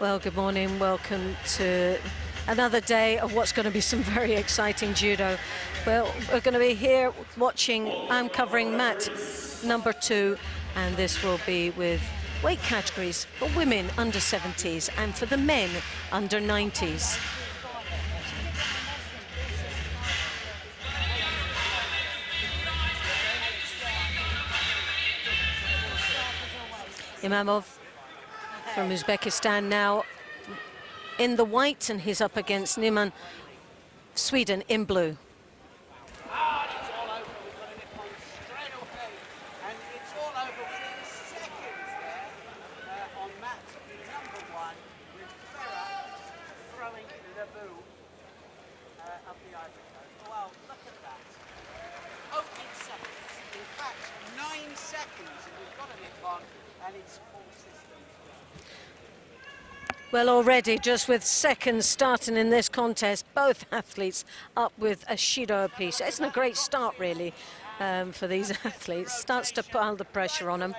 Well, good morning. Welcome to another day of what's going to be some very exciting judo. Well, we're going to be here watching, I'm covering mat number 2, and this will be with weight categories for women under 70s and for the men under 90s. Imamov from Uzbekistan now in the white, and he's up against Nyman, Sweden, in blue. Well, already, just with seconds starting in this contest, both athletes up with a Judo apiece. It's a great start, really, for these athletes. Starts to pile the pressure on them.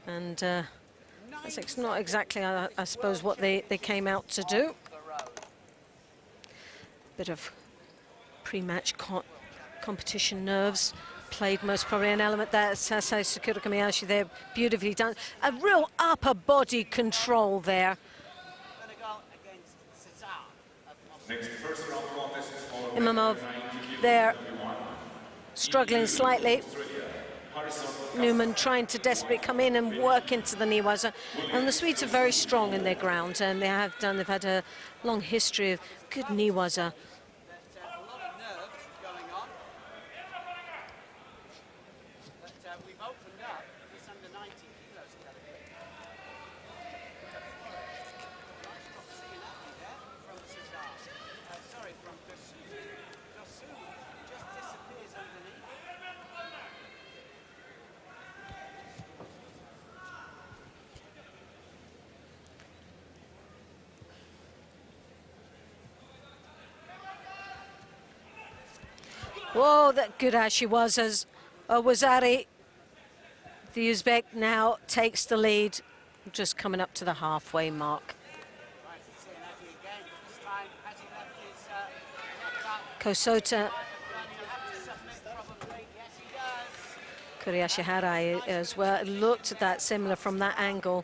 And that's not exactly, I suppose, what they came out to do. Bit of pre-match competition nerves played most probably an element there. Sasai Sakura Komiyashi there, beautifully done. A real upper body control there. Imamov there, struggling slightly. Newman trying to desperately come in and work into the Niwaza. And the Swedes are very strong in their ground, and they've had a long history of good Niwaza. Whoa, that good as she was as Wazari. The Uzbek now takes the lead, just coming up to the halfway mark. Kosota Kuriashihara as well. Looked at that similar from that angle.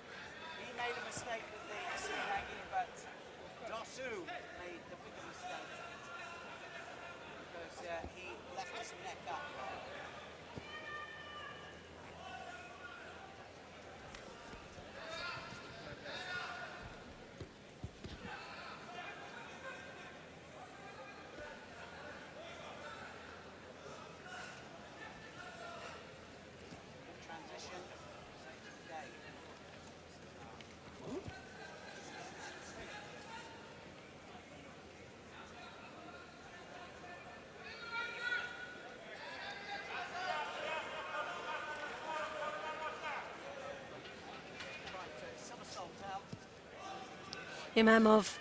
Imamov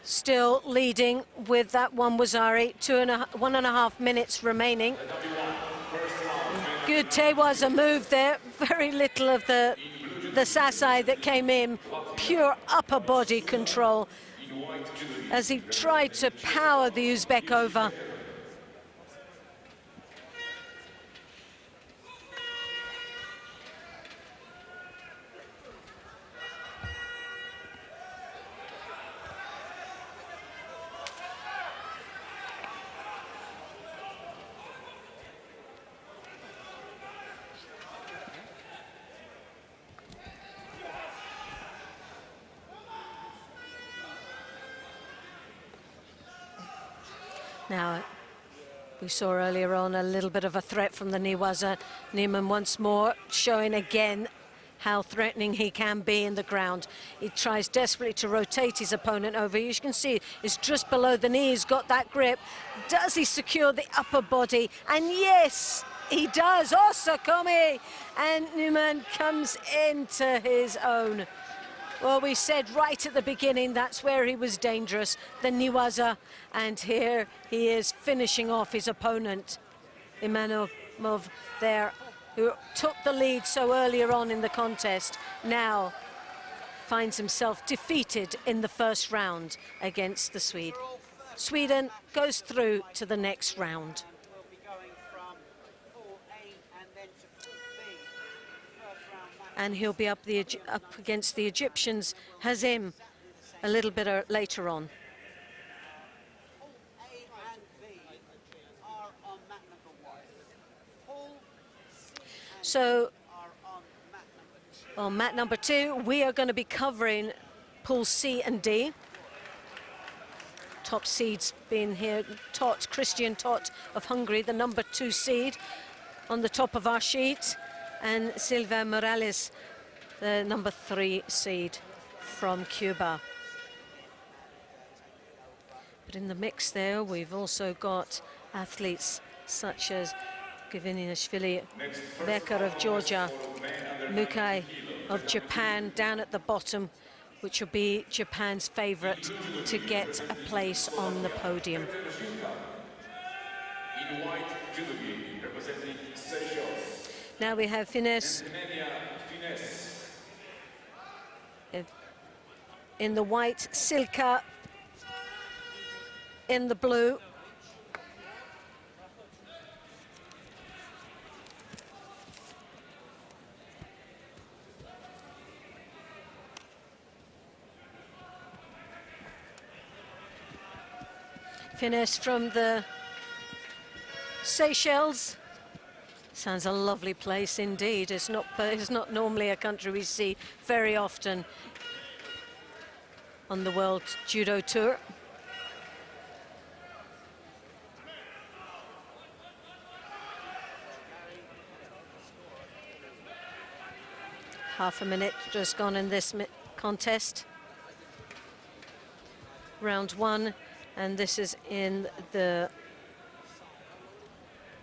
still leading with that one Wazari, 1.5 minutes remaining. Good Tewaza move there, very little of the Sasai that came in, pure upper body control as he tried to power the Uzbek over. Now, we saw earlier on a little bit of a threat from the Niwaza. Neiman once more showing again how threatening he can be in the ground. He tries desperately to rotate his opponent over. You can see it's just below the knee. He's got that grip. Does he secure the upper body? And yes, he does. Osakomi! And Newman comes into his own. Well, we said right at the beginning that's where he was dangerous, the Niwaza, and here he is finishing off his opponent. Imanov there who took the lead so earlier on in the contest, now finds himself defeated in the first round against the Swede. Sweden goes through to the next round. We'll be going from Pool A and then to Pool B. First round match. And he'll be up against the Egyptians, Hazim, a little bit later on. Pool A and B are on mat number 1. Pool C and So D are on mat number 2. on mat number 2, we are going to be covering Pool C and D. Top seeds being here, Christian Tot of Hungary, the number 2 seed on the top of our sheet, and Silva Morales, the number 3 seed from Cuba. But in the mix there, we've also got athletes such as Gvininashvili, Becker of Georgia, Mukai of Japan down at the bottom, which will be Japan's favorite to get a place on the podium. In white, Judo representing Seychelles. Now we have Finesse in the white, Silka in the blue. Finesse from the Seychelles. Sounds a lovely place indeed. It's not normally a country we see very often on the World Judo Tour. Half a minute just gone in this contest. Round 1. And this is in the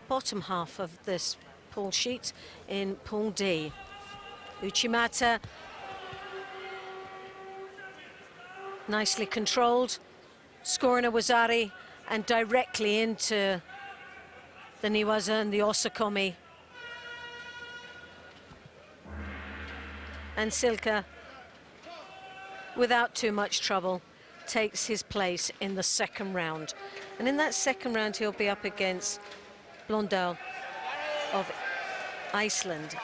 bottom half of this pool sheet in Pool D. Uchimata, nicely controlled, scoring a Wazari and directly into the Niwaza and the Osakomi. And Silka, without too much trouble, takes his place in the second round. And in that second round, he'll be up against Blondal of Iceland.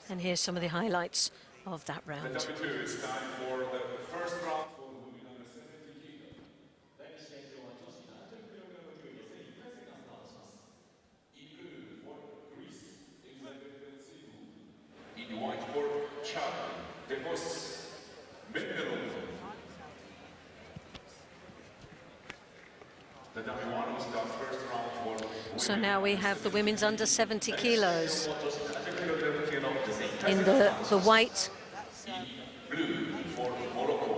And here's some of the highlights of that round. Number 2, it's time for the first round for women under 70 kilo. In blue for Greece, Elizabeth Sibu. In white for Chad, Demos Mendelon. Tatami 1 will start first round for. So now we have the women's under 70 kilos. In the white,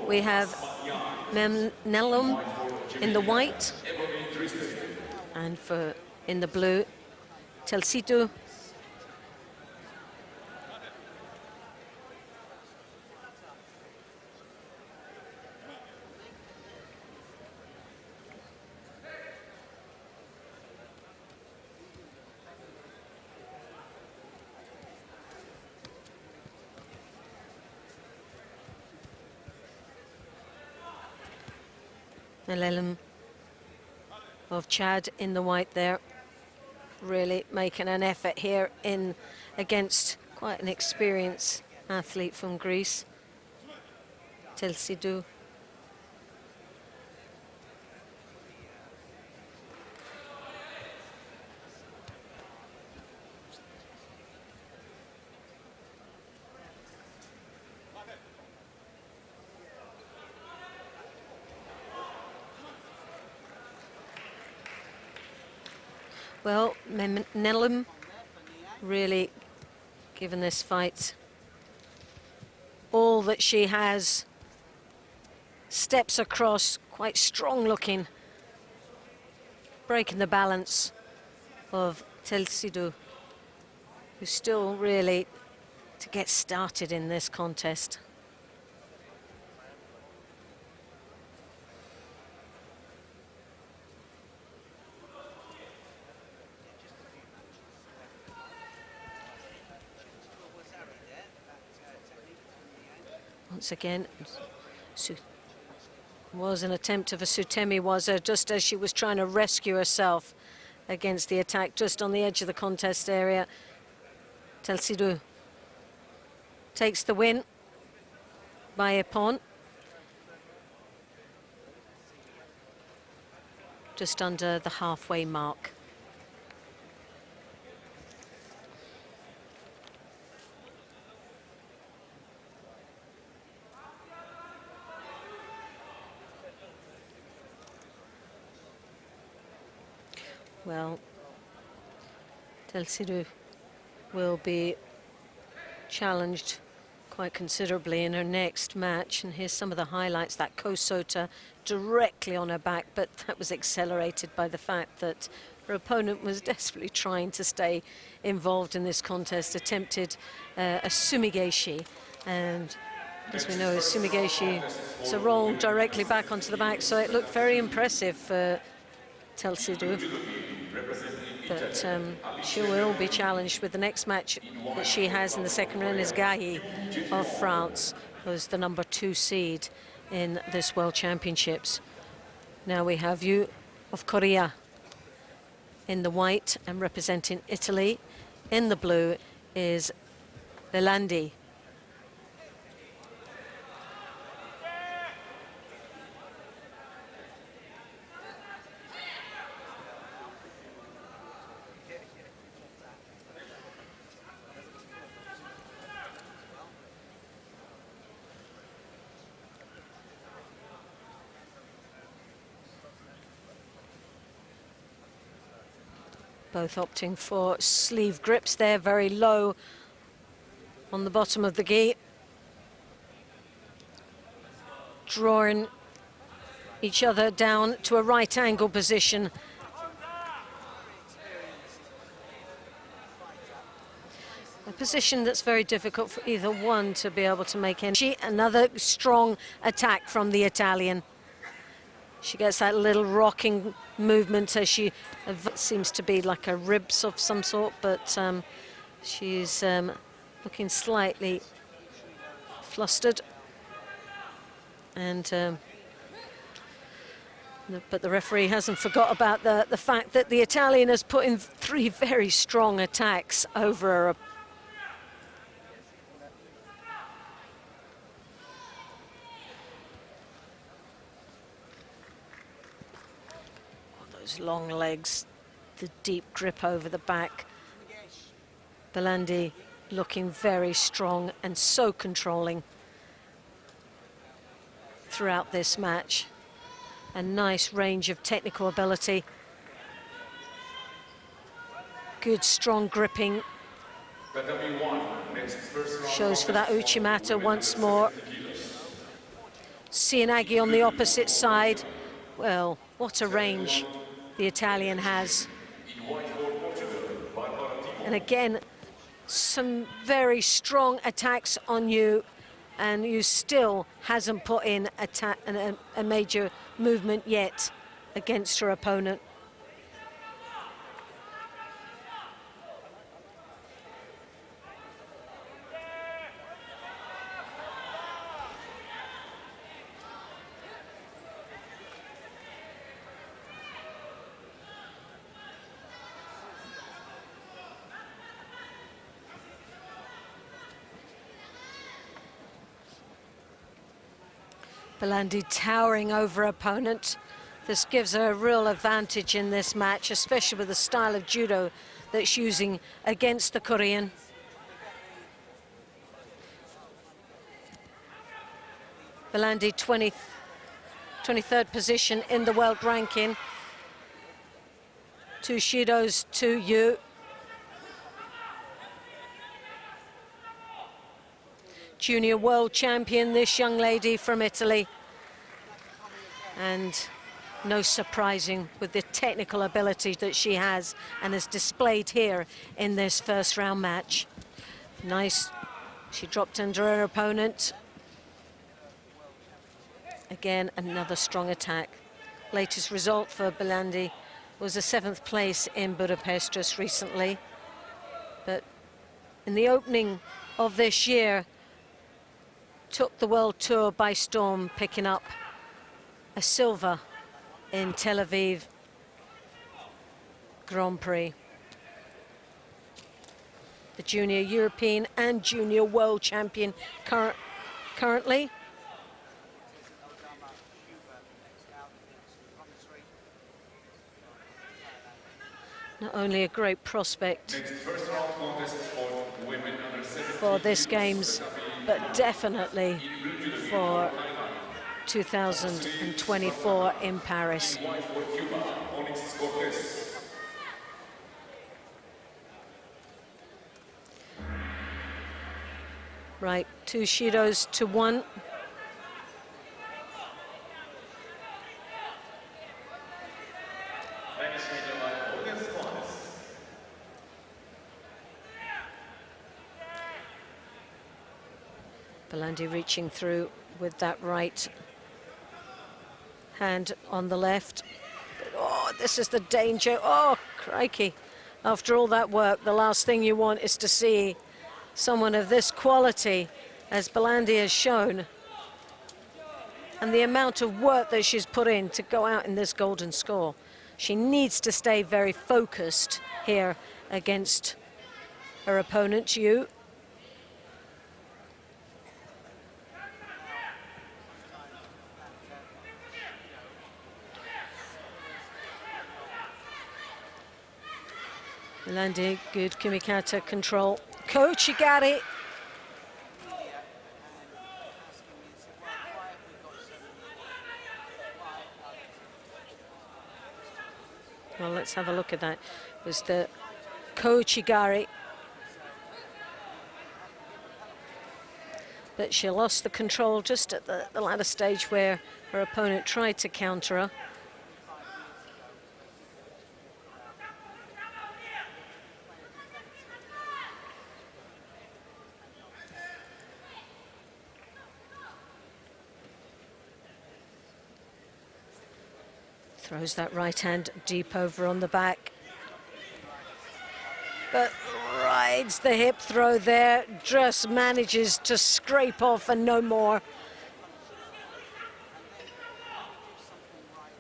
we have Memnelum in the white, and in the blue, Telsitu. Melelum of Chad in the white there, really making an effort here in against quite an experienced athlete from Greece, Telsidu. Well, Nelum really given this fight all that she has. Steps across, quite strong looking, breaking the balance of Telsidu, who's still really to get started in this contest. Once again, was an attempt of a Sutemi Waza just as she was trying to rescue herself against the attack just on the edge of the contest area. Telsidu takes the win by a pawn. Just under the halfway mark. Well, Telsidu will be challenged quite considerably in her next match, and here's some of the highlights. That Kosota directly on her back, but that was accelerated by the fact that her opponent was desperately trying to stay involved in this contest, attempted a sumigeshi, and as we know, sumigeshi is a roll directly back onto the back, so it looked very impressive for Telsidu. But she will be challenged with the next match that she has in the second round is Gahi of France, who's the #2 seed in this World Championships. Now we have Yu of Korea in the white and representing Italy. In the blue is Belandi. Both opting for sleeve grips there, very low on the bottom of the gi. Drawing each other down to a right angle position. A position that's very difficult for either one to be able to make any. Another strong attack from the Italian. She gets that little rocking movement as she seems to be like a ribs of some sort, but she's looking slightly flustered. And but the referee hasn't forgot about the fact that the Italian has put in 3 very strong attacks over her. Those long legs, the deep grip over the back. Belandi looking very strong and so controlling throughout this match. A nice range of technical ability. Good, strong gripping. Shows for that Uchimata once more. Cianagi on the opposite side. Well, what a range the Italian has. And again, some very strong attacks on you, and you still hasn't put in a major movement yet against her opponent. Belandi towering over opponent. This gives her a real advantage in this match, especially with the style of judo that she's using against the Korean. Belandi 23rd position in the world ranking. 2 shidos to Yu. Junior world champion, this young lady from Italy. And no surprising with the technical ability that she has and has displayed here in this first round match. Nice. She dropped under her opponent. Again, another strong attack. Latest result for Belandi was a 7th place in Budapest just recently. But in the opening of this year, took the World Tour by storm, picking up a silver in Tel Aviv Grand Prix. The junior European and junior world champion currently. Not only a great prospect for this Games, but definitely for 2024 in Paris. Right, 2 shidos to 1. Belandi reaching through with that right hand on the left. Oh, this is the danger. Oh, crikey. After all that work, the last thing you want is to see someone of this quality, as Belandi has shown, and the amount of work that she's put in to go out in this golden score. She needs to stay very focused here against her opponent, Yu. Belandi, good Kimikata control. Kochigari. Well, let's have a look at that. It was the Kochigari. But she lost the control just at the latter stage where her opponent tried to counter her. Throws that right hand deep over on the back. But rides the hip throw there, just manages to scrape off and no more.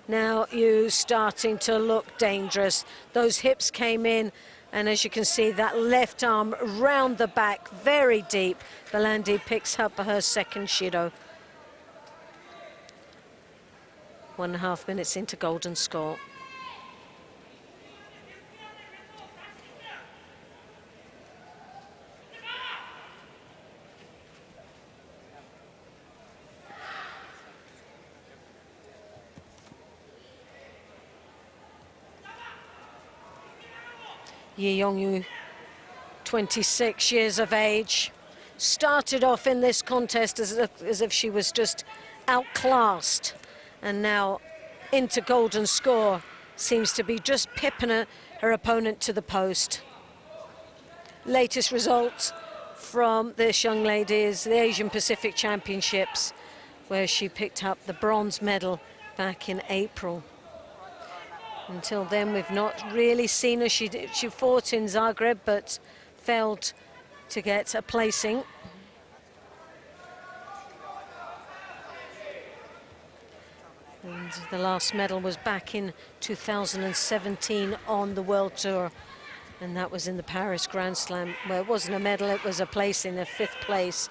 Now you starting to look dangerous. Those hips came in, and as you can see, that left arm round the back, very deep. Belandi picks up her second shido. 1.5 minutes into golden score. Yi Yongyu, 26 years of age, started off in this contest as if she was just outclassed, and now into golden score, seems to be just pipping her opponent to the post. Latest results from this young lady is the Asian Pacific Championships, where she picked up the bronze medal back in April. Until then, we've not really seen her. She fought in Zagreb, but failed to get a placing. And the last medal was back in 2017 on the World Tour, and that was in the Paris Grand Slam, where it wasn't a medal, it was a place in the 5th place.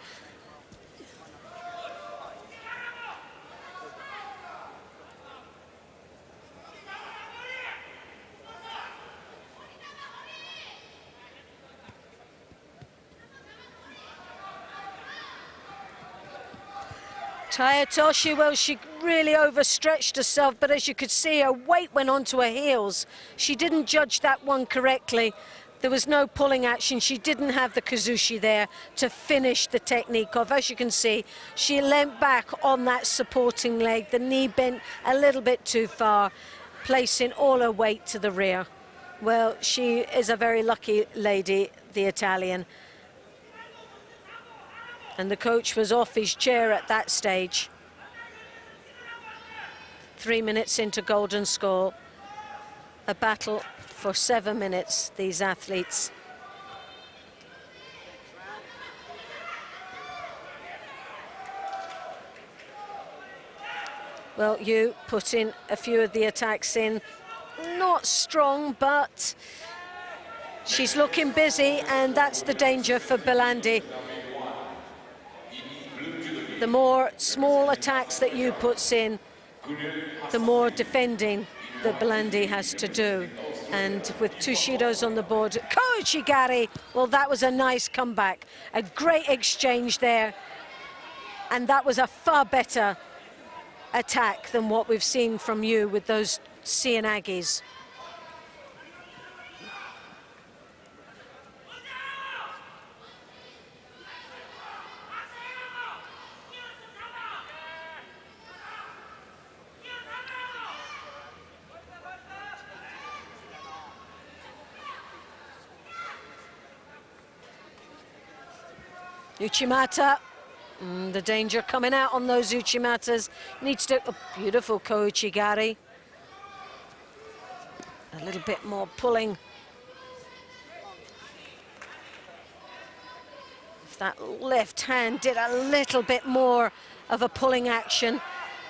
Tayatoshi, well, she really overstretched herself, but as you could see, her weight went onto her heels. She didn't judge that one correctly. There was no pulling action. She didn't have the kazushi there to finish the technique off. As you can see, she leant back on that supporting leg. The knee bent a little bit too far, placing all her weight to the rear. Well, she is a very lucky lady, the Italian. And the coach was off his chair at that stage. 3 minutes into golden score. A battle for 7 minutes, these athletes. Well, you put in a few of the attacks in. Not strong, but she's looking busy, and that's the danger for Belandi. The more small attacks that you puts in, the more defending that Belandi has to do. And with two Shidos on the board, Koichigari, well, that was a nice comeback. A great exchange there. And that was a far better attack than what we've seen from you with those Seanagis. Uchimata, the danger coming out on those Uchimatas. Needs to, a beautiful Koichigari. A little bit more pulling. If that left hand did a little bit more of a pulling action.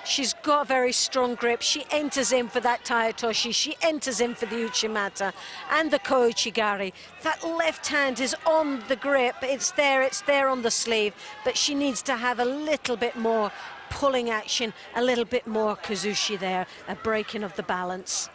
She's got a very strong grip. She enters in for that Taitoshi. She enters in for the Uchimata and the Koichigari. That left hand is on the grip. It's there on the sleeve, but she needs to have a little bit more pulling action, a little bit more kazushi there, a breaking of the balance.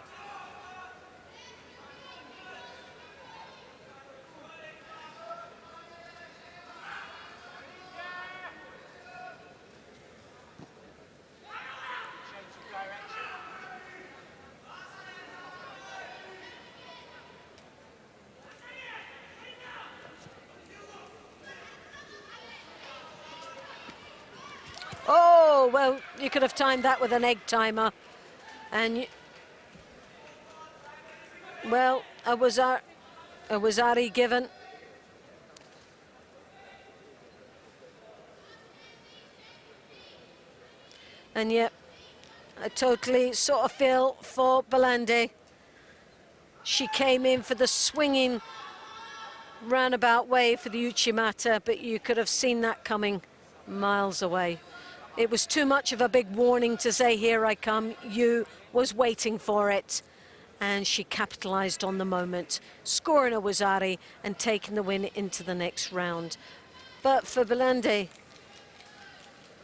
Oh, well, you could have timed that with an egg timer. And, well, a Wazari given. And yet, I totally sort of feel for Belandi. She came in for the swinging roundabout way for the Uchimata, but you could have seen that coming miles away. It was too much of a big warning to say, here I come. You was waiting for it. And she capitalized on the moment, scoring a Wazari and taking the win into the next round. But for Belandi,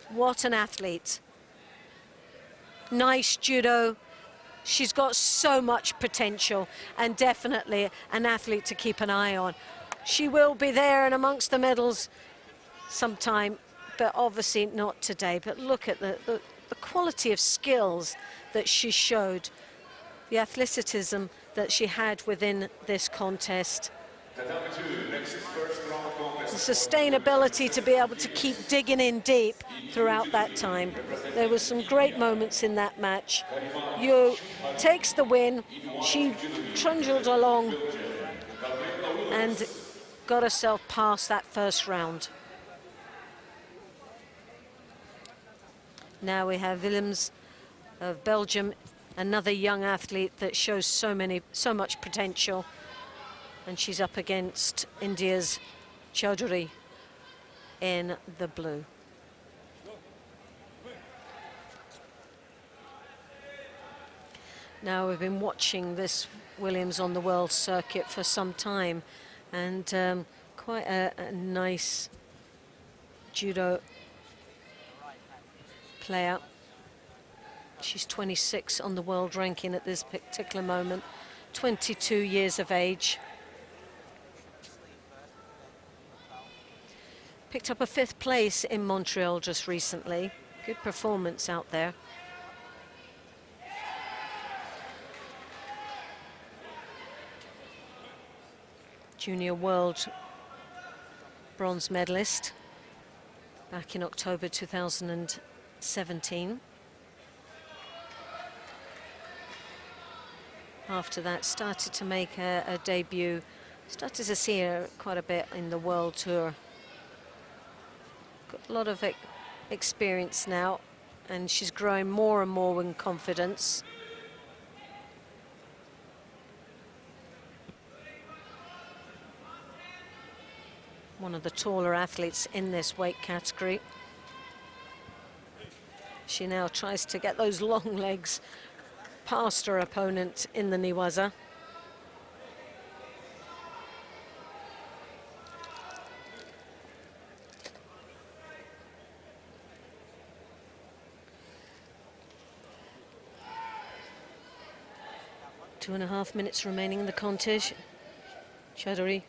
what an athlete. Nice judo. She's got so much potential and definitely an athlete to keep an eye on. She will be there and amongst the medals sometime, but obviously not today. But look at the quality of skills that she showed, the athleticism that she had within this contest. The sustainability to be able to keep digging in deep throughout that time. There were some great moments in that match. Yu takes the win. She trundled along and got herself past that first round. Now we have Willems of Belgium, another young athlete that shows so much potential. And she's up against India's Chaudhary in the blue. Now we've been watching this Williams on the world circuit for some time, and quite a nice judo player. She's 26 on the world ranking at this particular moment, 22 years of age. Picked up a 5th place in Montreal just recently. Good performance out there. junior world bronze medalist back in October 2017. After that, started to make a debut, started to see her quite a bit in the World Tour. Got a lot of experience now, and she's growing more and more in confidence. One of the taller athletes in this weight category. She now tries to get those long legs past her opponent in the Niwaza. Two and a half minutes remaining in the contest. Chowdhury.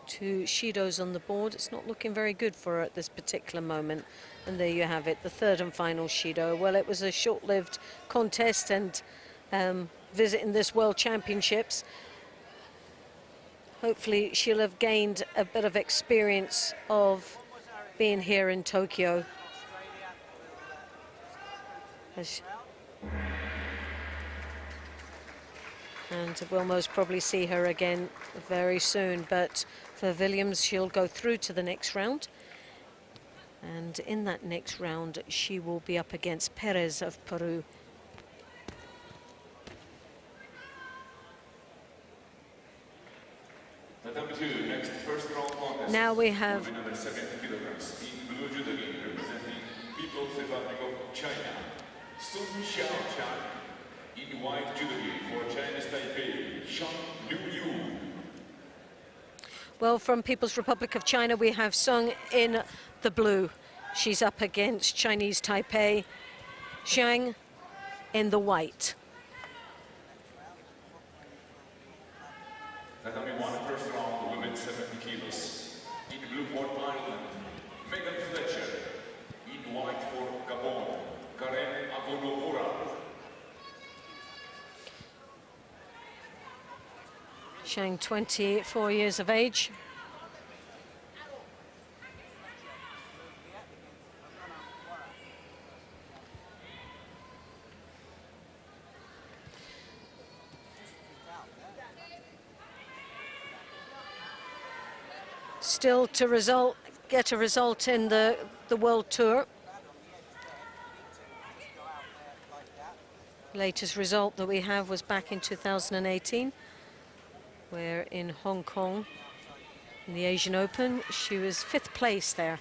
Two Shidos on the board. It's not looking very good for her at this particular moment. And there you have it, the third and final Shido. Well, it was a short-lived contest and visiting this World Championships. Hopefully she'll have gained a bit of experience of being here in Tokyo. And we'll most probably see her again very soon. But for Williams, she'll go through to the next round. And in that next round, she will be up against Perez of Peru. Tatami 2, next first round contest. Now we have Number 70 kilograms in blue judo gi, representing People's Republic of China, Sun Xiaochan. In white judo gi for China's Taipei, Shan Liu. Well, from People's Republic of China, we have Sung in the blue. She's up against Chinese Taipei, Zhang in the white. Tatami 1, first round, women 70 kilos. In blue for Ireland, Megan Fletcher. In white for Gabon, Karen Agonovora. Zhang, 24 years of age. Still to get a result in the World Tour. Latest result that we have was back in 2018. Where in Hong Kong, in the Asian Open, she was 5th place there.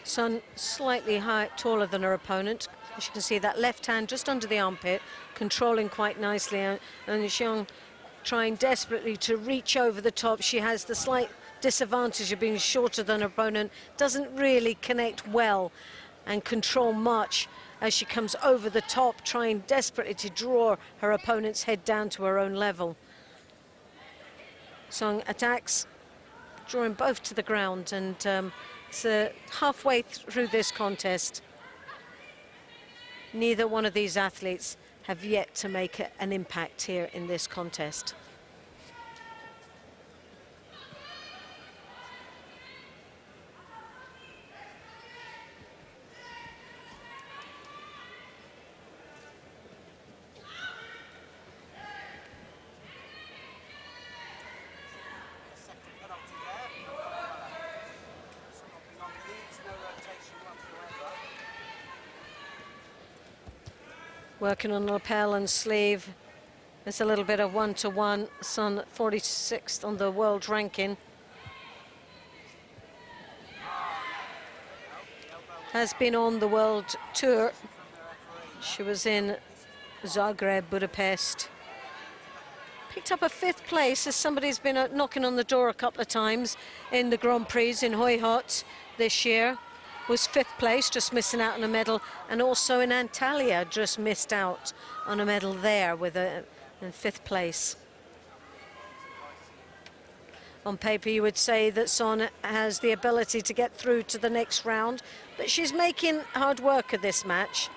Sun slightly taller than her opponent. As you can see, that left hand just under the armpit, controlling quite nicely. And Xiong trying desperately to reach over the top. She has the slight disadvantage of being shorter than her opponent, doesn't really connect well and control much as she comes over the top, trying desperately to draw her opponent's head down to her own level. Sung attacks, drawing both to the ground, and it's halfway through this contest. Neither one of these athletes have yet to make an impact here in this contest. Working on lapel and sleeve. There's a little bit of one-to-one. Sun 46th on the world ranking. Has been on the world tour. She was in Zagreb, Budapest, picked up a 5th place as somebody's been knocking on the door a couple of times in the Grand Prix in Hoi Hot this year. Was 5th place, just missing out on a medal, and also in Antalya just missed out on a medal there with in 5th place. On paper you would say that Son has the ability to get through to the next round, but she's making hard work of this match.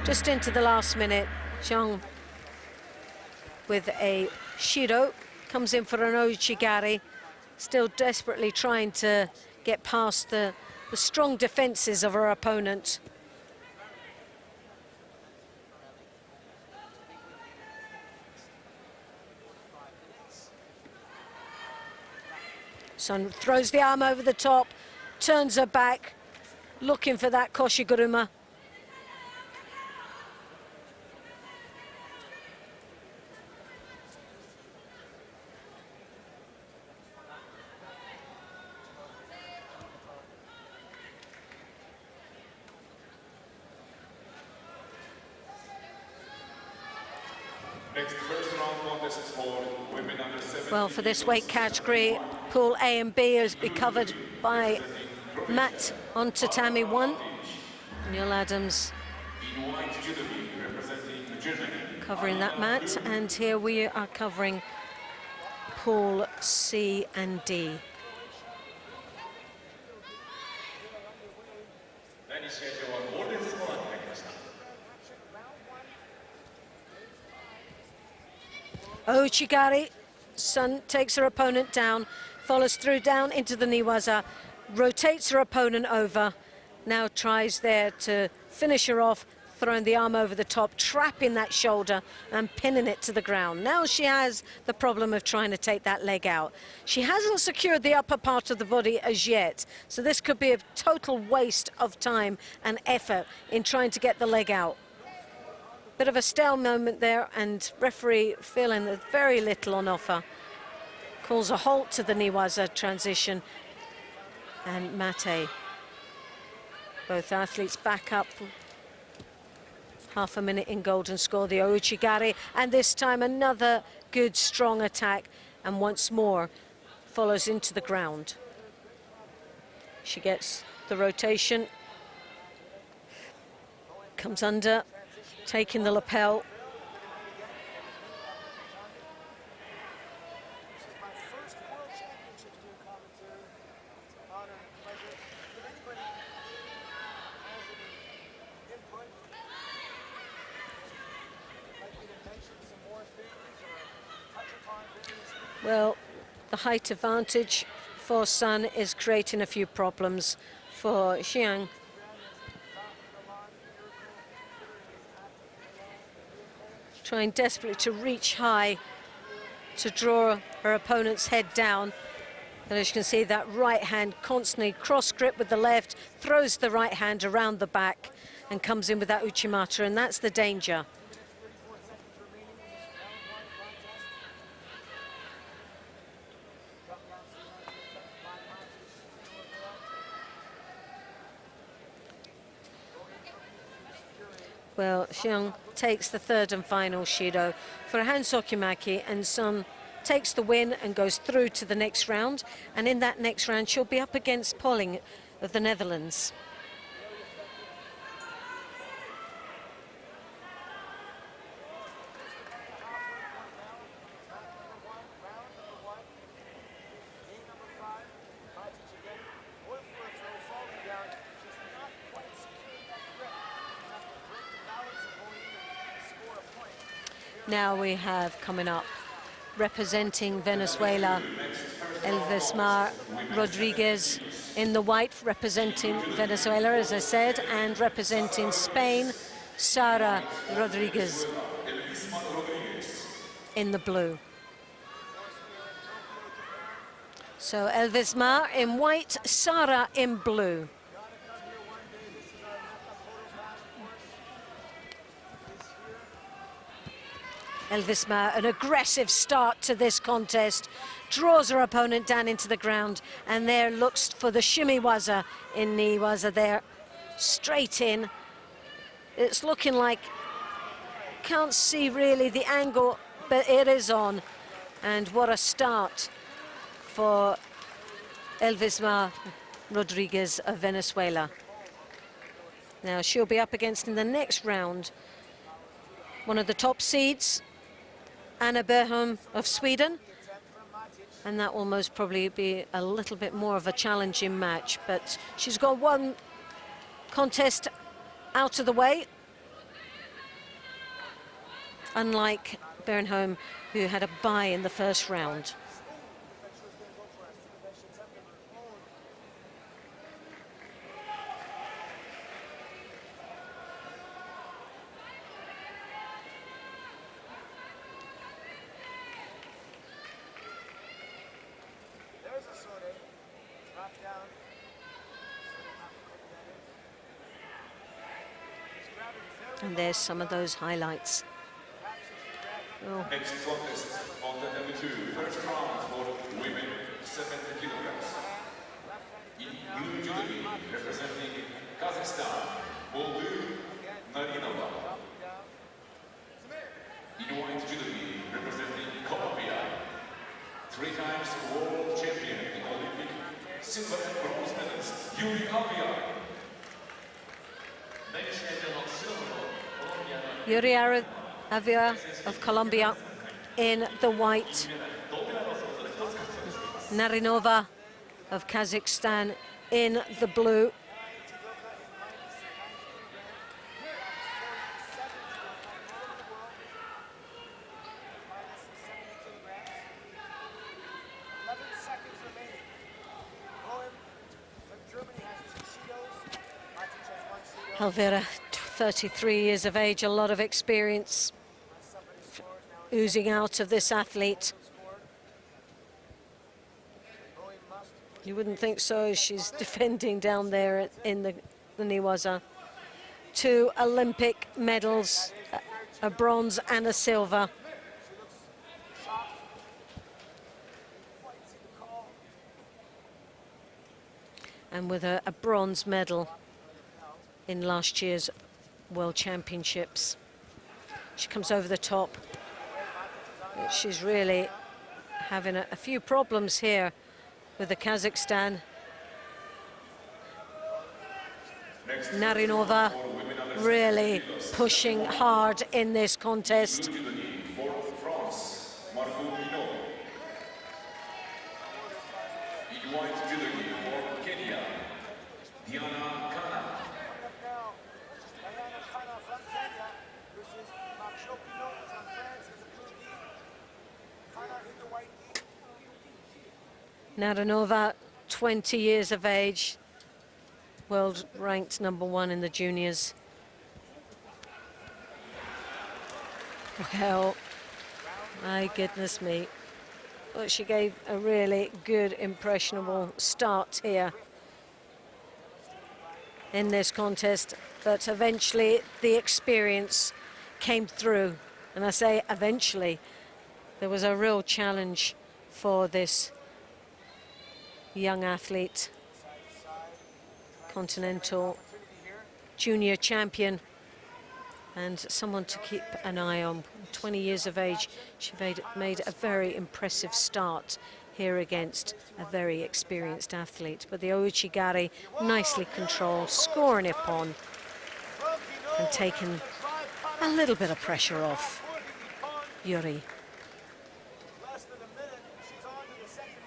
Just into the last minute, Zhang with a Shido comes in for an Ouchigari, still desperately trying to get past the strong defenses of her opponent. Son throws the arm over the top, turns her back, looking for that Koshiguruma. Next first round contest for women under 17. Well, for this weight category, Pool A and B is be covered by Matt on Tatami 1. Neil Adams In white Judo representing Germany. covering that mat, and here we are covering Pool C and D. Ouchigari, Son takes her opponent down, follows through down into the Niwaza, rotates her opponent over, now tries there to finish her off, throwing the arm over the top, trapping that shoulder and pinning it to the ground. Now she has the problem of trying to take that leg out. She hasn't secured the upper part of the body as yet, so this could be a total waste of time and effort in trying to get the leg out. Bit of a stale moment there, and referee feeling there's very little on offer. Calls a halt to the Niwaza transition, and Mate. Both athletes back up. Half a minute in golden score, the Ouchigari, and this time another good strong attack, and once more follows into the ground. She gets the rotation, comes under, taking the lapel. Well, the height advantage for Sun is creating a few problems for Xiang. Trying desperately to reach high to draw her opponent's head down. And as you can see, that right hand constantly cross grip with the left, throws the right hand around the back and comes in with that Uchimata, and that's the danger. Well, Xiang takes the third and final Shido for a Hansokimaki, and Sun takes the win and goes through to the next round. And in that next round, she'll be up against Polling of the Netherlands. Now we have coming up, representing Venezuela, Elvismar Rodriguez in the white, representing Venezuela, as I said, and representing Spain, Sara Rodriguez in the blue. So Elvismar in white, Sara in blue. Elvismar, an aggressive start to this contest, draws her opponent down into the ground, and there looks for the shimiwaza in Niwaza there, straight in. It's looking like can't see really the angle, but it is on. And what a start for Elvisma Rodriguez of Venezuela. Now she'll be up against in the next round one of the top seeds, Anna Berholm of Sweden. And that will most probably be a little bit more of a challenging match, but she's got one contest out of the way, unlike Berholm, who had a bye in the first round. And there's some of those highlights. Oh. Next contest on Tatami 2, first round for women, 70 kilograms. In blue judo gi, representing Kazakhstan, Boldu Narinova. In white judo gi, representing Colombia, 3 times world champion in Olympic silver and bronze medalist, Yuri Avia. Yuri Avia of Colombia in the white. Narinova of Kazakhstan in the blue. Elvira, 33 years of age, a lot of experience oozing out of this athlete. You wouldn't think so. She's defending down there in the Newaza. 2 Olympic medals, a bronze and a silver. And with a bronze medal in last year's World Championships. She comes over the top. She's really having a few problems here with the Kazakhstan. Narinova really pushing hard in this contest. Narinova, 20 years of age, world ranked #1 in the juniors. Well, my goodness me. Well, she gave a really good, impressionable start here in this contest, but eventually the experience came through. And I say eventually, there was a real challenge for this young athlete, continental junior champion, and someone to keep an eye on. 20 years of age, she made a very impressive start here against a very experienced athlete. But the Ouchigari nicely controlled, scoring upon and taking a little bit of pressure off Yuri.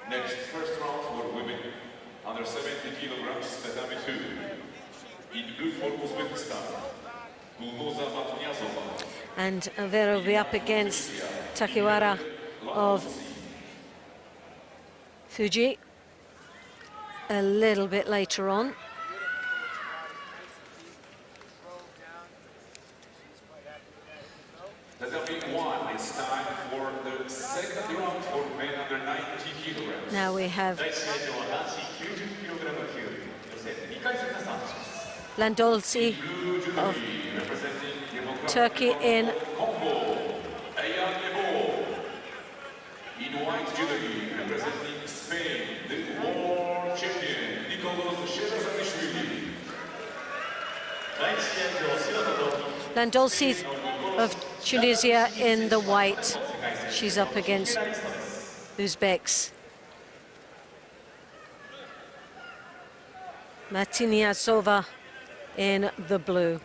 Next, first round for women under 70 kilograms, Tatami 2. In blue for Uzbekistan, Gulnoza Matnyazova. And Elvira will be up against Takiwara of Fuji a little bit later on. Tatami 1, it's time for the second round for men under 90 kilograms. Now we have Landolsi of Turkey in white judo gi, representing Spain, the world champion, Landolsi of Tunisia in the white. She's up against Uzbeks. Martiniazova in the blue.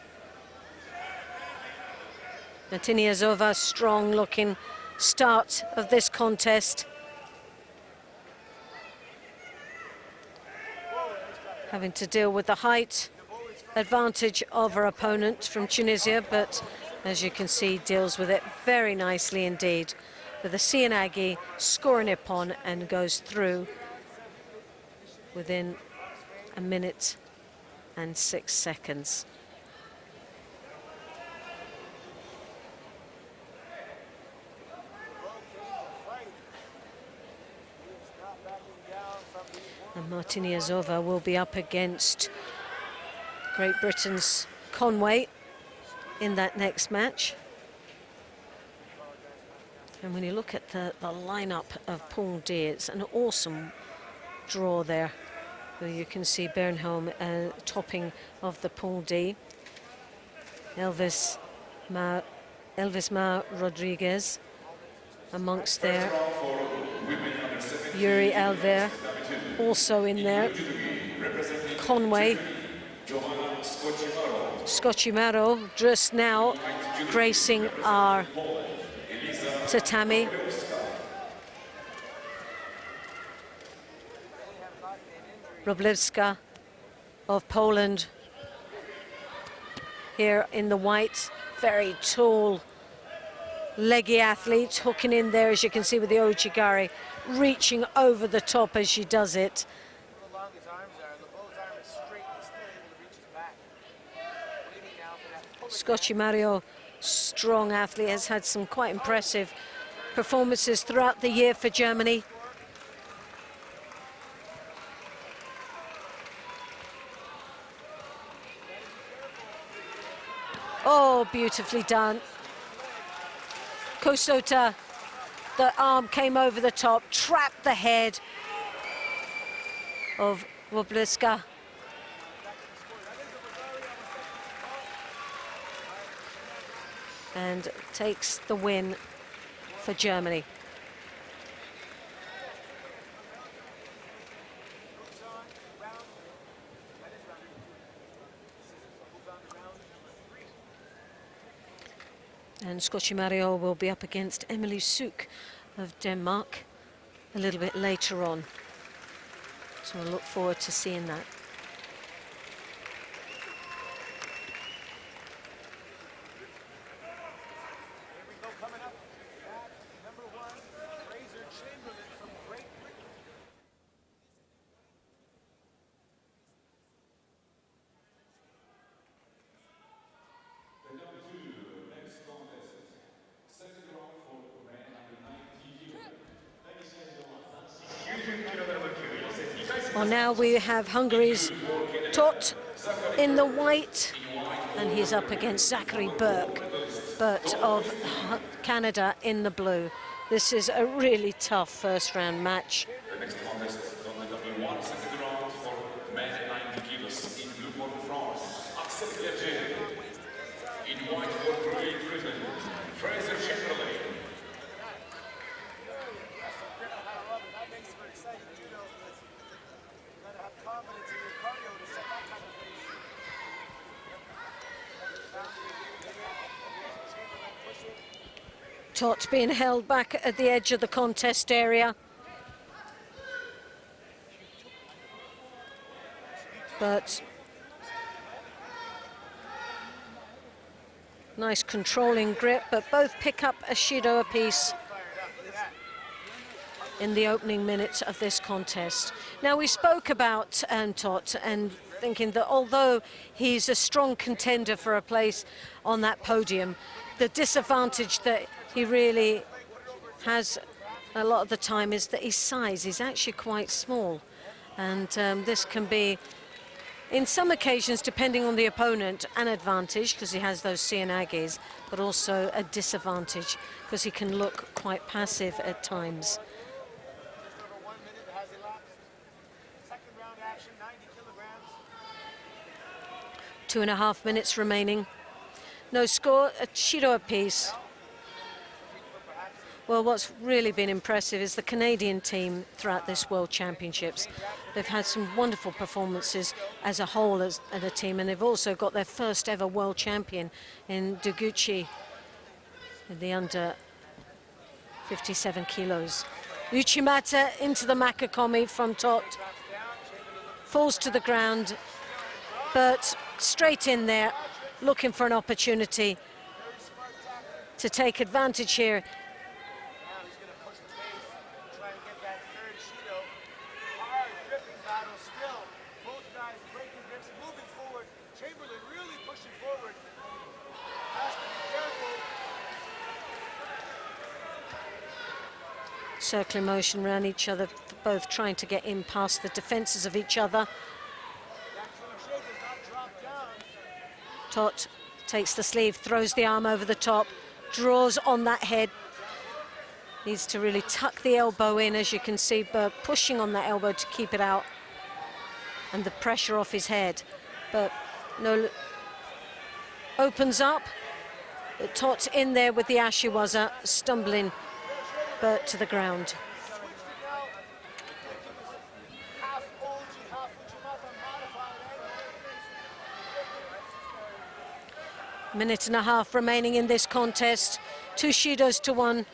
Martiniazova, strong looking start of this contest. Having to deal with the height advantage of her opponent from Tunisia, but as you can see, deals with it very nicely indeed. With the Sianagi scoring Ippon and goes through within a minute and 6 seconds. And Martiniazova will be up against Great Britain's Conway in that next match. And when you look at the lineup of Pool D, it's an awesome draw there. Where you can see Bernholm topping of the Pool D. Elvis Ma Rodriguez amongst there. Yuri Alver also in there. Conway. Scocimaro just now gracing our tatami. Wróblewska of Poland here in the white. Very tall, leggy athlete, hooking in there, as you can see with the Ojigari, reaching over the top as she does it. Scocimaro, strong athlete, has had some quite impressive performances throughout the year for Germany. Oh, beautifully done. Kosota, the arm came over the top, trapped the head of Wróblewska. And takes the win for Germany. And Scocimaro will be up against Emily Suk of Denmark a little bit later on. So I look forward to seeing that. Well, now we have Hungary's Tot in the white, and he's up against Zachary Burke of Canada in the blue. This is a really tough first round match. The next contest on the W1 second round for men 90 kilos in blue for France. Axel Berger. In white for Great Britain, Fraser Chamberlain. Tot being held back at the edge of the contest area. But nice controlling grip, but both pick up a Shido apiece in the opening minutes of this contest. Now, we spoke about Tot and thinking that although he's a strong contender for a place on that podium, the disadvantage that he really has a lot of the time is that his size is actually quite small. And this can be, in some occasions, depending on the opponent, an advantage because he has those Sianagis, but also a disadvantage because he can look quite passive at times. 2.5 minutes remaining. No score, a Judo apiece. Well, what's really been impressive is the Canadian team throughout this World Championships. They've had some wonderful performances as a whole as a team, and they've also got their first ever world champion in Deguchi in the under 57 kilos. Uchimata into the Makakomi from Tot. Falls to the ground, but straight in there, looking for an opportunity to take advantage here. Circular motion around each other, both trying to get in past the defenses of each other. Tot takes the sleeve, throws the arm over the top, draws on that head. Needs to really tuck the elbow in, as you can see, but pushing on that elbow to keep it out and the pressure off his head. But no, opens up. Tot in there with the Ashiwaza, stumbling but to the ground. Minute and a half remaining in this contest. 2 Judos to 1.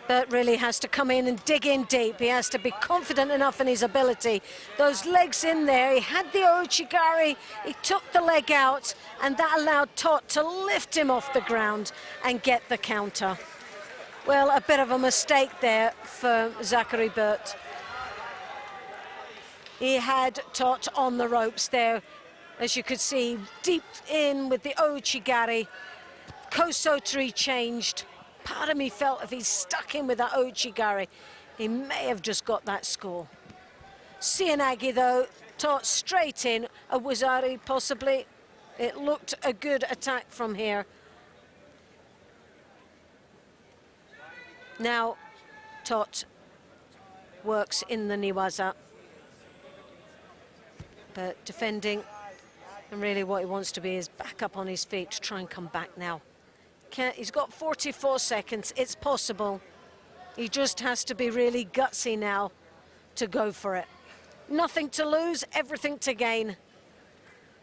Bert really has to come in and dig in deep. He has to be confident enough in his ability. Those legs in there, he had the Ochigari, he took the leg out, and that allowed Tot to lift him off the ground and get the counter. Well, a bit of a mistake there for Zachary Bert. He had Tot on the ropes there, as you could see, deep in with the Ochigari. Kosotri changed. Part of me felt if he stuck in with that Ochigari, he may have just got that score. Sianagi, though, Tot straight in, a Wazari possibly. It looked a good attack from here. Now, Tot works in the Niwaza, but defending, and really what he wants to be is back up on his feet to try and come back now. He's got 44 seconds, it's possible. He just has to be really gutsy now to go for it. Nothing to lose, everything to gain.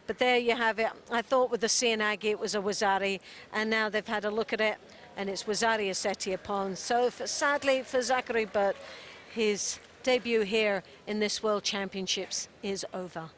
But there you have it. I thought with the Sianagi it was a Wazari, and now they've had a look at it, and it's Wazari Aseti upon. So sadly for Zachary Bert, his debut here in this World Championships is over.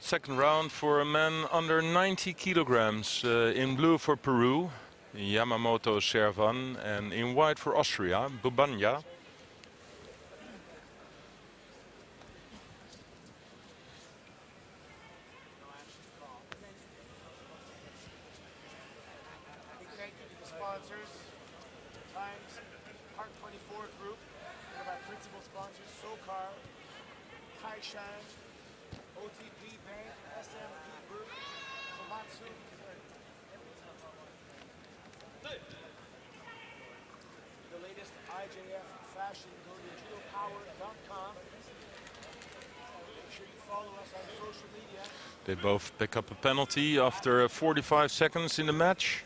Second round for men under 90 kilograms. In blue for Peru, Yamamoto Servan, and in white for Austria, Bubanya. Thank you to the sponsors, Times, Park 24 Group, one of our principal sponsors, SoCar, Taishan, OTP Bank, SMP Group, Komatsu. The latest IJF fashion, go to judopower.com. Make sure you follow us on social media. They both pick up a penalty after 45 seconds in the match.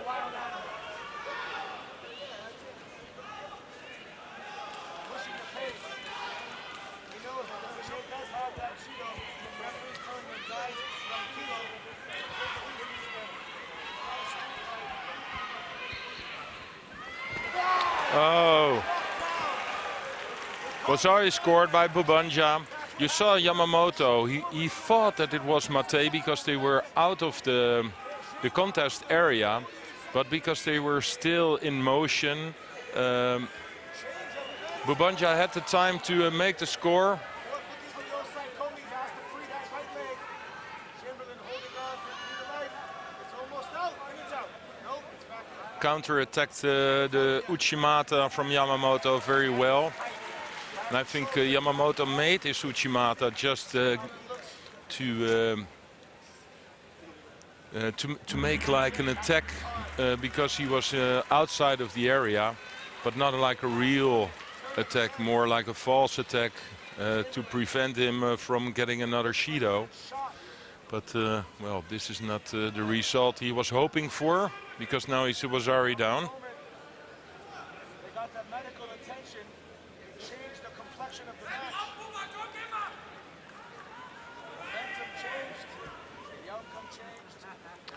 wild animal. Pushing the pace. He knows that if he does have that judo, the referee's telling him guys from kilo. Oh. Was already scored by Bubanja. You saw Yamamoto. He thought that it was Mate because they were out of the contest area, but because they were still in motion, Bubanja had the time to make the score. Counter-attacked the Uchimata from Yamamoto very well. And I think Yamamoto made his Uchimata just to make like an attack because he was outside of the area, but not like a real attack, more like a false attack to prevent him from getting another Shido. But well, this is not the result he was hoping for, because now he was already down. They got that medical attention. It changed the complexion of the match. Momentum changed. The outcome changed.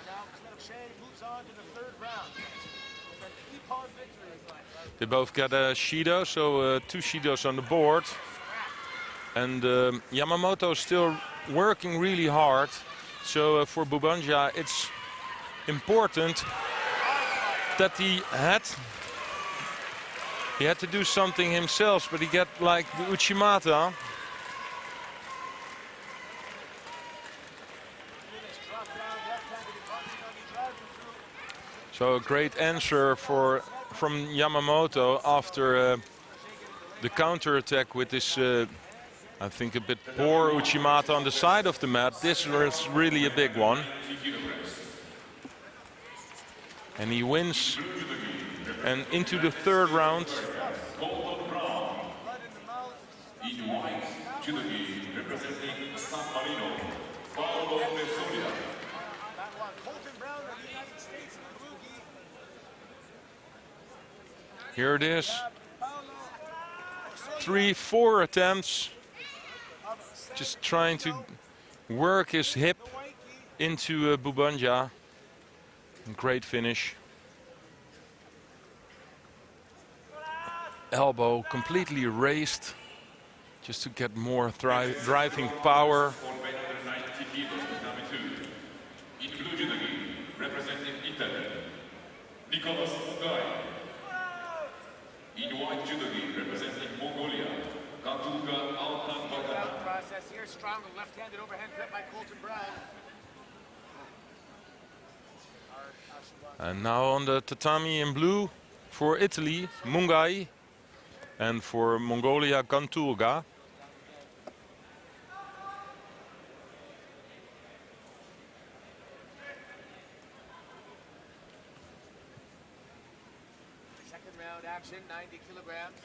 Now Shane moves on to the third round. With a keep-on victory. They both got a Shido, so 2 Shidos on the board. And Yamamoto is still working really hard. So for Bubanja, it's important that he had to do something himself, but he got like the Uchimata. So a great answer from Yamamoto after the counter attack with this I think a bit poor Uchimata on the side of the mat. This was really a big one. And he wins. And into the third round. In white, Judo representing San Marino, Here it is. 3-4 attempts. Just trying to work his hip into Bubanja. Great finish. Elbow completely raised, just to get more driving power. In blue judo representing Italy, In white judo representing Mongolia, process here, strong left-handed overhand grip by Colton Brown. And now on the tatami in blue for Italy, Mungai, and for Mongolia, Gantulga. Second round action, 90 kilograms.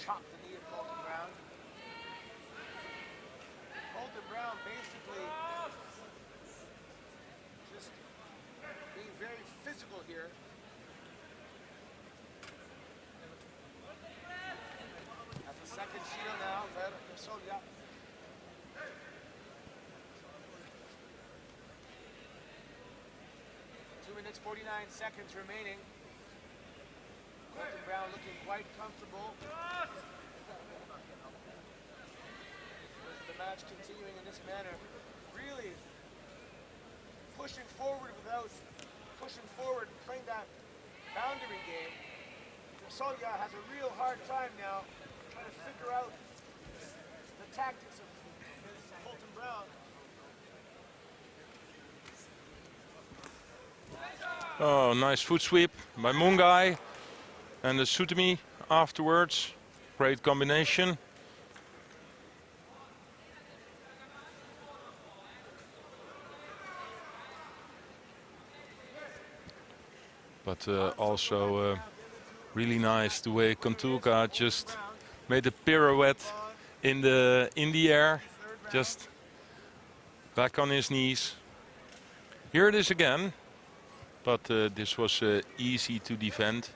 Chop the knee of Colton Brown. Colton Brown basically just being very physical here. That's the second Shido now. 2 minutes 49 seconds remaining. Colton Brown looking quite comfortable. With the match continuing in this manner. Really pushing forward and playing that boundary game. Solya has a real hard time now trying to figure out the tactics of Colton Brown. Oh, nice foot sweep by Mungai. And the Tatami afterwards. Great combination. But also really nice the way Kontuka just made a pirouette in the air, just back on his knees. Here it is again, but this was easy to defend.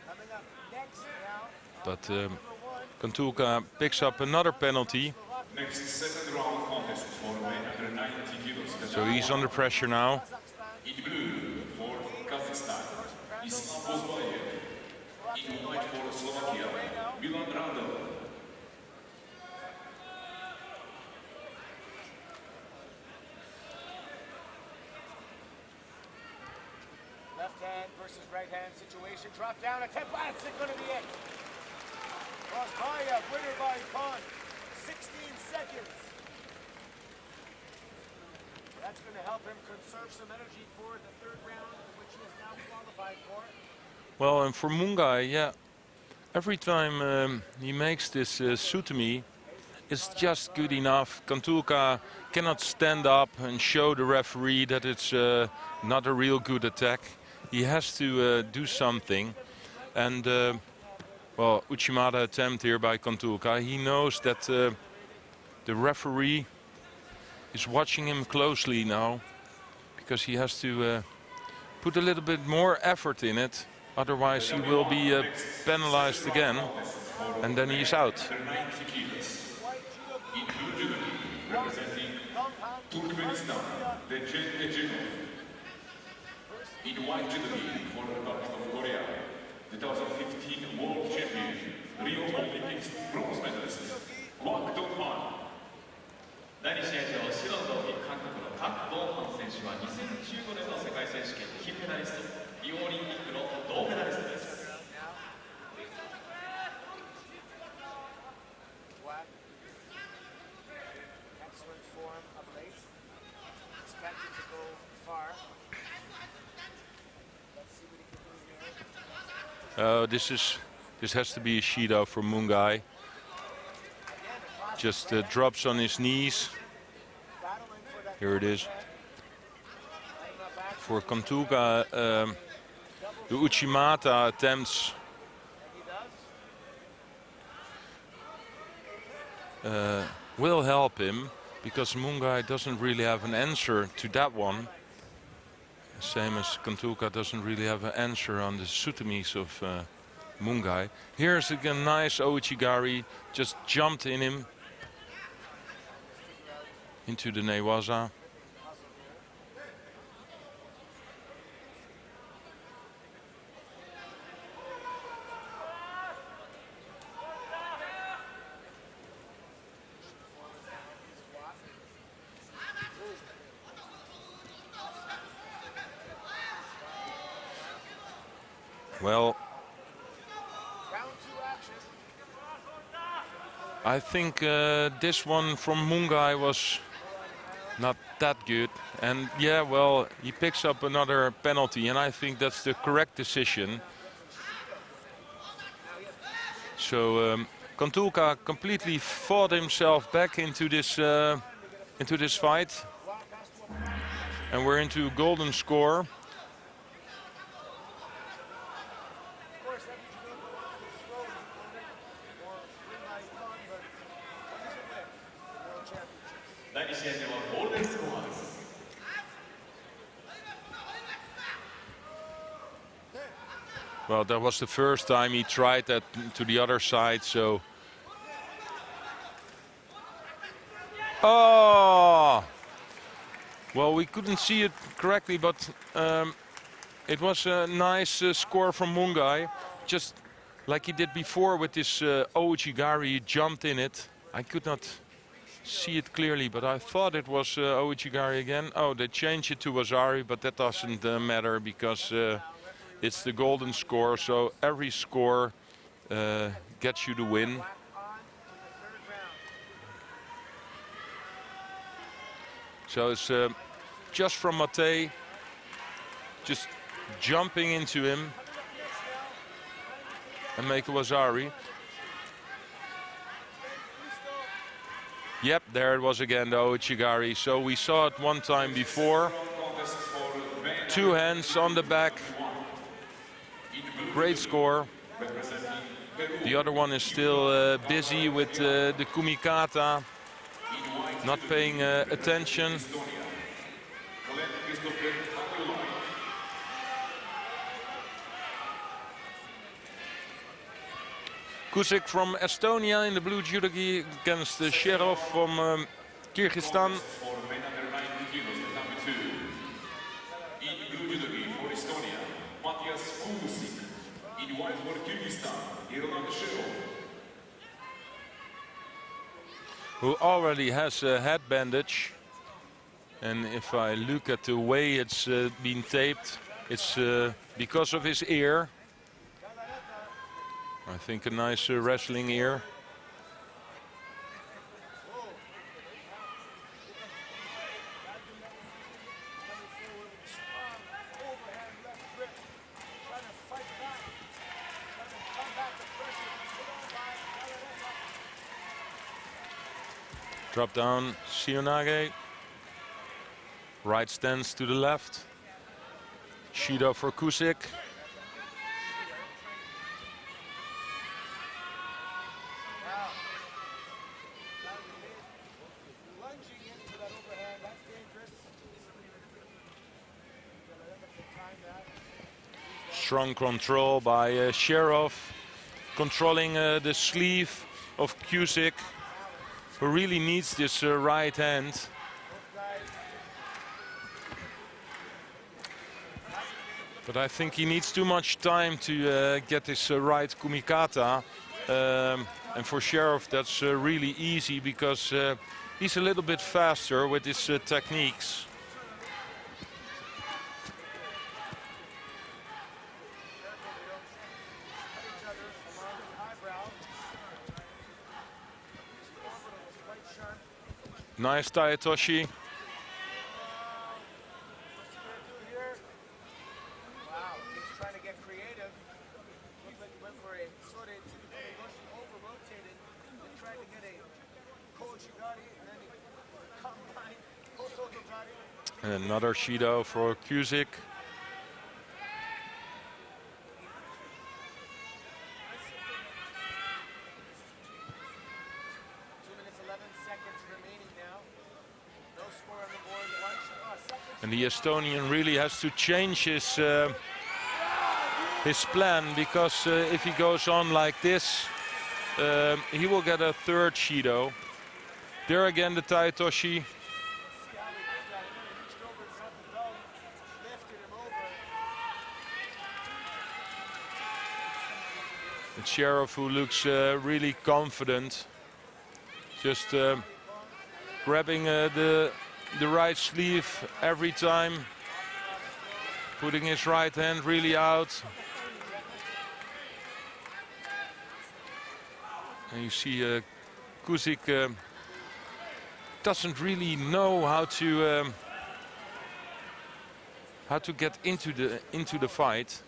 Coming up next now. But Kontuka picks up another penalty. Next second round contest for 190 kilos. So he's under pressure now. In blue for Kazakhstan, Islam Bozbayev. In white for Slovakia, Milan Randall. Left hand versus right hand situation. Drop down, attempt, that's going to be it. Bozbayev, winner by pawn. 16 seconds. That's going to help him conserve some energy for the third round, which he has now qualified for. Well, and for Mungai, yeah, every time he makes this Tatami, it's just good enough. Kontuka cannot stand up and show the referee that it's not a real good attack. He has to do something. And, well, Uchimata attempt here by Kontuka. He knows that the referee is watching him closely now, because he has to put a little bit more effort in it. Otherwise he will be penalized again, and then he's out. Representing Turkmenistan, the Judo. In white judo for the Republic of Korea, the 2015 World Champion, Rio Olympics bronze medalist, Kwak Dong-han. 第2試合場、白の道着韓国のカク・ドンハン選手は2015年の世界選手権金メダリスト、リオオリンピックの銅メダリストです。Excellent form of late. Expected to go far. Let's see what he can do here. This has to be a Shido for Mungai. Just drops on his knees. Here it is. For Kontuka, the Uchimata attempts will help him, because Mungai doesn't really have an answer to that one. Same as Kontuka doesn't really have an answer on the Tatamis of Mungai. Here's again nice Ouchigari, just jumped in him into the Newaza. Well, I think this one from Mungai was not that good. And yeah, well, he picks up another penalty, and I think that's the correct decision. So Kontuka completely fought himself back into this fight, and we're into golden score. Well, that was the first time he tried that to the other side, so... Oh! Well, we couldn't see it correctly, but it was a nice score from Mungai. Just like he did before with this Ouchigari, he jumped in it. I could not see it clearly, but I thought it was Ouchigari again. Oh, they changed it to Wazari, but that doesn't matter, because it's the golden score, so every score gets you the win. So it's just from Mate, just jumping into him and make a Wazari. Yep, there it was again, the Ouchigari. So we saw it one time before. Two hands on the back. Great score. The other one is still busy with the kumikata, not paying attention. Kusik from Estonia in the blue judo gi against Sherov from Kyrgyzstan. Who already has a head bandage, and if I look at the way it's been taped, it's because of his ear. I think a nice wrestling ear. Drop down, Shionage. Right stance to the left. Shido for Kusik. Strong control by Sherov, controlling the sleeve of Kusik, who really needs this right hand. But I think he needs too much time to get this right kumikata. And for Sherov that's really easy because he's a little bit faster with his techniques. Nice Taetoshi. And another Shido for Kusik. And the Estonian really has to change his plan, because if he goes on like this, he will get a third Shido. There again the Taetoshi. It's Sherov who looks really confident, just grabbing the right sleeve every time, putting his right hand really out. And you see Kusik doesn't really know how to get into the fight.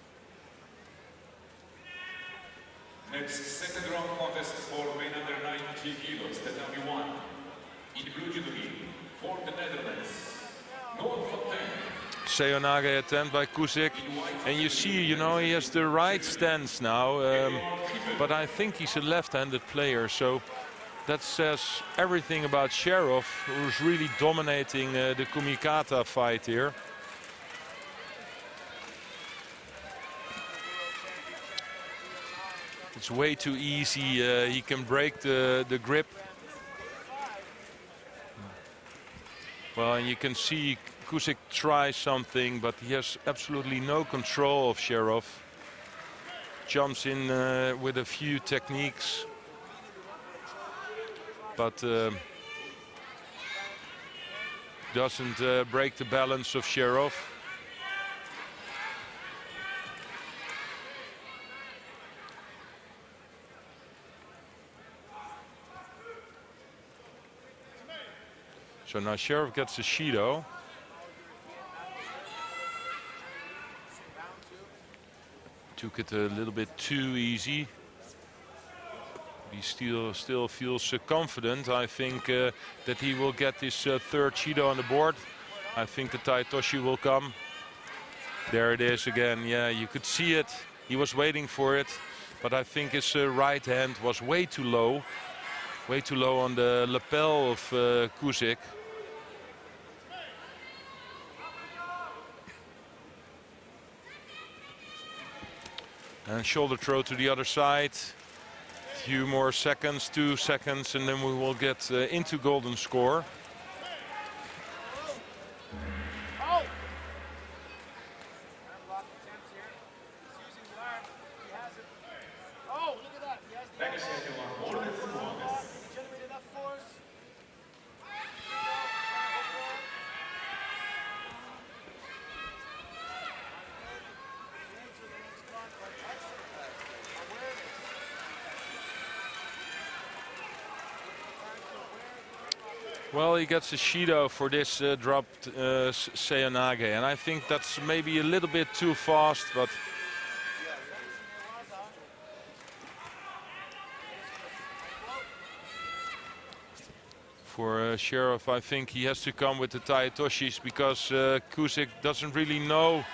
Next, second round contest for men under 90 kilos, Tatami 1. In blue judo gi, for the Netherlands, Noah Fontaine. Seonage attempt by Kusik. And you see, you know, he has the right stance now. But I think he's a left-handed player. So that says everything about Sherov, who's really dominating the kumikata fight here. It's way too easy. He can break the grip. Well, and you can see Kusik try something, but he has absolutely no control of Sherov. Jumps in with a few techniques, but doesn't break the balance of Sherov. So now Sherov gets a Shido. Took it a little bit too easy. he still feels confident. I think that he will get this third Judo on the board. I think the Tai Toshi will come. There it is again. Yeah, you could see it. He was waiting for it, but I think his right hand was way too low on the lapel of Kusic. And shoulder throw to the other side. Few more seconds, 2 seconds, and then we will get into golden score. Well, he gets a Shido for this dropped Seonage, and I think that's maybe a little bit too fast, but for Sheriff, I think he has to come with the Tai Toshis because Kusic doesn't really know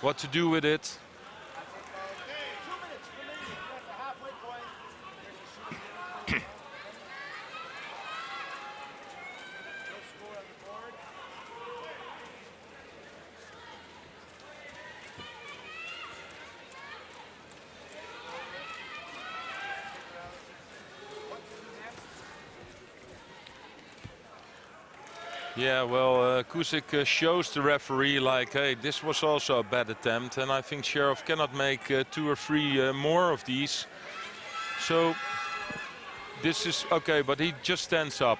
what to do with it. Yeah, well, Kusic shows the referee like, hey, this was also a bad attempt, and I think Sheriff cannot make 2 or 3 more of these. So this is okay, but he just stands up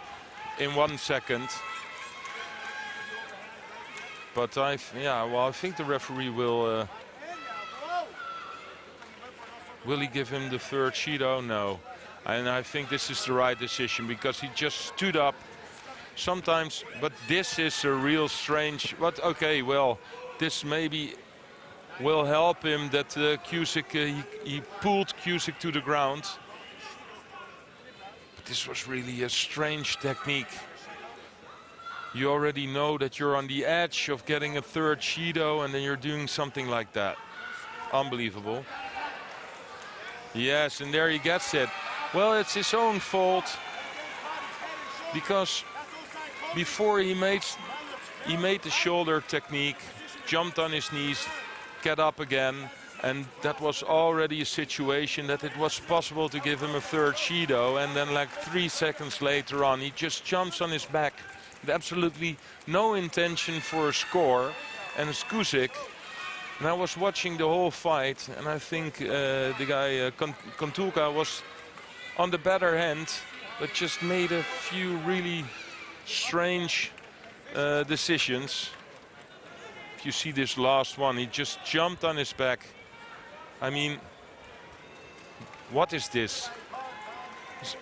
in 1 second. But I think the referee will he give him the third Shido? No. And I think this is the right decision because he just stood up. Sometimes, but this is a real strange, but okay, well, this maybe will help him that Kusic, he pulled Kusic to the ground. But this was really a strange technique. You already know that you're on the edge of getting a third Shido and then you're doing something like that. Unbelievable. Yes, and there he gets it. Well, it's his own fault because before he made the shoulder technique, jumped on his knees, get up again, and that was already a situation that it was possible to give him a third Shido, and then like 3 seconds later on, he just jumps on his back with absolutely no intention for a score, and it's Kusic. And I was watching the whole fight, and I think the guy Kontulka was on the better hand, but just made a few really strange decisions. If you see this last one, he just jumped on his back. I mean, what is this? There's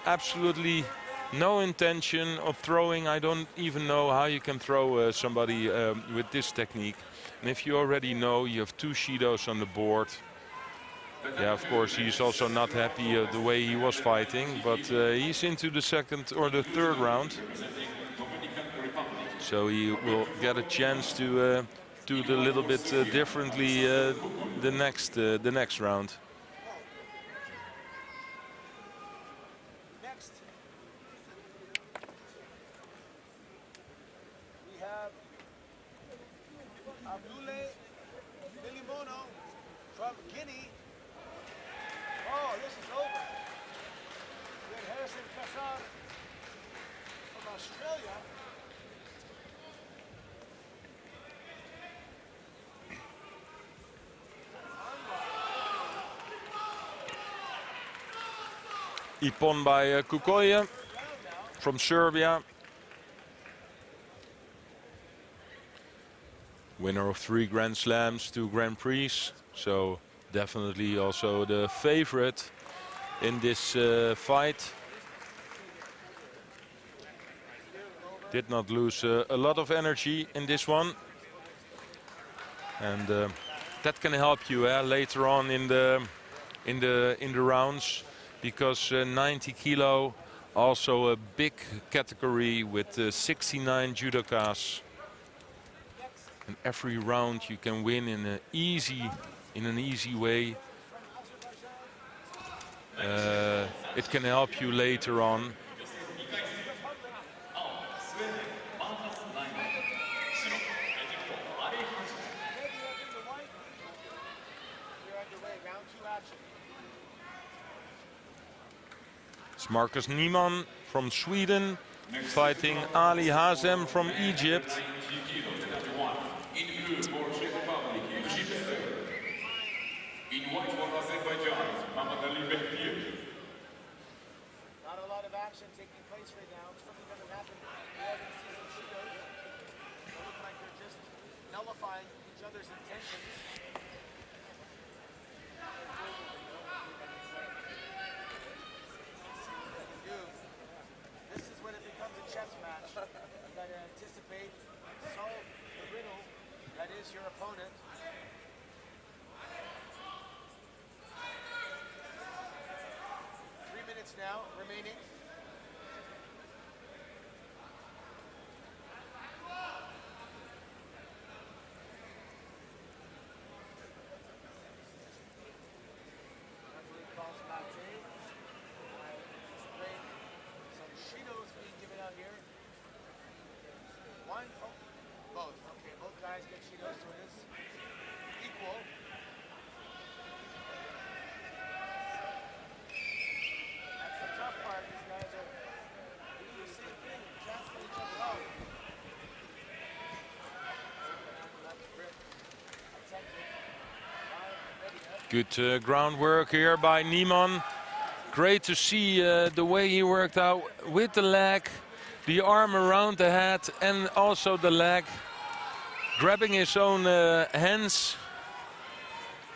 absolutely no intention of throwing. I don't even know how you can throw somebody with this technique. And if you already know you have 2 Shidos on the board, yeah, of course, he's also not happy the way he was fighting, but he's into the second or the third round. So he will get a chance to do it a little bit differently the next round. Next, we have Abdoulaye Bilimono from Guinea. Oh, this is over. We have Harrison Kassar from Australia. Ippon by Kukoye from Serbia. Winner of 3 Grand Slams, 2 Grand Prix. So definitely also the favorite in this fight. Did not lose a lot of energy in this one. And that can help you later on in the rounds. because 90 kilo, also a big category with 69 judokas. And every round you can win in an easy way. It can help you later on. It's Marcus Niemann from Sweden fighting Ali Hazem from Egypt. In white for Azerbaijan, Muhammad Ali Bekir. Not a lot of action taking place right now. Something doesn't happen. We haven't seen some Judos. They look like they're just nullifying each other's intentions. This is when it becomes a chess match. You gotta anticipate, solve the riddle that is your opponent. Now remaining. Referee calls Mate. Some Shidos being given out here. One, oh, both. Okay, both guys get Shidos, so it is equal. Good groundwork here by Niemann. Great to see the way he worked out with the leg, the arm around the head and also the leg. Grabbing his own hands,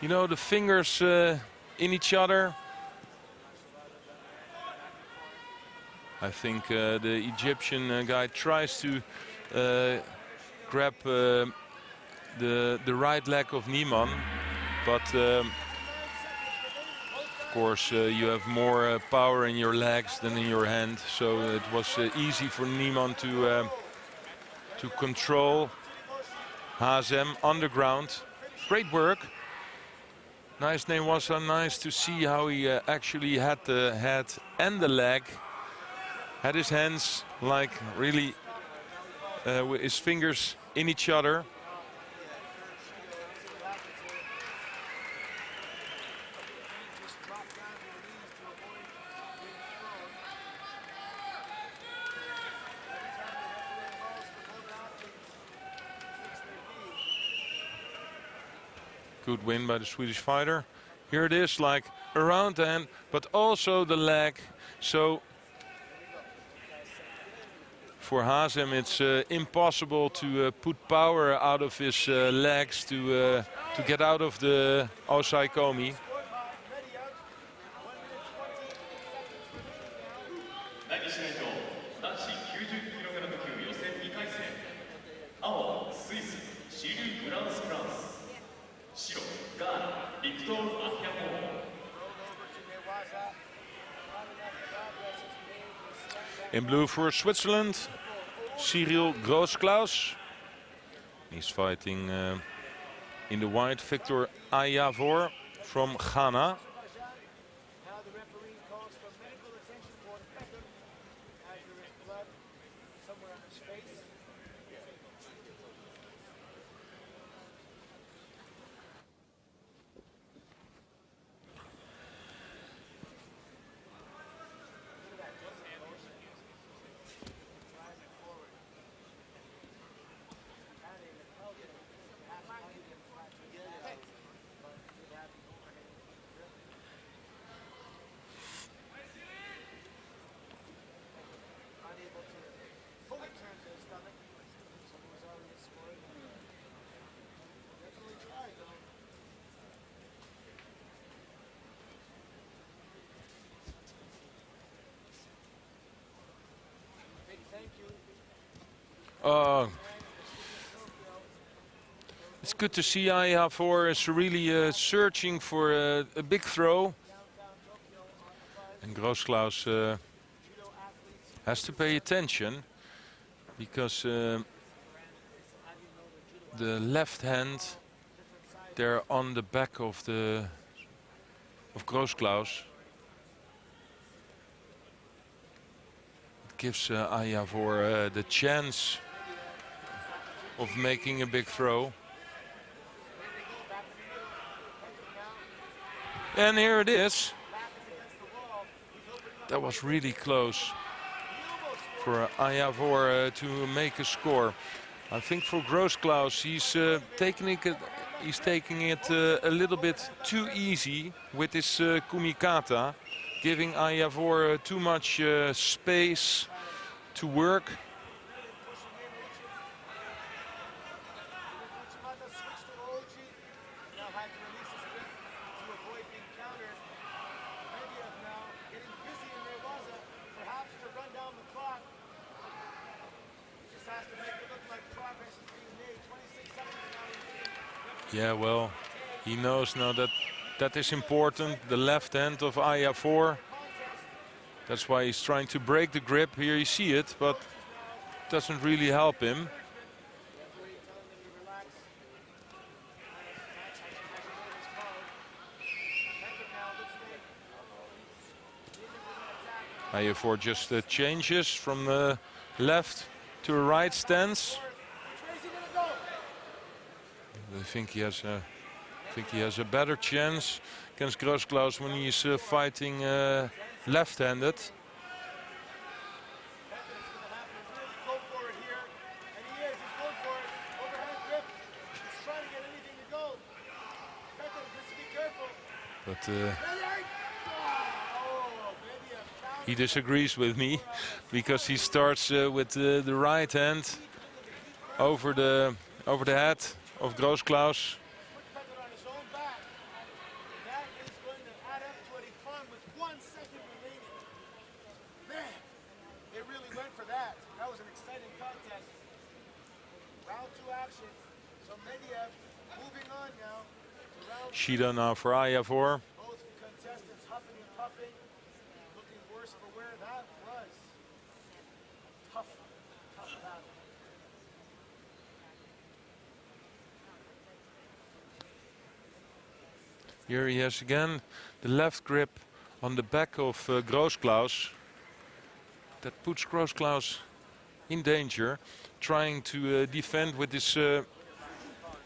you know, the fingers in each other. I think the Egyptian guy tries to grab the right leg of Niemann, but of course you have more power in your legs than in your hand, so it was easy for Niemann to control Hazem underground. Great work. Nice name was nice to see how he actually had the head and the leg. Had his hands like really with his fingers in each other. Good win by the Swedish fighter. Here it is, like around the hand, but also the leg. So for Hazem, it's impossible to put power out of his legs to get out of the Osaikomi. In blue for Switzerland, Cyril Groosklaus. He's fighting in the white, Victor Ayavor from Ghana. It's good to see Ayavor is really searching for a big throw. Groosklaus has to pay attention because the left hand there on the back of Groosklaus. It gives Ayavor the chance of making a big throw. And here it is. That was really close for Ayavor to make a score. I think for Groosklaus, he's taking it a little bit too easy with his kumikata, giving Ayavor too much space to work. Yeah, well, he knows now that that is important, the left hand of Ayavor. That's why he's trying to break the grip. Here you see it, but doesn't really help him. Ayavor just changes from the left to a right stance. I think he has a better chance against Groosklaus when he is fighting left-handed. But he disagrees with me because he starts with the right hand over the head of Groosklaus. Judo now for Ayavor. Both contestants huffing and puffing, looking worse for wear. That was tough battle. Here he has again the left grip on the back of Groosklaus. That puts Groosklaus in danger, trying to defend with his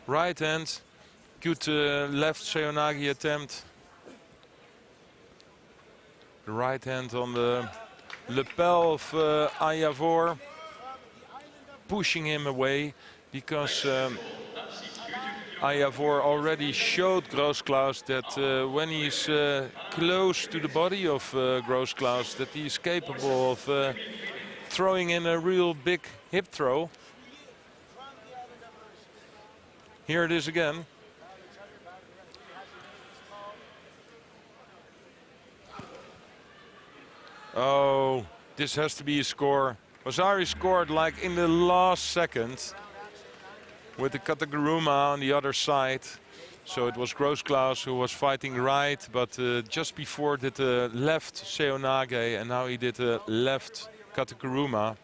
right hand. Good left seonagi attempt. The right hand on the lapel of Ayavor, pushing him away because Ayavor already showed Groosklaus that when he's close to the body of Groosklaus, that he's capable of throwing in a real big hip throw. Here it is again. Oh, this has to be a score. Ozari scored like in the last second with the Kataguruma on the other side. So it was Groosklaus who was fighting right, but just before did a left seonage and now he did a left Kataguruma.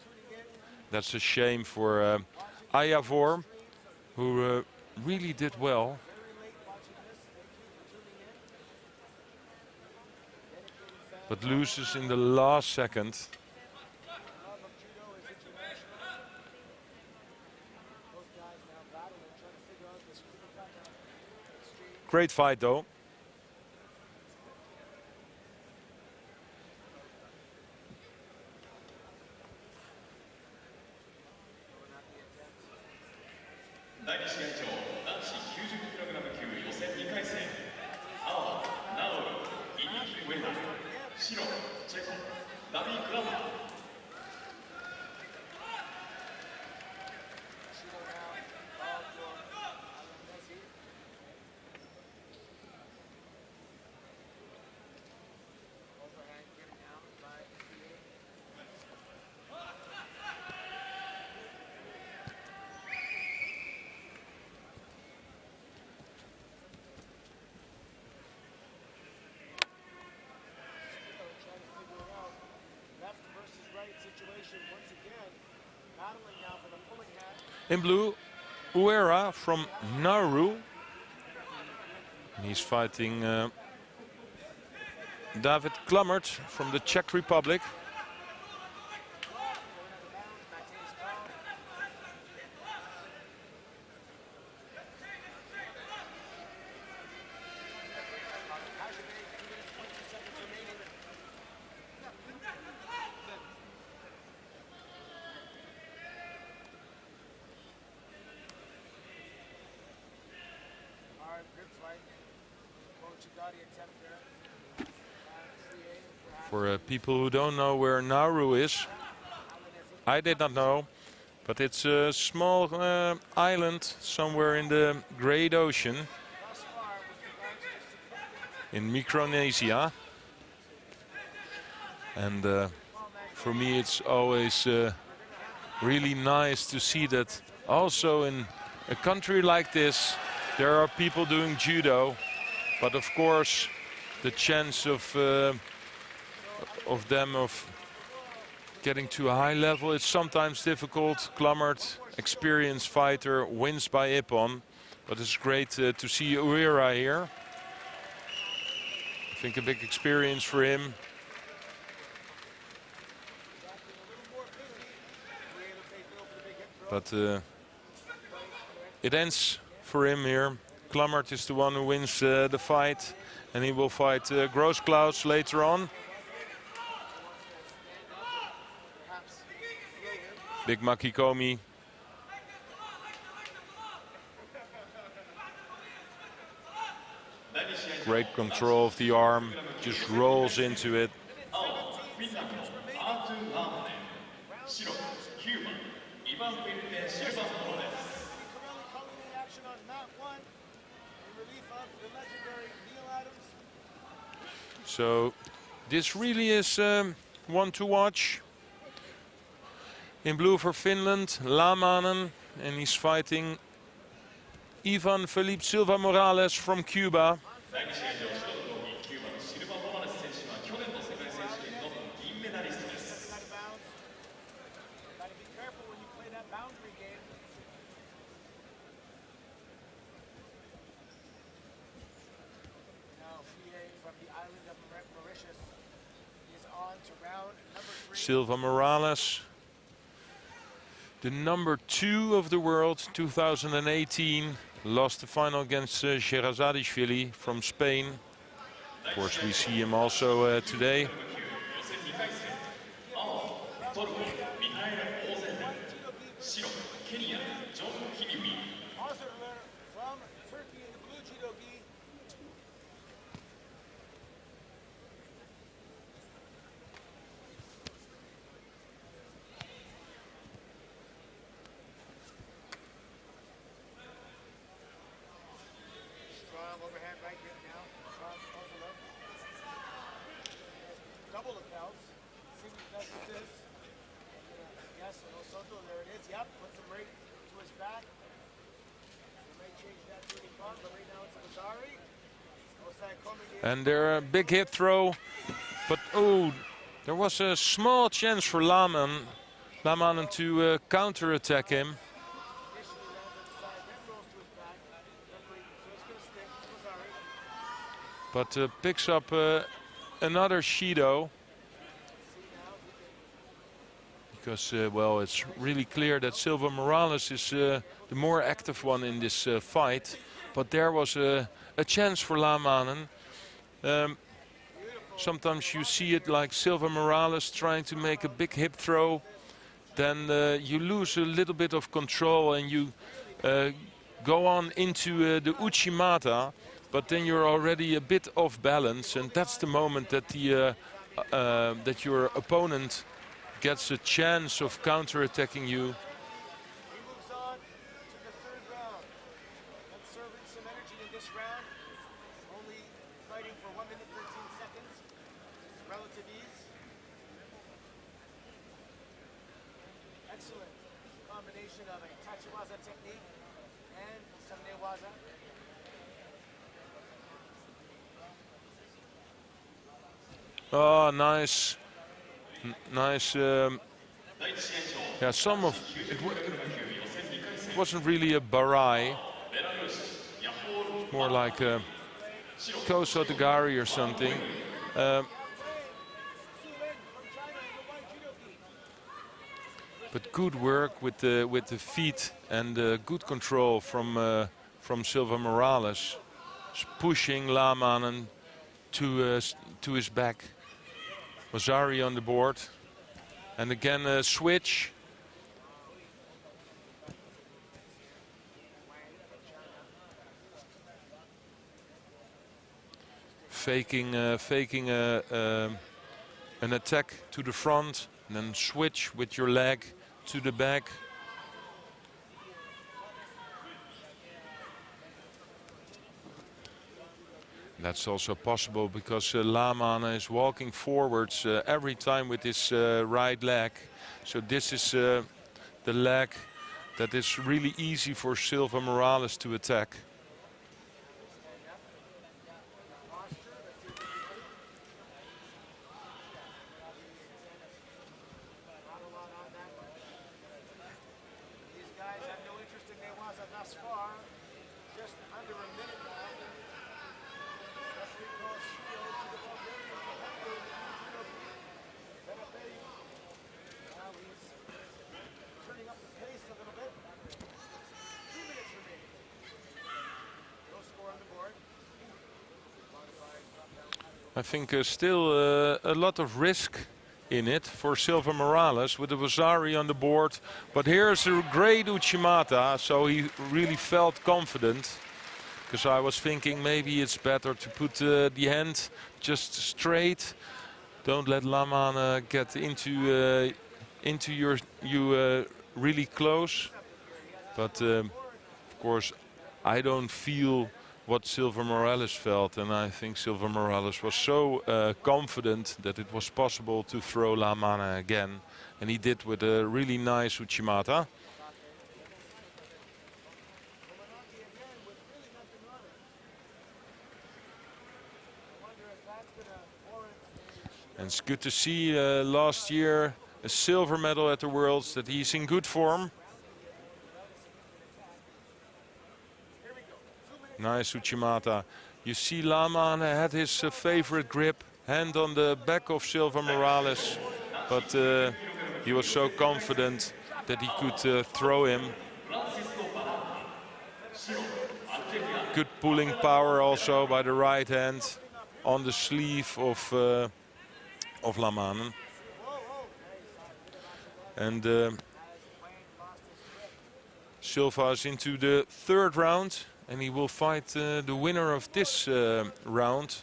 That's a shame for Ayavor, who really did well. But loses in the last second. Great fight though. situation once again, battling now for the pulling hat. In blue, Uera from Nauru. He's fighting David Klummert from the Czech Republic. For people who don't know where Nauru is, I did not know, but it's a small island somewhere in the Great Ocean in Micronesia. And for me it's always really nice to see that also in a country like this there are people doing judo, but of course the chance of getting to a high level, it's sometimes difficult. Klummert, experienced fighter, wins by ippon, but it's great to see Uera here. I think a big experience for him. But it ends for him here. Klummert is the one who wins the fight, and he will fight Grossklaus later on. Big Makikomi. Great control of the arm, just rolls into it. So this really is one to watch. In blue for Finland, Lamanen, and he's fighting Ivan Felipe Silva Morales from Cuba. Silva Morales, the number 2 of the world, 2018, lost the final against Sherazadishvili from Spain. Of course, we see him also today. And there a big hip throw, but oh, there was a small chance for Lamanen to counter-attack him. But picks up another Shido. Because, well, it's really clear that Silva Morales is the more active one in this fight. But there was a chance for Lamanen. Sometimes you see it like Silva Morales trying to make a big hip throw. Then you lose a little bit of control and you go on into the Uchimata. But then you're already a bit off balance. And that's the moment that, that your opponent gets a chance of counter-attacking you. Oh, nice Yeah, some of it, it wasn't really a barai. More like a Kosotogari or something. But good work with the feet and good control from Silva Morales, pushing Lamanen to his back. Mazzari on the board, and again a switch. Faking an attack to the front, and then switch with your leg to the back. That's also possible because Lamanen is walking forwards every time with his right leg. So this is the leg that is really easy for Silva Morales to attack. I think still a lot of risk in it for Silva Morales with the Mazzari on the board. But here's a great Uchimata, so he really felt confident. Because I was thinking maybe it's better to put the hand just straight. Don't let Lamanen get into you really close. But of course, I don't feel what Silva Morales felt, and I think Silva Morales was so confident that it was possible to throw Lamanen again, and he did with a really nice Uchimata. And it's good to see last year a silver medal at the Worlds, that he's in good form. Nice Uchimata. You see Lamanen had his favorite grip, hand on the back of Silva Morales, but he was so confident that he could throw him. Good pulling power also by the right hand on the sleeve of Lamanen. And Silva is into the third round. And he will fight the winner of this round.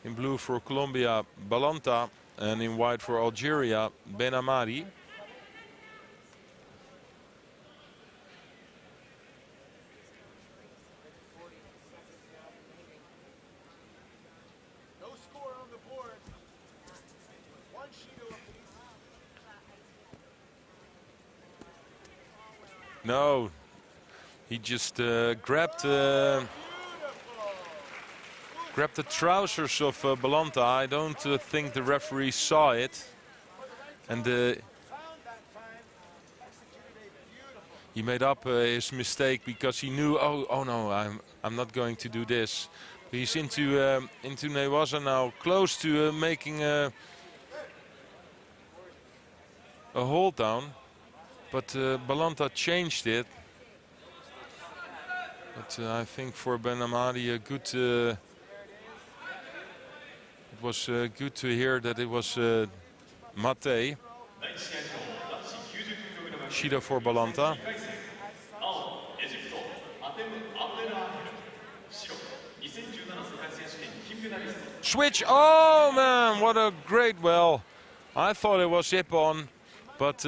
In blue for Colombia, Balanta, and in white for Algeria, Benamadi. No score on the board. One Judo apiece. No. He just grabbed the trousers of Balanta. I don't think the referee saw it, and he made up his mistake because he knew, oh no, I'm not going to do this. He's into Newaza now, close to making a hold down, but Balanta changed it. But I think for Benamadi it was good to hear that it was Mate. Shida for Balanta. Switch, oh man, what a great well. I thought it was Ippon, but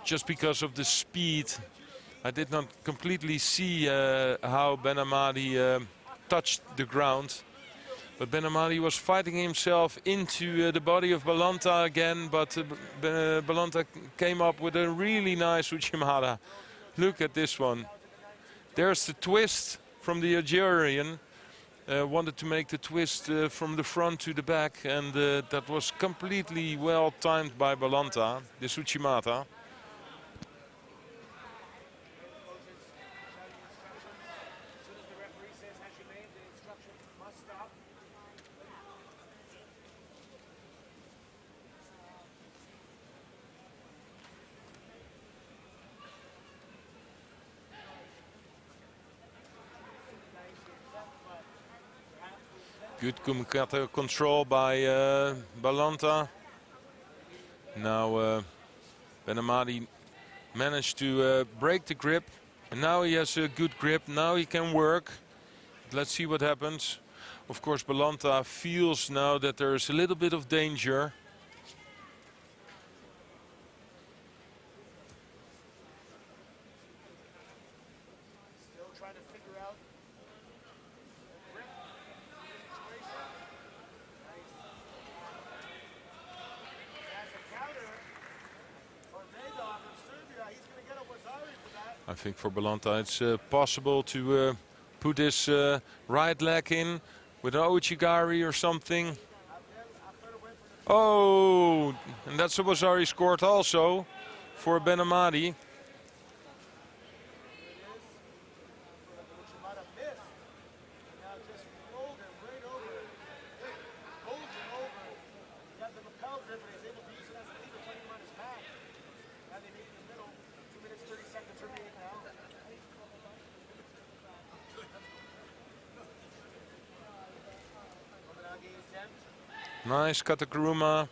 just because of the speed, I did not completely see how Benamadi touched the ground. But Benamadi was fighting himself into the body of Balanta again, but Balanta came up with a really nice Uchimata. Look at this one. There's the twist from the Algerian, wanted to make the twist from the front to the back, and that was completely well timed by Balanta, the Tsuchimata. Good kumikata control by Balanta. Now Benamadi managed to break the grip, and now he has a good grip. Now he can work. Let's see what happens. Of course, Balanta feels now that there is a little bit of danger. Still trying to figure out grip situation. Nice. That's a counter for Madoff of Serbia. He's going to get a Wazari for that. I think for Balanta it's possible to put his right leg in with an Ochigari or something. Oh, and that's a Wazari scored also for Benamadi. Nice katakuruma.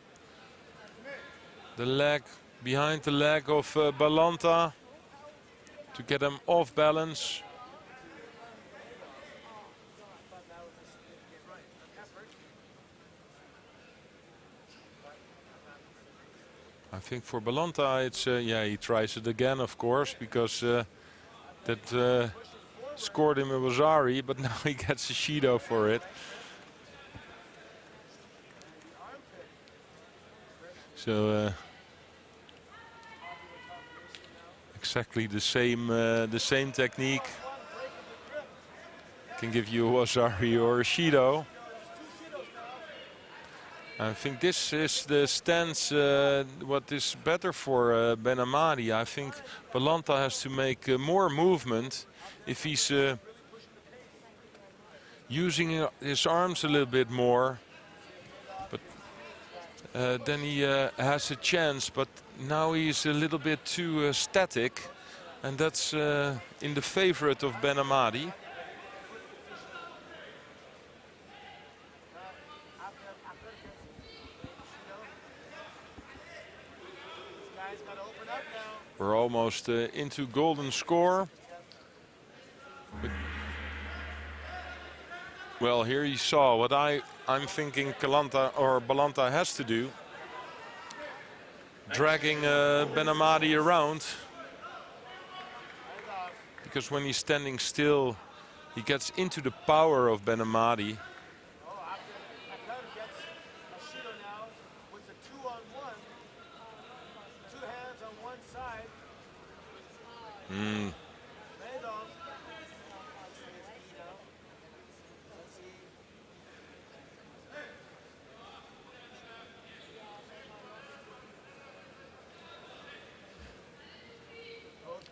The leg behind the leg of Balanta to get him off balance. I think for Balanta it's yeah, he tries it again, of course, because that scored him a Wazari, but now he gets a Shido for it. So exactly the same technique can give you a Wazari or a Shido. I think this is the stance what is better for Benamadi. I think Balanta has to make more movement if he's using his arms a little bit more. Then he has a chance, but now he's a little bit too static, and that's in the favorite of Benamadi. We're almost into golden score. Well, here you saw what I'm thinking Balanta has to do. Dragging Benamadi around. Because when he's standing still, he gets into the power of Benamadi.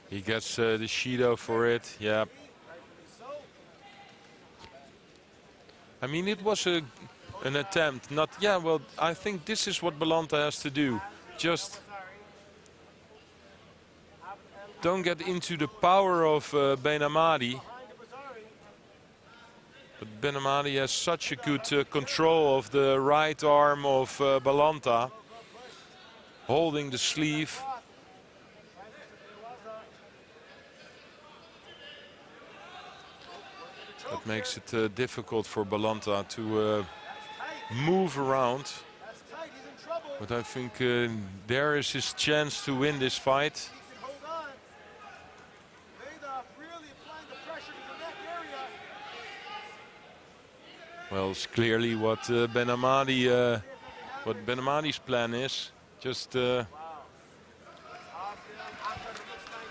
He gets the Shido for it, yeah. I mean, it was an attempt, not, yeah, well, I think this is what Balanta has to do. Just don't get into the power of Benamadi. But Benamadi has such a good control of the right arm of Balanta, holding the sleeve. That makes it difficult for Balanta to move around. But I think there is his chance to win this fight. Well, it's clearly what Benamadi's plan is. Just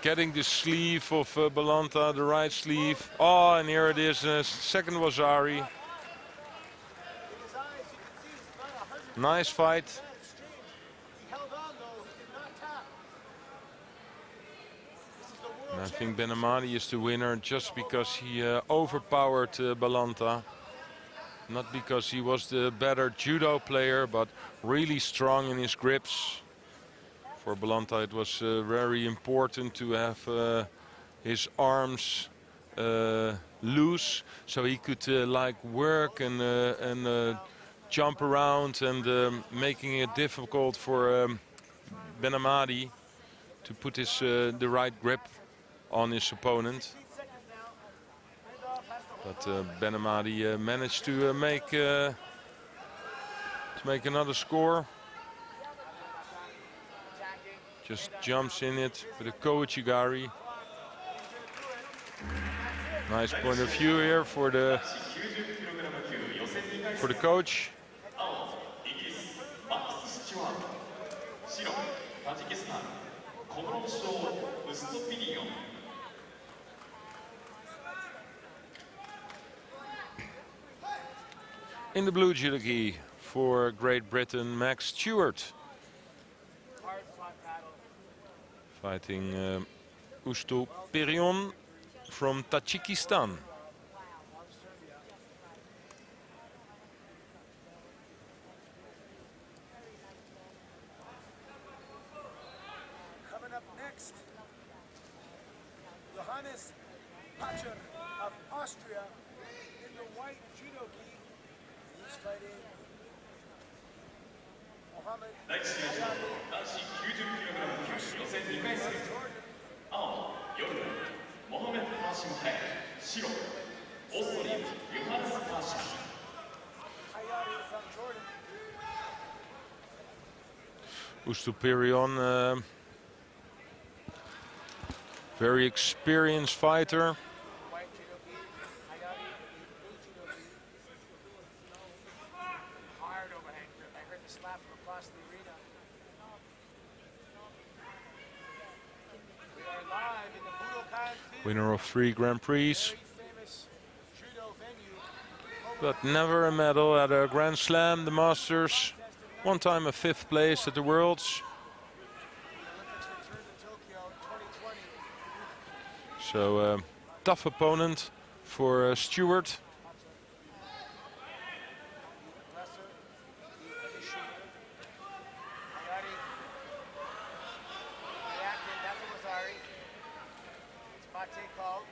getting the sleeve of Balanta, the right sleeve. Oh, and here it is, second Wazari. Nice fight. He held on though, he did not tap. This is the world And I think champion. Benamadi is the winner just because he overpowered Balanta. Not because he was the better judo player, but really strong in his grips. For Balanta it was very important to have his arms loose, so he could like work and jump around, and making it difficult for Benamadi to put his the right grip on his opponent. But Benamadi managed to make another score. Just jumps in it with a Kouchigari. Nice point of view here for the coach. イギリスマックス・スチュワート、白タジキスタンコモロン賞ウストピリオン。 In the blue judogi for Great Britain, Max Stewart. Hard fought battle. Fighting Usto Perion from Tajikistan. Coming up next, Johannes Pacher of Austria in the white judo gi. He's fighting Mohammed 第1試合男子 90kg 級予選2回戦。青、ヨルダン、モハメド・ハーシム・ハヤ白、オーストリア、ヨハネス・パーシャ Hayati from Jordan. Usto Perion, very experienced fighter. White judo gi. Hayati blue judo gi. Hard overhand grip. I heard the slap from across the arena. We are live in the Budokan Theater, Winner of 3 Grand Prix, very famous judo venue. but never a medal at a Grand Slam, the Masters. One time a 5th place at the Worlds. Olympics return to Tokyo 2020. So tough opponent for Stewart. Lesser, the initiator. Hayati reacting. That's a Lazari. It's Mate called.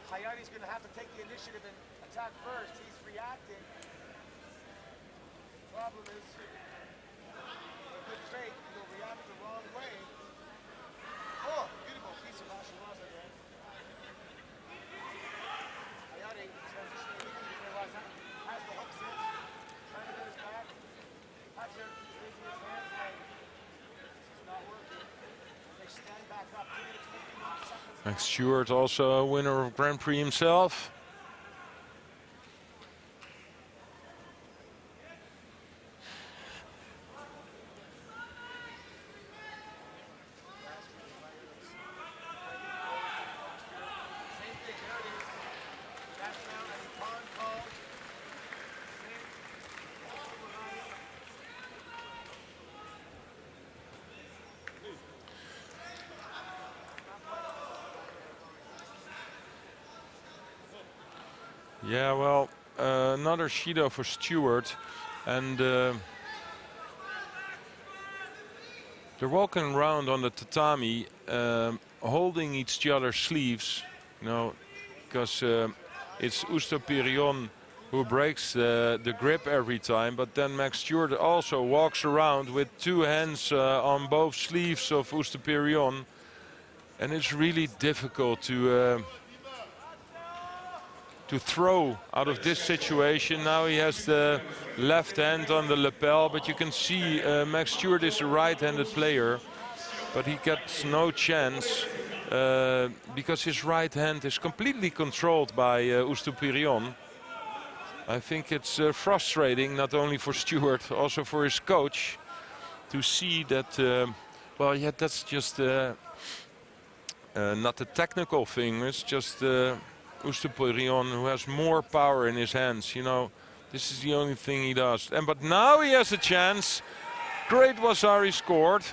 Hayati's going to have to take the initiative and attack first. He's reacting. Problem is, in good faith, he'll react the wrong way. Oh, beautiful piece of Ashiwaza there. Hayati transitioning into Newaza, has the hooks in, trying to get his back. Pacher raising his hands like, this is not working. They stand back up, 2 minutes, 59 seconds. Max Stewart, also a winner of Grand Prix himself. Same thing, there it is. That's now a pawn call. Same. Yeah, well, another Shido for Stewart, and they're walking around on the tatami, holding each other's sleeves, you know, because it's Usto Perion who breaks the grip every time, but then Max Stewart also walks around with 2 hands on both sleeves of Usto Perion, and it's really difficult to throw out of this situation. Now he has the left hand on the lapel, but you can see Max Stewart is a right-handed player, but he gets no chance because his right hand is completely controlled by Usto Perion. I think it's frustrating, not only for Stewart, also for his coach, to see that, well, yeah, that's just not a technical thing, it's just Usto Perion who has more power in his hands. You know, This is the only thing he does. But now he has a chance. Great Wasari scored.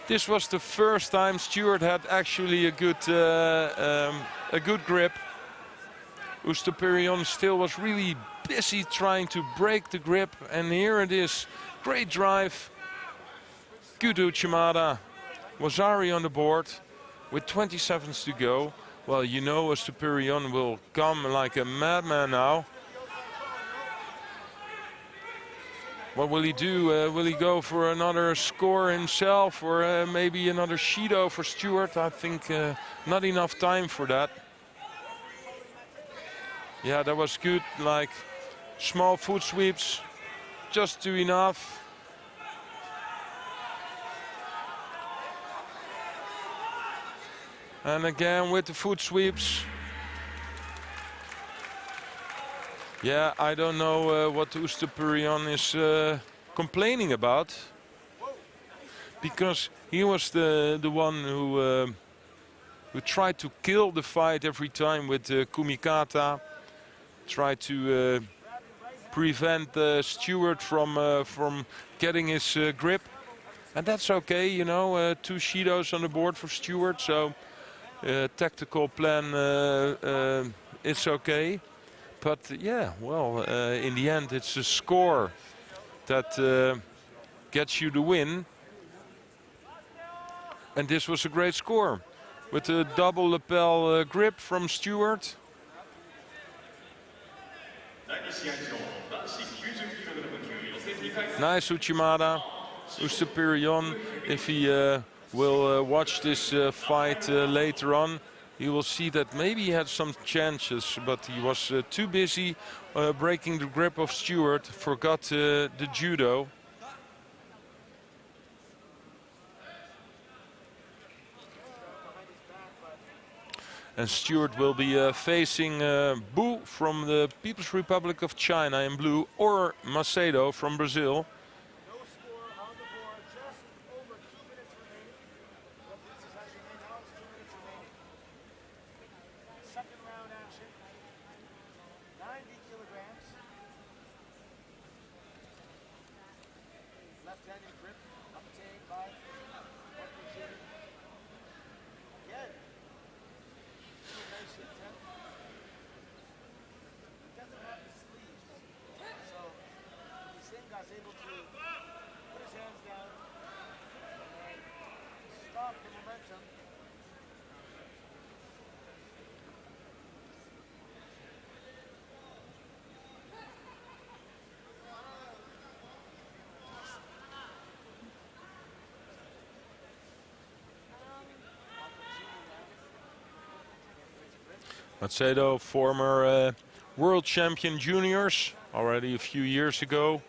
This was the first time Stewart had actually a good grip. Oosteperion still was really busy trying to break the grip, and here it is. Great drive. Good Uchimata. Wasari on the board with 20 seconds to go. Well, you know Oosteperion will come like a madman now. What will he do? Will he go for another score himself, or maybe another Judo for Stewart? I think not enough time for that. Yeah, that was good, like small foot sweeps, just do enough. And again with the foot sweeps. Yeah, I don't know what Oosteperion is complaining about, because he was the one who tried to kill the fight every time with Kumikata, tried to prevent Stewart from getting his grip, and that's okay, you know. 2 Judos on the board for Stewart, so tactical plan it's okay. But yeah, well, in the end it's a score that gets you the win. And this was a great score with a double lapel grip from Stewart. Nice Uchimata. Oosteperion, if he will watch this fight later on, you will see that maybe he had some chances, but he was too busy breaking the grip of Stewart, forgot the judo. And Stewart will be facing Bu from the People's Republic of China in blue, or Macedo from Brazil. Macedo, former world champion juniors, already a few years ago.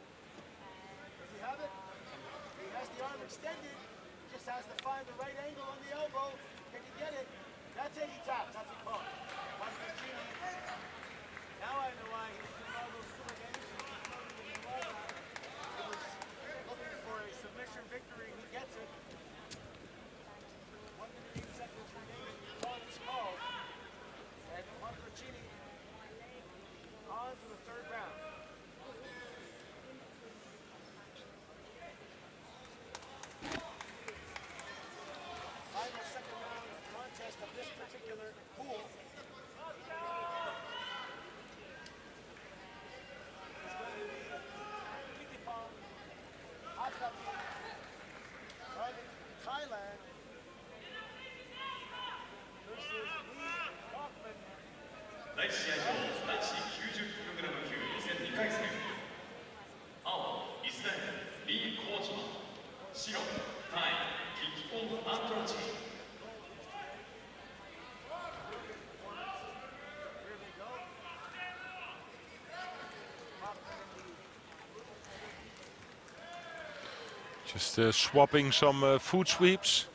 Just swapping some foot sweeps.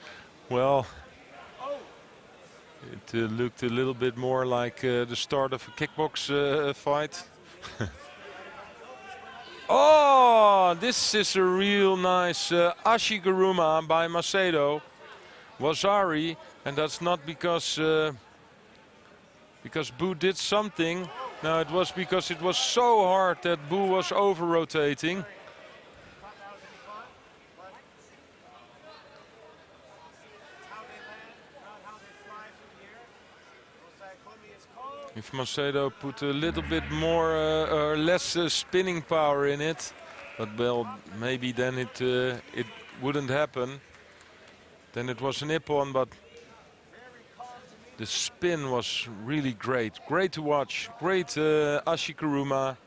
Well, it looked a little bit more like the start of a kickbox fight. Oh, this is a real nice Ashiguruma by Macedo. Wasari, and that's not because Bu did something. No, it was because it was so hard that Bu was over-rotating. Thought that was in fun, but it's how they land, not how they fly through the air. Osai is cold. If Macedo put a little bit more or less spinning power in it, but well, maybe then it wouldn't happen. Then it was an ippon, but the spin was really great. Great to watch. Great Ashikuruma.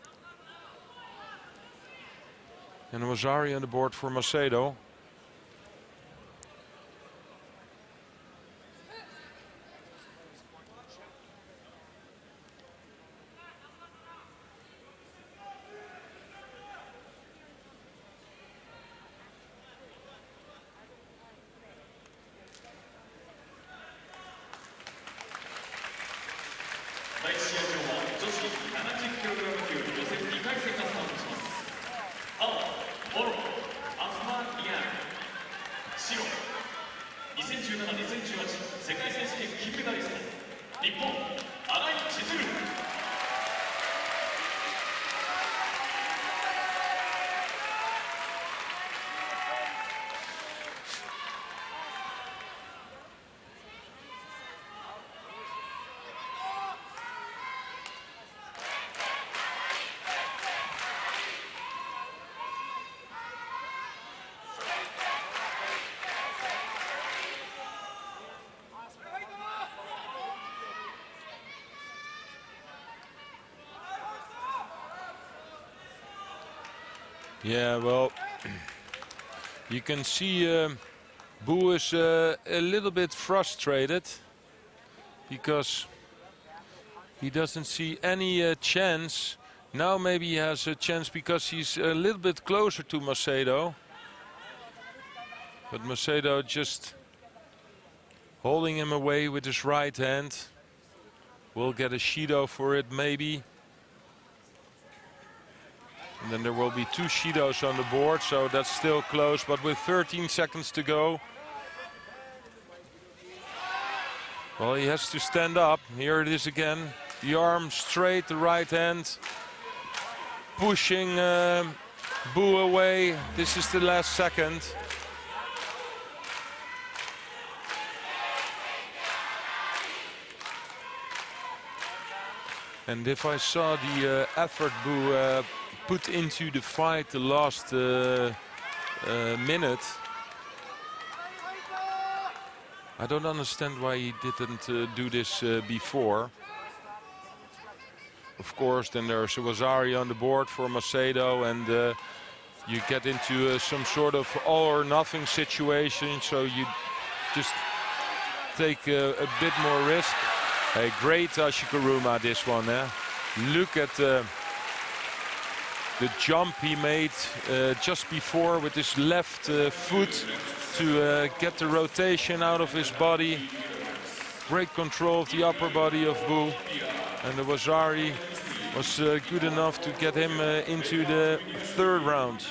And Wazari on the board for Macedo. Yeah, well, you can see Bu is a little bit frustrated because he doesn't see any chance. Now maybe he has a chance because he's a little bit closer to Macedo. But Macedo just holding him away with his right hand. Will get a Shido for it maybe. And then there will be 2 Shidos on the board, so that's still close. But with 13 seconds to go, well, he has to stand up. Here it is again. The arm straight, the right hand. Pushing Bu away. This is the last second. And if I saw the effort Bu put into the fight the last minute, I don't understand why he didn't do this before. Of course, then there's Wazari on the board for Macedo, and you get into some sort of all or nothing situation, so you just take a bit more risk. A great Ashikuruma, this one. Look at the jump he made just before with his left foot to get the rotation out of his body. Great control of the upper body of Bu. And the Wazari was good enough to get him into the 3rd round.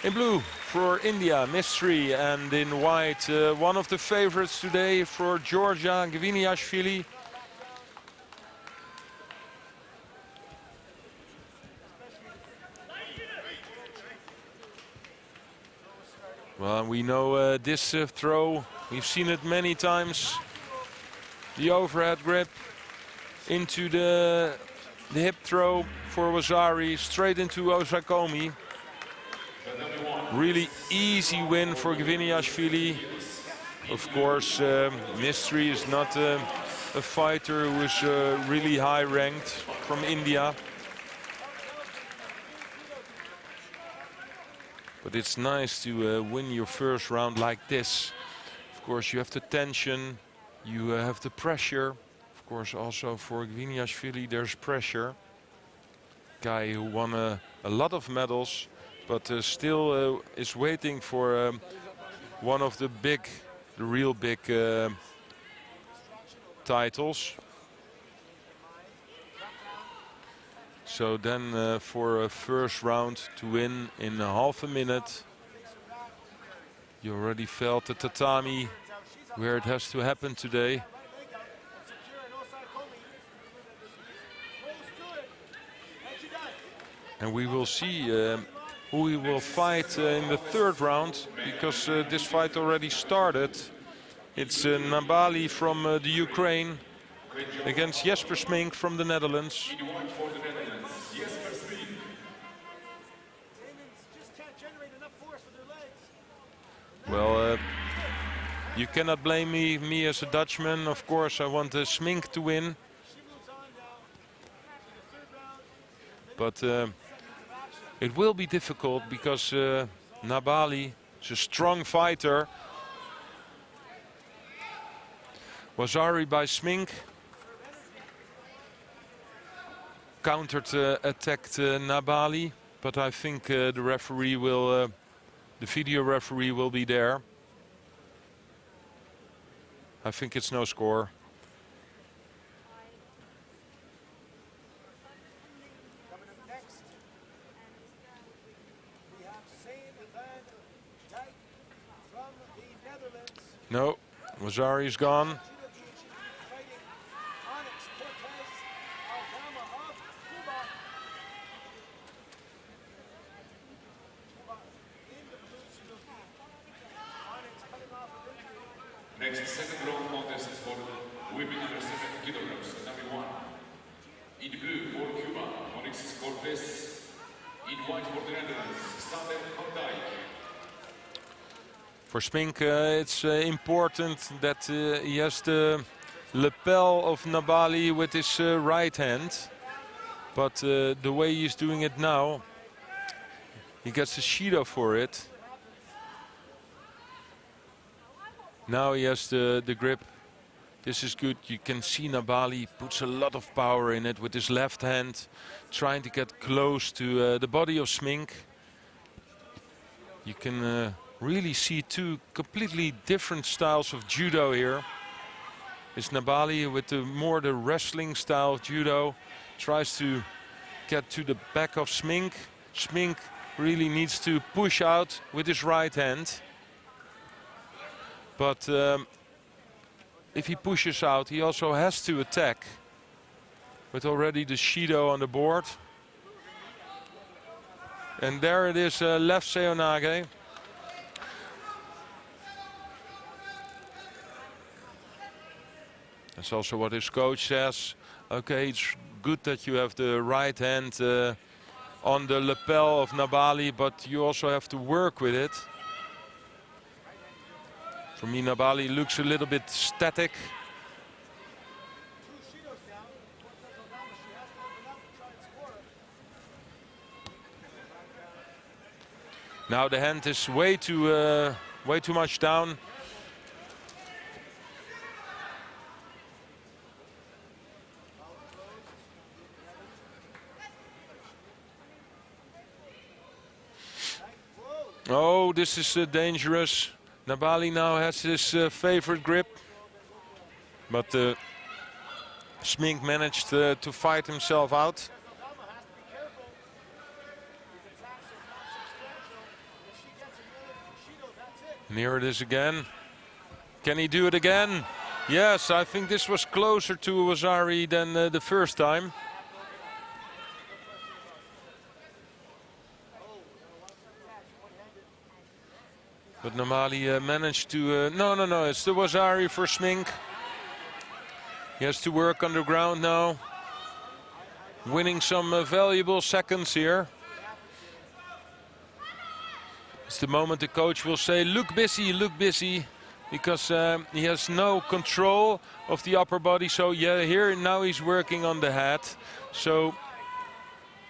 In blue for India, Mystery, and in white, one of the favorites today for Georgia, Gviniashvili. Well, we know this throw. We've seen it many times. The overhead grip into the hip throw for Wazari, straight into Osakomi. Really easy win for Gviniashvili. Of course, Mystery is not a fighter who is really high ranked from India. But it's nice to win your first round like this. Of course, you have the tension, you have the pressure. Of course, also for Gviniashvili, there's pressure. Guy who won a lot of medals, but still is waiting for one of the real big titles. So then for a first round to win in a half a minute, you already felt the tatami where it has to happen today. And we will see who he will fight in the third round, because this fight already started. It's Nabali from the Ukraine against Jesper Smink from the Netherlands. Well, you cannot blame me as a Dutchman. Of course, I want Smink to win. But it will be difficult because Nabali is a strong fighter. Wazari by Smink. Countered attacked Nabali, but I think the referee will, the video referee will be there. I think it's no score. No, Wazari is gone. Next second round contest for women under 70 kilograms, number 1. In blue for Cuba, Onyx Cortez. In white for the Netherlands, Sander van Dijk. For Smink, it's important that he has the lapel of Nabali with his right hand. But the way he's doing it now, he gets the Judo for it. Now he has the grip. This is good. You can see Nabali puts a lot of power in it with his left hand, trying to get close to the body of Smink. You can really see two completely different styles of judo here. It's Nabali with more the wrestling style of judo. Tries to get to the back of Smink. Smink really needs to push out with his right hand. But if he pushes out, he also has to attack. With already the Judo on the board. And there it is, left Seonage. That's also what his coach says. Okay, it's good that you have the right hand on the lapel of Nabali, but you also have to work with it. For me, Nabali looks a little bit static. Now the hand is way too much down. Oh, this is dangerous. Nabali now has his favorite grip. But Smink managed to fight himself out. And here it is again. Can he do it again? Yes, I think this was closer to Wazari than the first time. But Nabali managed to... No, it's the Wazari for Smink. He has to work underground now. Winning some valuable seconds here. It's the moment the coach will say, look busy, because he has no control of the upper body. So yeah, here now he's working on the head. So,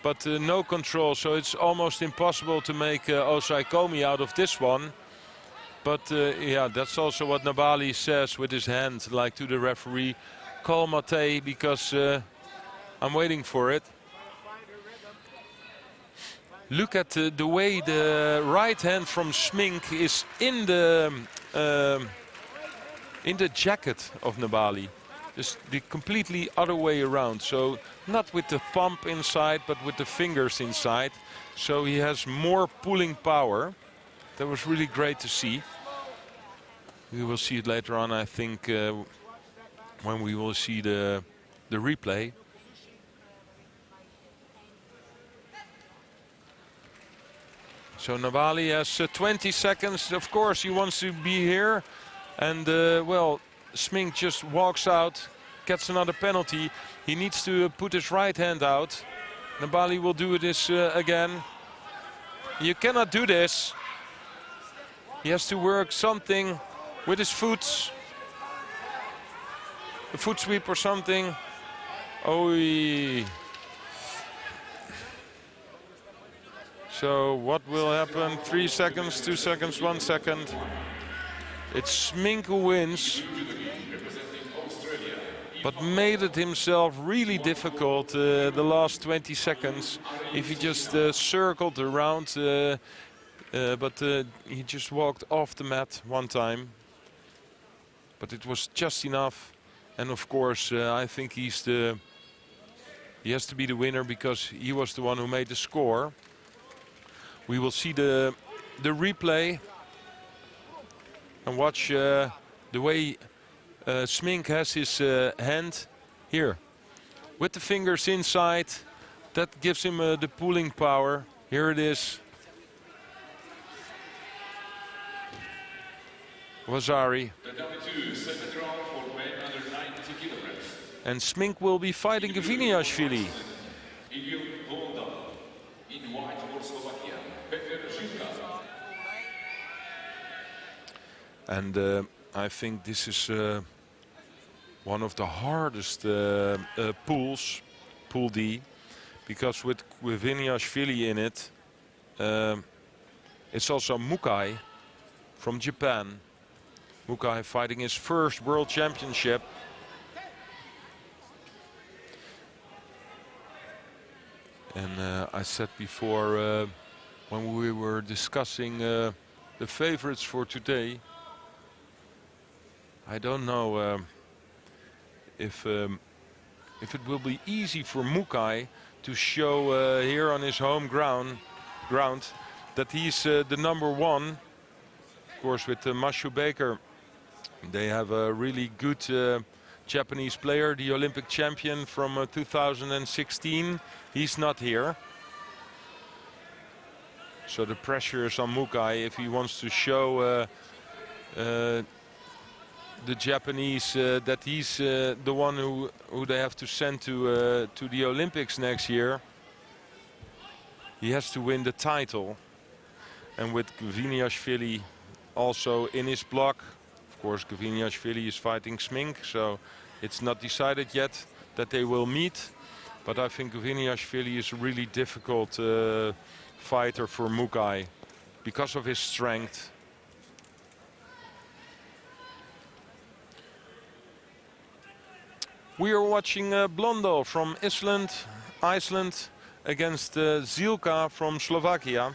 but no control, so it's almost impossible to make Osai Komi out of this one. But yeah, that's also what Nabali says with his hand, like to the referee, call Mate, because I'm waiting for it. Look at the way the right hand from Smink is in the jacket of Nabali. just the completely other way around. So not with the thumb inside, but with the fingers inside. So he has more pulling power. That was really great to see. We will see it later on, I think, when we will see the replay. So Nabali has 20 seconds. Of course, he wants to be here. And, well, Smink just walks out, gets another penalty. He needs to put his right hand out. Nabali will do this again. You cannot do this. He has to work something with his foot. A foot sweep or something. Oh. So what will happen? 3 seconds, 2 seconds, 1 second. It's Smink who wins, but made it himself really difficult the last 20 seconds. If he just circled around, but he just walked off the mat one time. But it was just enough. And of course, I think he has to be the winner because he was the one who made the score. We will see the replay and watch the way Smink has his hand here with the fingers inside. That gives him the pulling power. Here it is. Wazari. And Smink will be fighting Gaviniashvili. And I think this is one of the hardest pools, Pool D, because with Gaviniashvili in it, it's also Mukai from Japan. Mukai fighting his first world championship. And I said before, when we were discussing the favorites for today, I don't know if it will be easy for Mukai to show here on his home ground that he's the #1. Of course, with Mashu Baker, they have a really good Japanese player, the Olympic champion from 2016. He's not here. So the pressure is on Mukai if he wants to show the Japanese that he's the one who they have to send to the Olympics next year. He has to win the title. And with Gaviniashvili also in his block. Of course, Gaviniashvili is fighting Smink, so it's not decided yet that they will meet. But I think Gaviniashvili is a really difficult fighter for Mukai because of his strength. We are watching Blondel from Iceland against Zilka from Slovakia.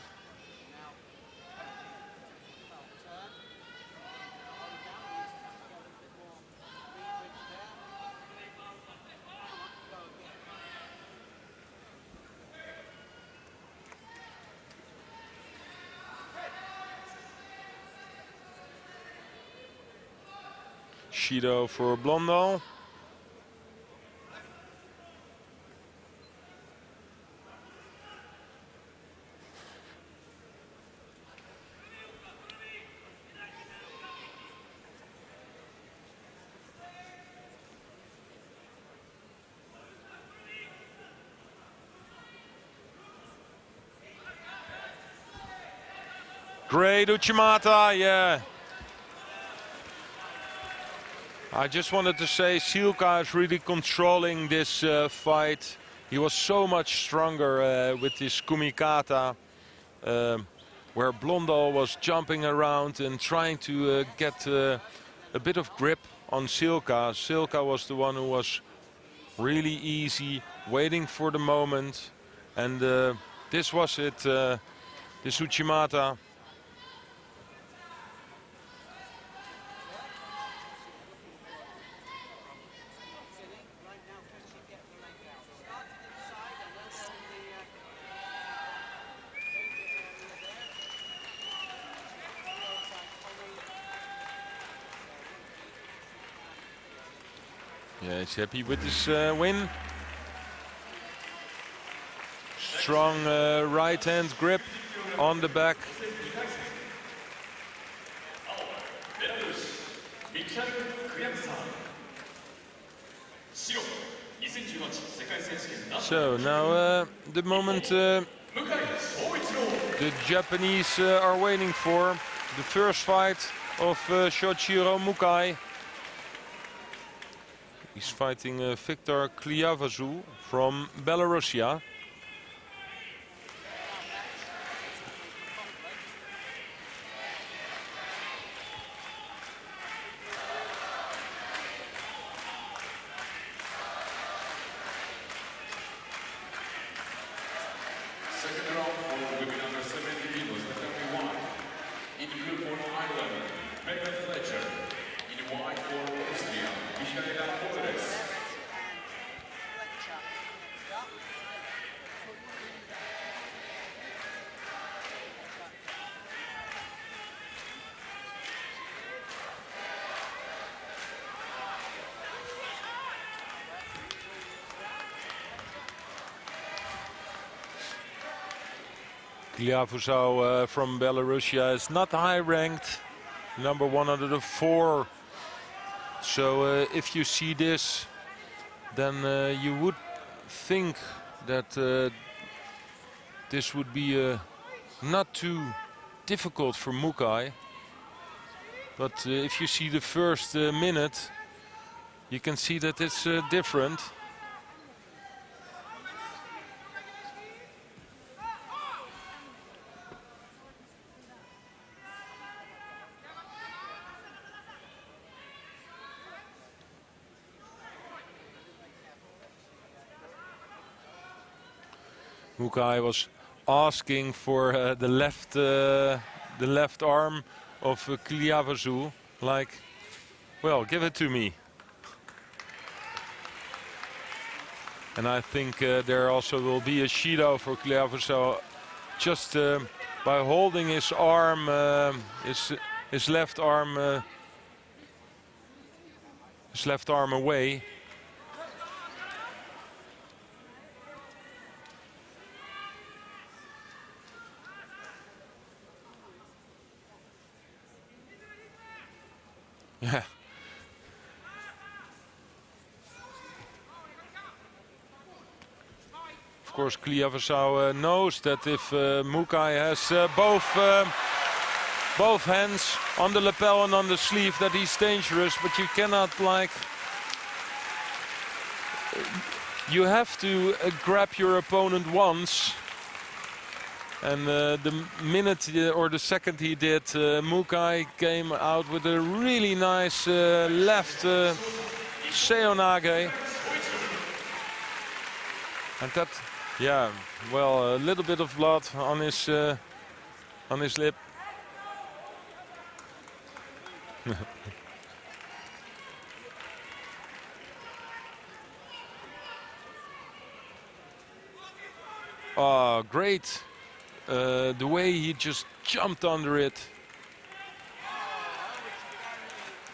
Judo for Blondel. Great Uchimata, yeah. I just wanted to say Zilka is really controlling this fight. He was so much stronger with his kumikata, where Blondel was jumping around and trying to get a bit of grip on Zilka. Zilka was the one who was really easy, waiting for the moment. And this was it, this Uchimata. Yeah, he's happy with his win. Strong right hand grip on the back. So now the moment the Japanese are waiting for, the first fight of Shoichiro Mukai. He's fighting Victor Kliavazu from Belarusia. Second round for women under 70 kilos, Tatami 1. In blue for Ireland, Megan Fletcher. In white for Austria, Michaela Torres. Kliavazu from Belarusia is not high ranked, number 104. So if you see this, then you would think that this would be not too difficult for Mukai. But if you see the first minute, you can see that it's different. Mukai was asking for the left arm of Kliavazu, like, well, give it to me. And I think there also will be a Judo for Kliavazu, just by holding his arm, his left arm away. Yeah. Of course, Kliavazu knows that if Mukai has both hands on the lapel and on the sleeve, that he's dangerous. But you cannot, like, you have to grab your opponent once. And the minute or the second he did, Mukai came out with a really nice left seonage. And that, yeah, well, a little bit of blood on his lip. Oh, great. The way he just jumped under it.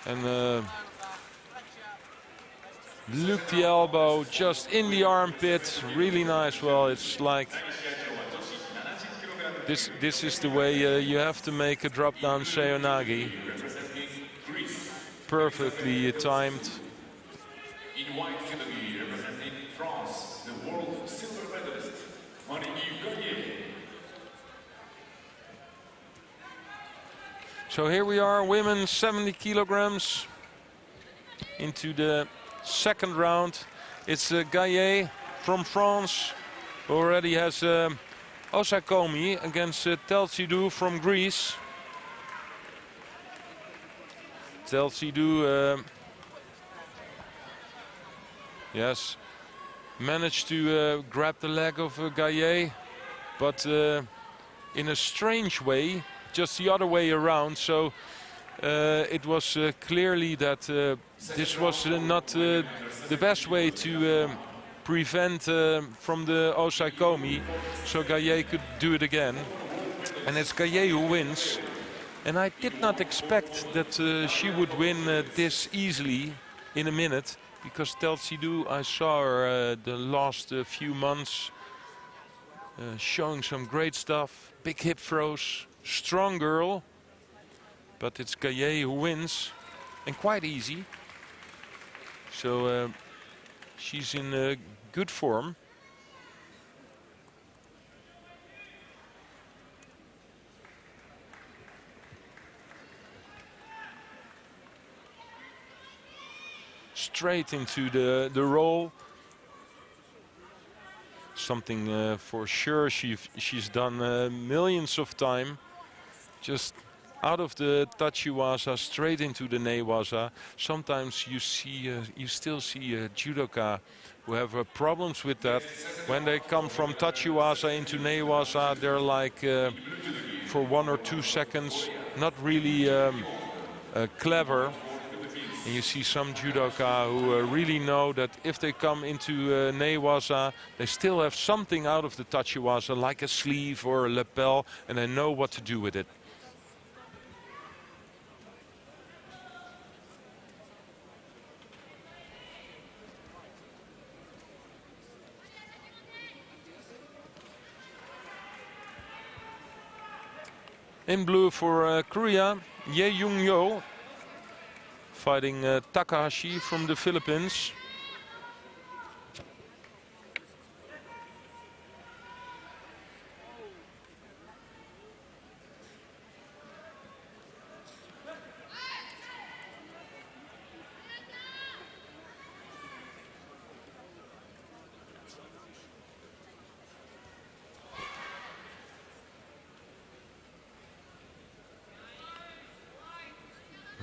And look, the elbow just in the armpit, really nice. Well, it's like this is the way you have to make a drop down seonage. Perfectly timed. In white category, representing France, the world silver medalist, Marie-Yves. So here we are, women 70 kilograms into the second round. It's Gaillet from France, who already has Osakomi against Teltsidou from Greece. Teltsidou, yes, managed to grab the leg of Gaillet, but in a strange way, just the other way around. So it was clearly that this was not the best way to prevent from the Osakomi, so Gaillet could do it again. And it's Gaillet who wins. And I did not expect that she would win this easily. in a minute, because Teltsidou, I saw her the last few months showing some great stuff, big hip throws, strong girl, but it's Gaillet who wins, and quite easy. So she's in good form. Straight into the roll. Something for sure she's done millions of time. Just out of the tachiwaza straight into the newaza. Sometimes you still see judoka who have problems with that. When they come from tachiwaza into newaza, they're like for 1 or 2 seconds not really clever. And you see some judoka who really know that if they come into newaza, they still have something out of the tachiwaza, like a sleeve or a lapel, and they know what to do with it. In blue for Korea, Ye Young-yo, fighting Takahashi from the Philippines.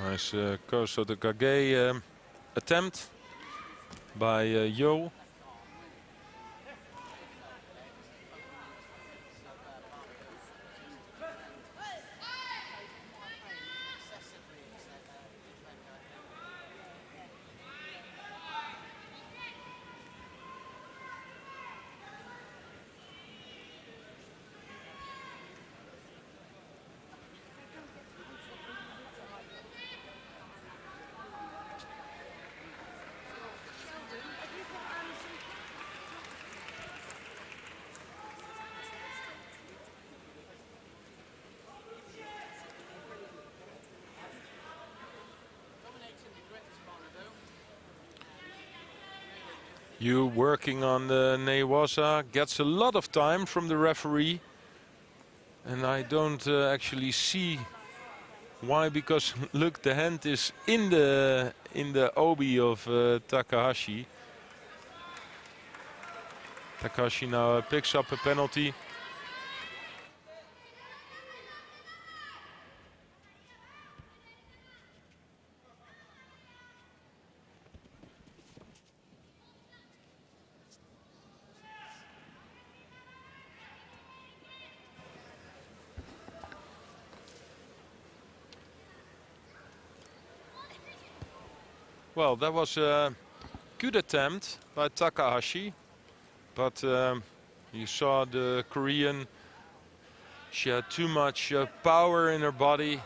Nice Koso de Kage attempt by Yo. You working on the newaza gets a lot of time from the referee, and I don't actually see why, because look, the hand is in the obi of Takahashi. Takahashi now picks up a penalty. Well, that was a good attempt by Takahashi, but you saw the Korean, she had too much power in her body.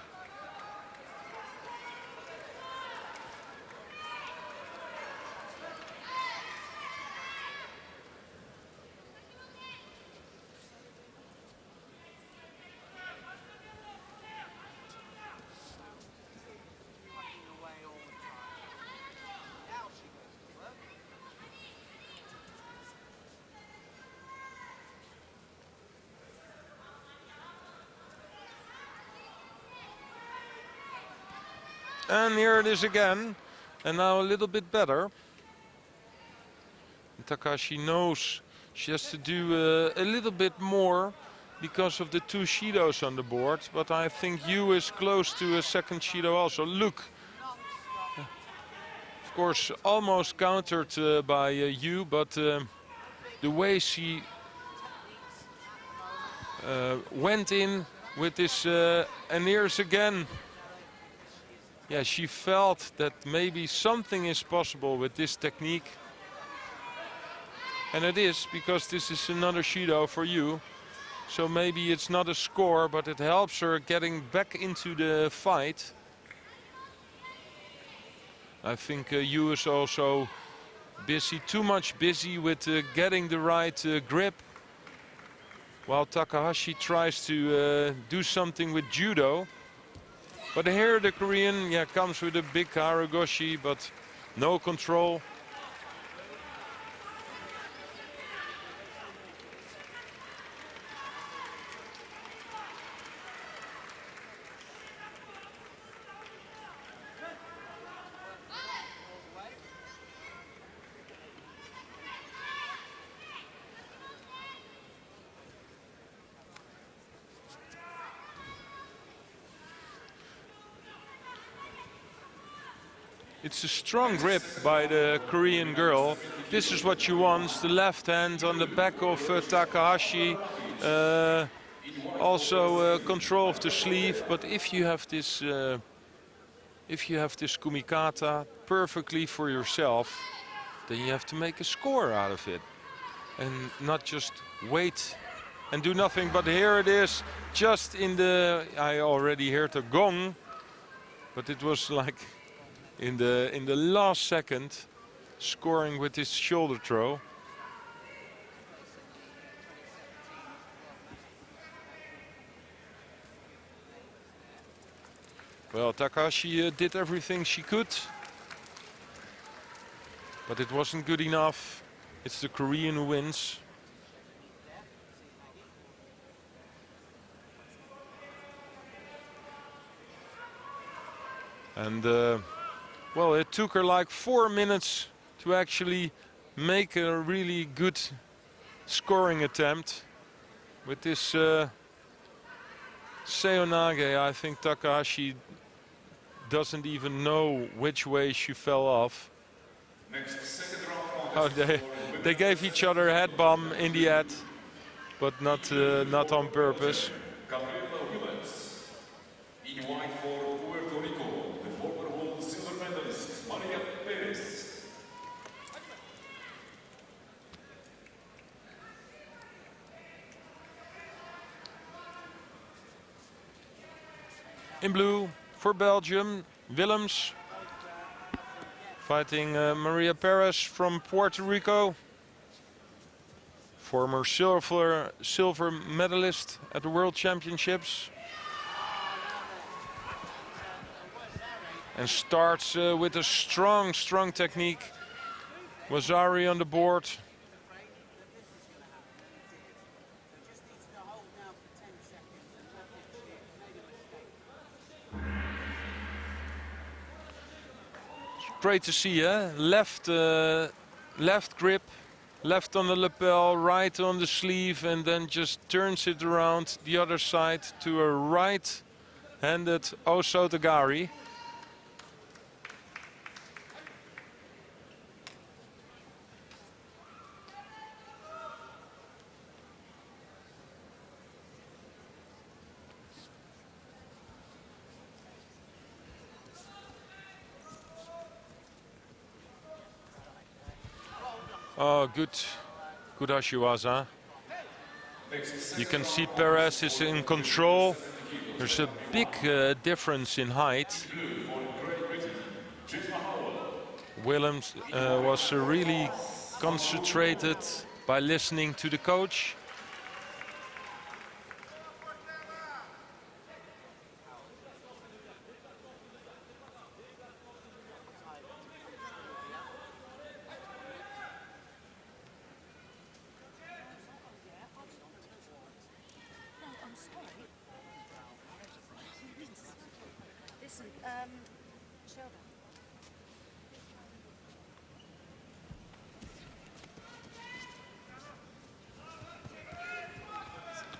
And here it is again, and now a little bit better. Takahashi knows she has to do a little bit more because of the 2 Shidos on the board, but I think Yu is close to a second Shido also. Look, of course, almost countered by Yu, but the way she went in with this, and here's again. Yeah, she felt that maybe something is possible with this technique. And it is, because this is another Shido for you. So maybe it's not a score, but it helps her getting back into the fight. I think Yu is also busy, too much busy with getting the right grip, while Takahashi tries to do something with judo. But here the Korean, yeah, comes with a big Haragoshi, but no control. It's a strong grip by the Korean girl. This is what she wants, the left hand on the back of Takahashi. Also control of the sleeve, but if you have this kumikata perfectly for yourself, then you have to make a score out of it and not just wait and do nothing. But here it is, just in the, I already heard a gong, but it was like in the last second, scoring with his shoulder throw. Well, Takahashi did everything she could, but it wasn't good enough. It's the Korean who wins. And well, it took her like 4 minutes to actually make a really good scoring attempt. With this Seonage, I think Takahashi doesn't even know which way she fell off. Next, second round Oh, they gave each other a head bomb in the head, but not on purpose. Gabriela Williams. In white for Puerto Rico, the former world silver medalist, Maria Perez. In blue for Belgium, Willems fighting Maria Perez from Puerto Rico, former silver medalist at the World Championships, and starts with a strong technique. Wazari on the board. Great to see, left grip, left on the lapel, right on the sleeve, and then just turns it around the other side to a right-handed Osotagari. Oh, good Ashiwaza. You can see Perez is in control. There's a big difference in height. Willems was really concentrated by listening to the coach.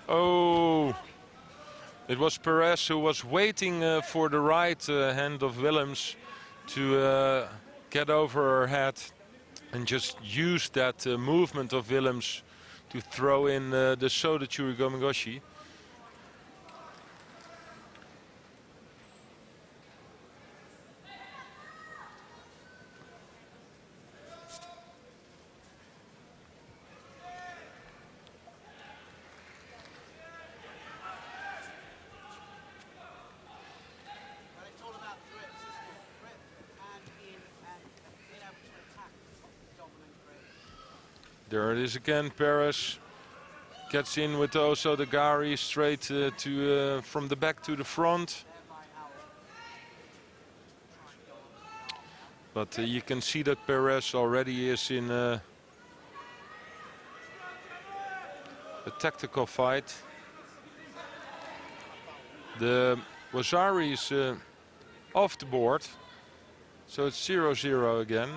Oh, it was Perez who was waiting for the right hand of Willems to get over her head and just use that movement of Willems to throw in the Soda Churigomigoshi. There it is again. Perez gets in with also the Gari straight from the back to the front. But you can see that Perez already is in a tactical fight. The Wazari is off the board, so it's 0-0 again.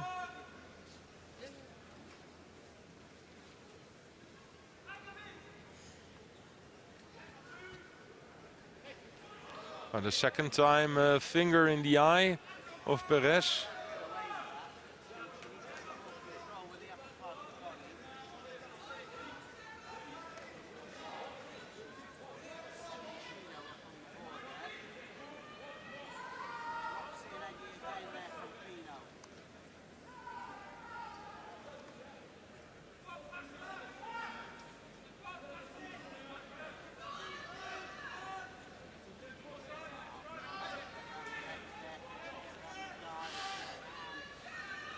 And the second time, finger in the eye of Perez.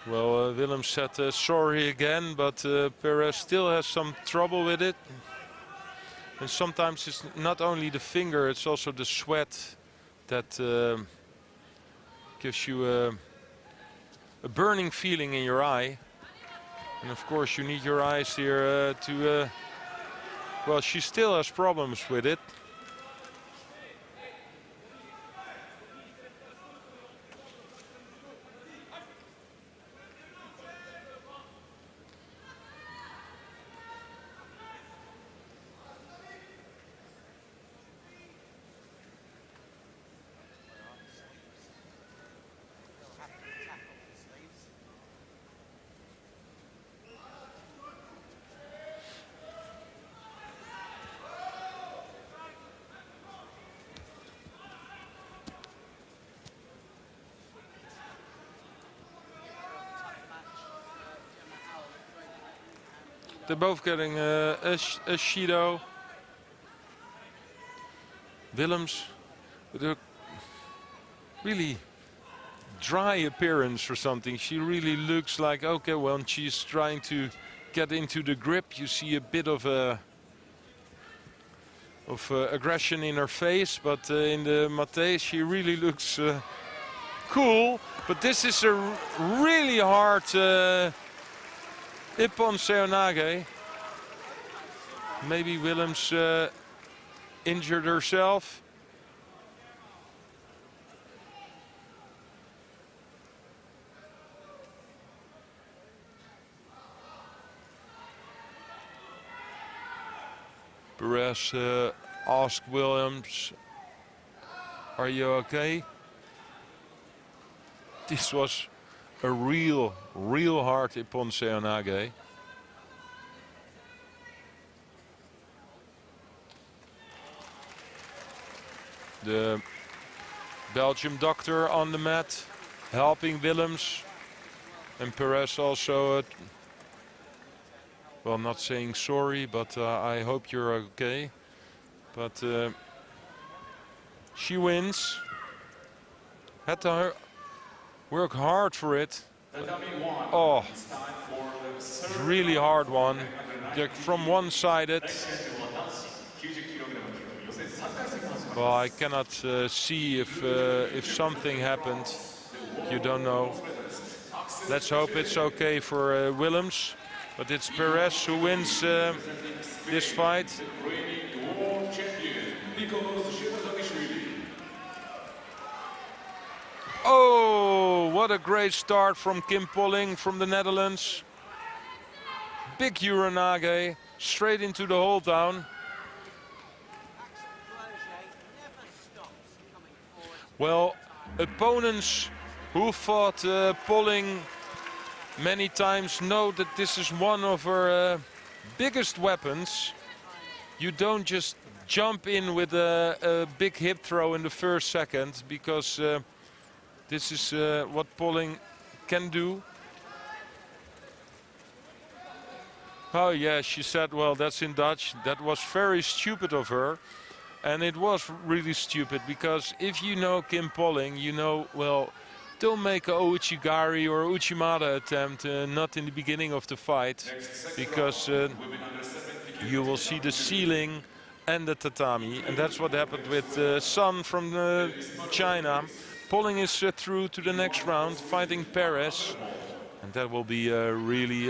Well, Willem said sorry again, but Perez still has some trouble with it. And sometimes it's not only the finger, it's also the sweat that gives you a burning feeling in your eye. And of course you need your eyes here to... well, she still has problems with it. They're both getting a Judo. Willems with a really dry appearance or something. She really looks like, okay, when she's trying to get into the grip, you see a bit of aggression in her face. But in the mate, she really looks cool. But this is a really hard Ippon Seoinage. Maybe Willems injured herself. Perez asked Willems, "Are you okay?" This was a real hard Ippon Seoinage. The Belgium doctor on the mat helping Willems, and Perez also well, not saying sorry, but I hope you're okay. But she wins. Had to work hard for it. Oh, really hard one. They're from one-sided. Well, I cannot see if something happened. You don't know. Let's hope it's okay for Willems. But it's Perez who wins this fight. Oh, what a great start from Kim Polling from the Netherlands. Big Uranage, straight into the hold down. Well, opponents who fought Polling many times know that this is one of her biggest weapons. You don't just jump in with a big hip throw in the first second, because this is what Polling can do. Oh yeah, she said, well, that's in Dutch. That was very stupid of her. And it was really stupid, because if you know Kim Polling, you know, well, don't make a Ouchigari or Uchimata attempt, not in the beginning of the fight, because you will see the ceiling and the tatami, and that's what happened with Sun from China, pulling his through to the next round, fighting Perez, and that will be a really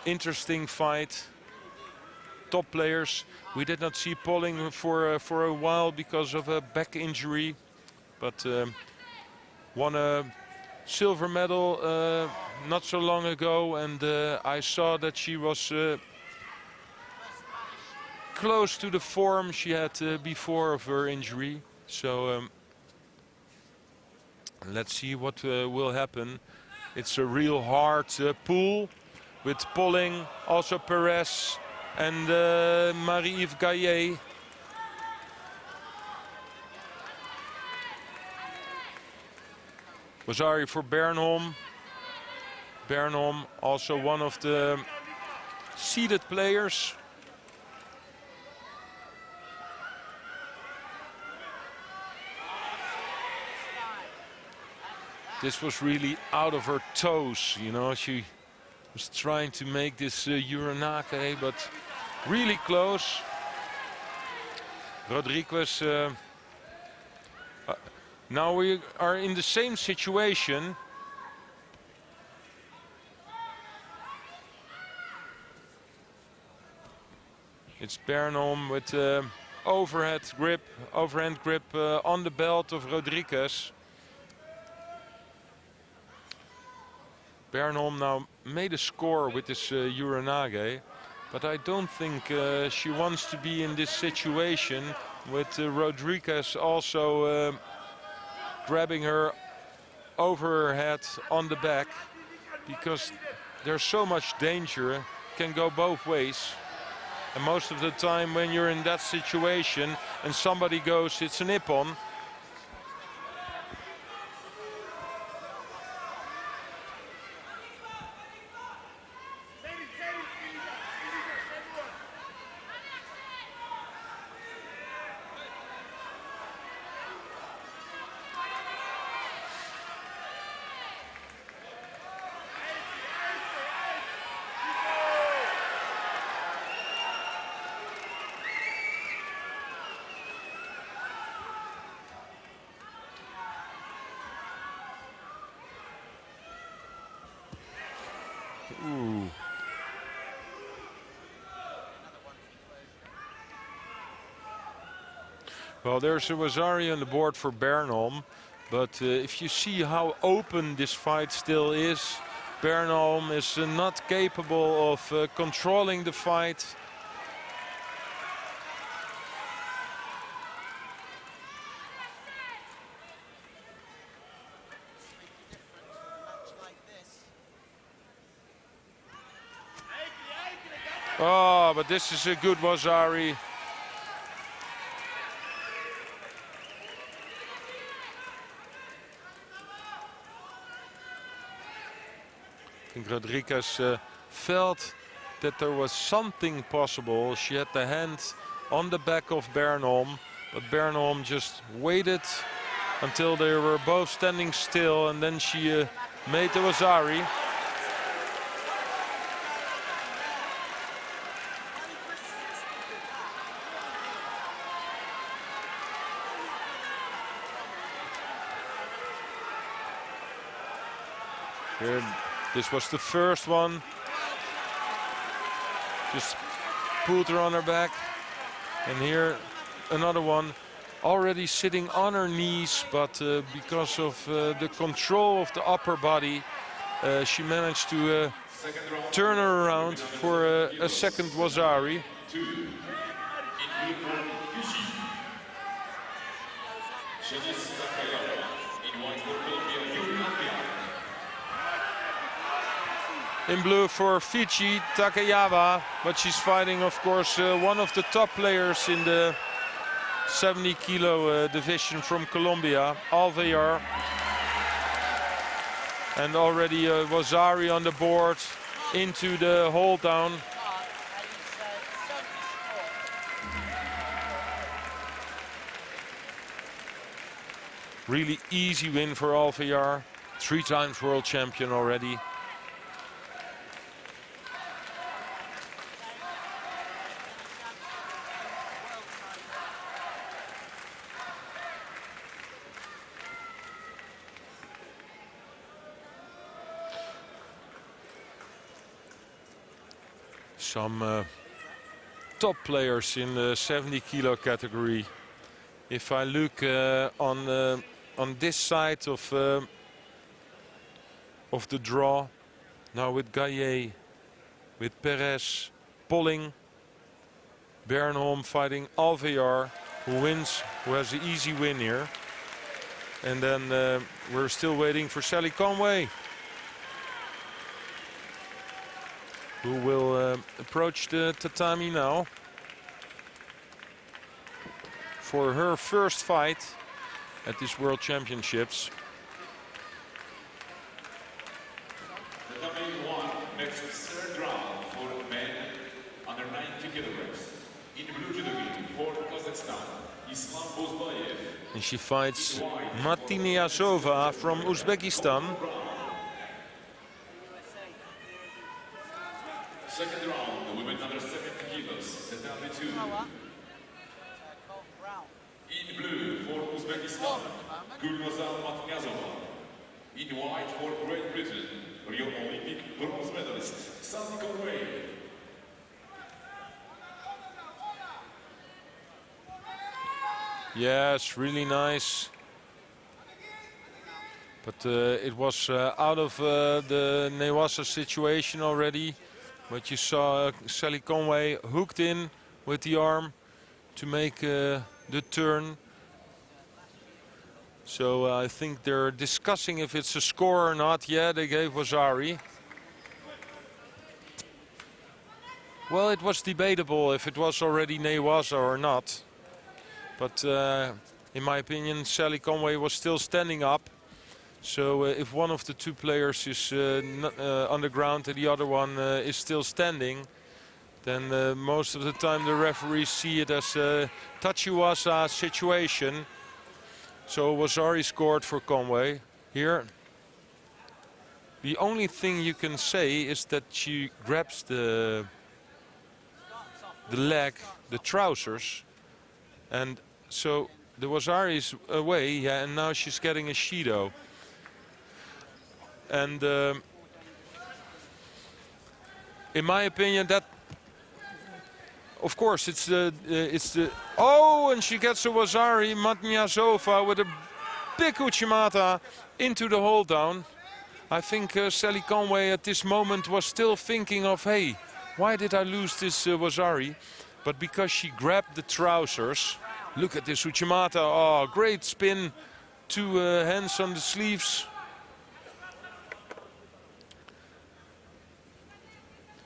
interesting fight. Top players. We did not see Polling for a while because of a back injury, but won a silver medal not so long ago, and I saw that she was close to the form she had before of her injury. So let's see what will happen. It's a real hard pool with Polling, also Perez, and Marie-Yves Gaillet. Wazari for Bernholm. Bernholm, also one of the seeded players. This was really out of her toes, you know. She was trying to make this Uranake, but really close. Rodriguez. Now we are in the same situation. It's Bernholm with overhand grip on the belt of Rodriguez. Bernholm now made a score with this Uranage, but I don't think she wants to be in this situation with Rodriguez also grabbing her over her head on the back, because there's so much danger, can go both ways. And most of the time when you're in that situation and somebody goes, it's an ippon. Ooh. Well, there's a Wazari on the board for Bernholm, but if you see how open this fight still is, Bernholm is not capable of controlling the fight. Oh, but this is a good Wazari. I think Rodriguez felt that there was something possible. She had the hand on the back of Bernholm, but Bernholm just waited until they were both standing still, and then she made the Wazari. Here, this was the first one. Just pulled her on her back. And here another one, already sitting on her knees, but because of the control of the upper body, she managed to turn her around for a second Wazari. In blue for Fiji, Takeyawa, but she's fighting, of course, one of the top players in the 70 kilo division from Colombia, Alvear. And already Wazari on the board into the hold down. Really easy win for Alvear. 3 times world champion already. Some top players in the 70 kilo category. If I look on this side of the draw, now with Gaillet, with Perez, Polling, Bernholm fighting Alvear, who has the easy win here. And then we're still waiting for Sally Conway, who will approach the tatami now for her first fight at these World Championships. Tatami 1, next third round for men under 90 kilograms. In blue judo for Kazakhstan, Islam Bozbayev. And she fights Matiniasova from Uzbekistan. Second round, the women under 70 kilos, Tatami 2. In blue for Uzbekistan, Gulnazar Matniazova. In white for Great Britain, Rio Olympic bronze medalist, Sally Conway. Yes, really nice. But it was out of the Newasa situation already. But you saw Sally Conway hooked in with the arm to make the turn. So I think they're discussing if it's a score or not. Yeah, they gave Wazari. Well, it was debatable if it was already Newasa or not. But in my opinion, Sally Conway was still standing up. So if one of the two players is on the ground and the other one is still standing, then most of the time the referees see it as a Tachiwasa situation. So Wazari scored for Conway here. The only thing you can say is that she grabs the leg, the trousers, and so the Wazari's away, yeah, and now she's getting a Judo. And in my opinion, that, of course, it's the oh, and she gets a Wazari Matniazova with a big Uchimata into the hold down. I think Sally Conway at this moment was still thinking of, hey, why did I lose this Wazari? But because she grabbed the trousers, look at this Uchimata, oh, great spin, 2 hands on the sleeves.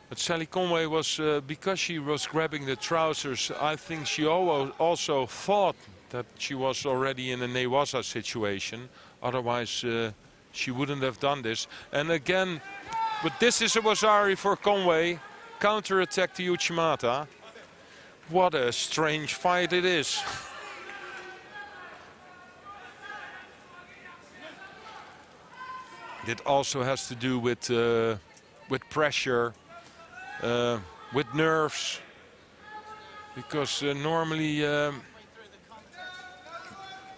But Sally Conway was, because she was grabbing the trousers, I think she also thought that she was already in a Newasa situation. Otherwise, she wouldn't have done this. And again, but this is a Wazari for Conway. Counter-attack to Uchimata. What a strange fight it is. It also has to do with pressure. With nerves, because normally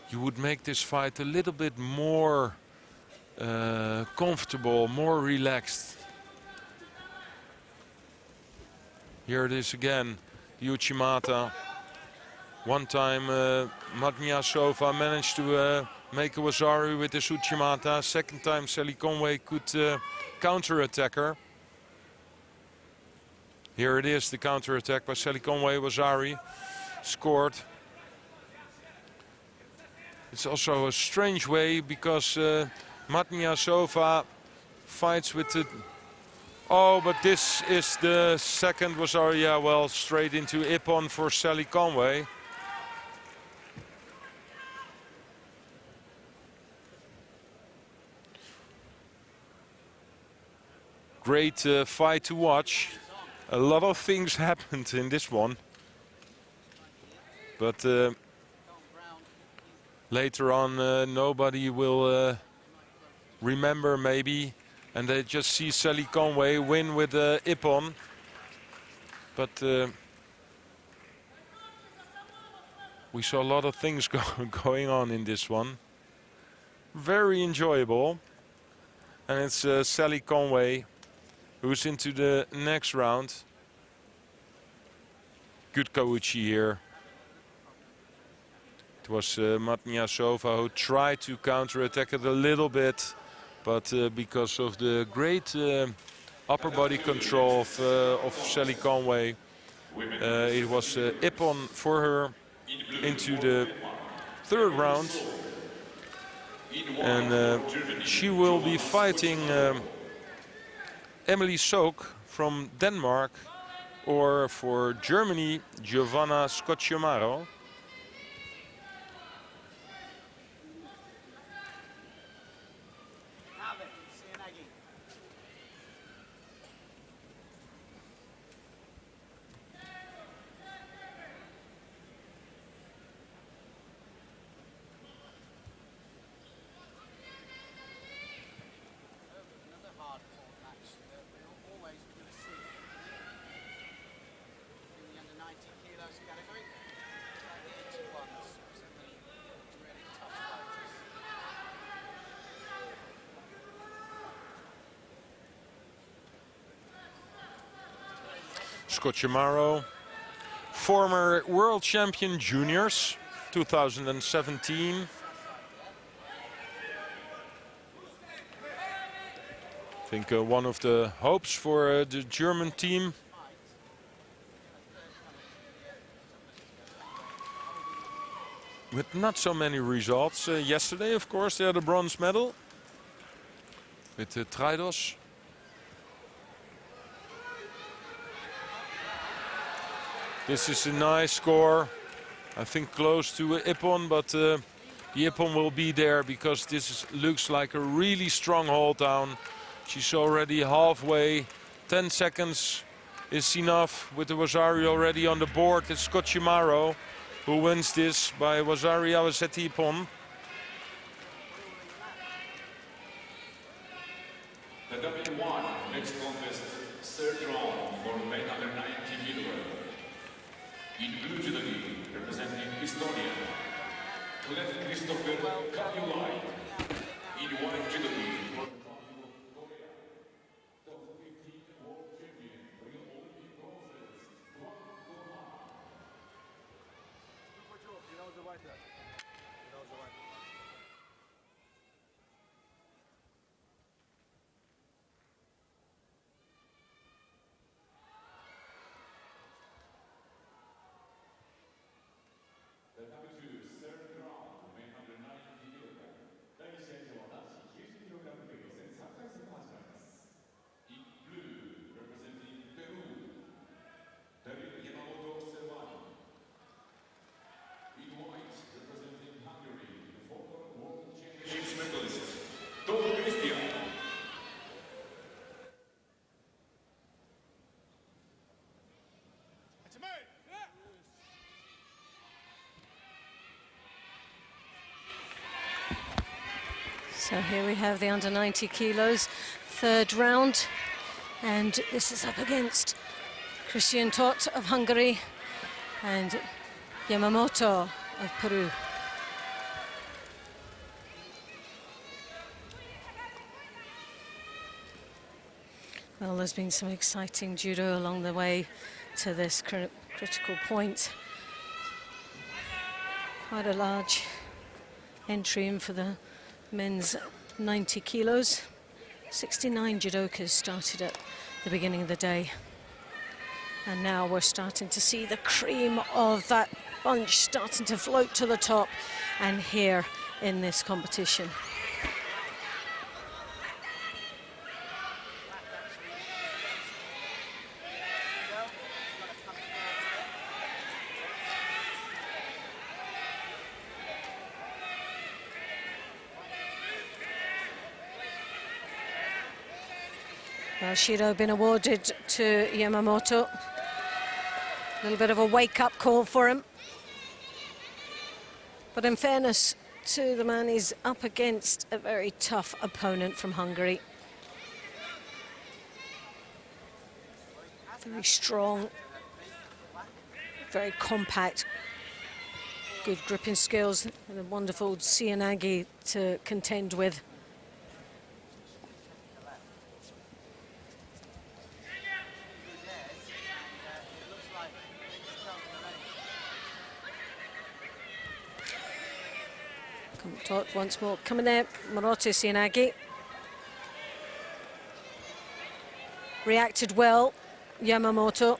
you would make this fight a little bit more comfortable, more relaxed. Here it is again, the Uchimata. One time Matniasova managed to make a Wazari with this Uchimata. Second time Sally Conway could counter-attack her. Here it is, the counter-attack by Sally Conway. Wazari scored. It's also a strange way because Matniasova fights with the... Oh, but this is the second Wazari. Yeah, well, straight into Ippon for Sally Conway. Great fight to watch. A lot of things happened in this one. But later on nobody will remember maybe, and they just see Sally Conway win with Ippon. But we saw a lot of things going on in this one. Very enjoyable. And it's Sally Conway who's into the next round. Good Kauchi here. It was Matniasova who tried to counter-attack it a little bit, but because of the great upper body control of Sally Conway, it was Ippon for her into the third round. And she will be fighting Emily Soak from Denmark, or for Germany, Giovanna Scocciamaro. Scocciamaro, former world champion juniors, 2017. I think one of the hopes for the German team. With not so many results. Yesterday, of course, they had a bronze medal with Traidos. This is a nice score. I think close to Ippon, but the Ippon will be there because this looks like a really strong hold down. She's already halfway. 10 seconds is enough with the Wasari already on the board. It's Scocciamaro who wins this by Wasari Awaseti Ippon. The W1 next contest, third round for men under 90 kg. In blue judo gi, representing Estonia, Clef Christopher Kajuai. In white judo gi, for the Republic of Korea, top 15 world champion, Rio Olympic bronze medalist, Juan Goma. So here we have the under 90 kilos, third round, and this is up against Christian Tot of Hungary and Yamamoto of Peru. Well, there's been some exciting judo along the way to this critical point. Quite a large entry in for the men's 90 kilos. 69 judokas started at the beginning of the day. And now we're starting to see the cream of that bunch starting to float to the top and here in this competition. Well, Shiro been awarded to Yamamoto. A little bit of a wake-up call for him. But in fairness to the man he's up against, a very tough opponent from Hungary. Very strong, very compact, good gripping skills, and a wonderful Seoinage to contend with. Tot once more coming there, Morote Seoinage. Reacted well, Yamamoto.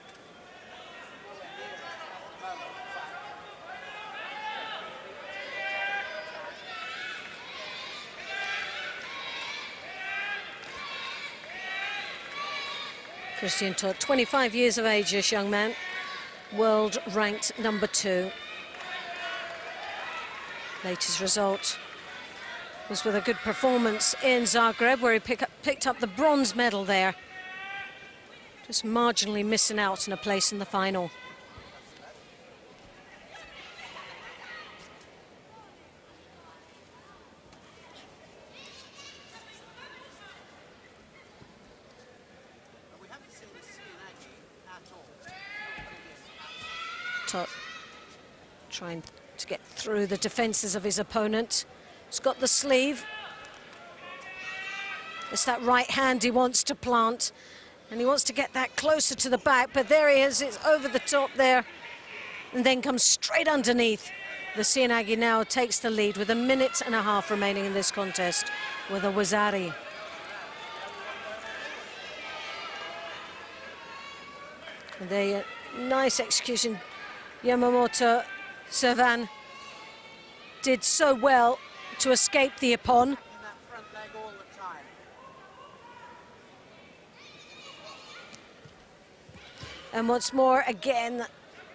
Christian Tot, 25 years of age, this young man, world ranked number 2. Latest result was with a good performance in Zagreb, where he picked up the bronze medal there. Just marginally missing out on a place in the final. We haven't seen the Seoinage at all. Tot trying to get through the defences of his opponent. He's got the sleeve. It's that right hand he wants to plant, and he wants to get that closer to the back, but there he is, it's over the top there, and then comes straight underneath. The Seoinage now takes the lead with 1.5 minutes remaining in this contest with a Wazari. And there, nice execution. Yamamoto Servan did so well to escape the Ippon. In that front leg all the time. And once more, again,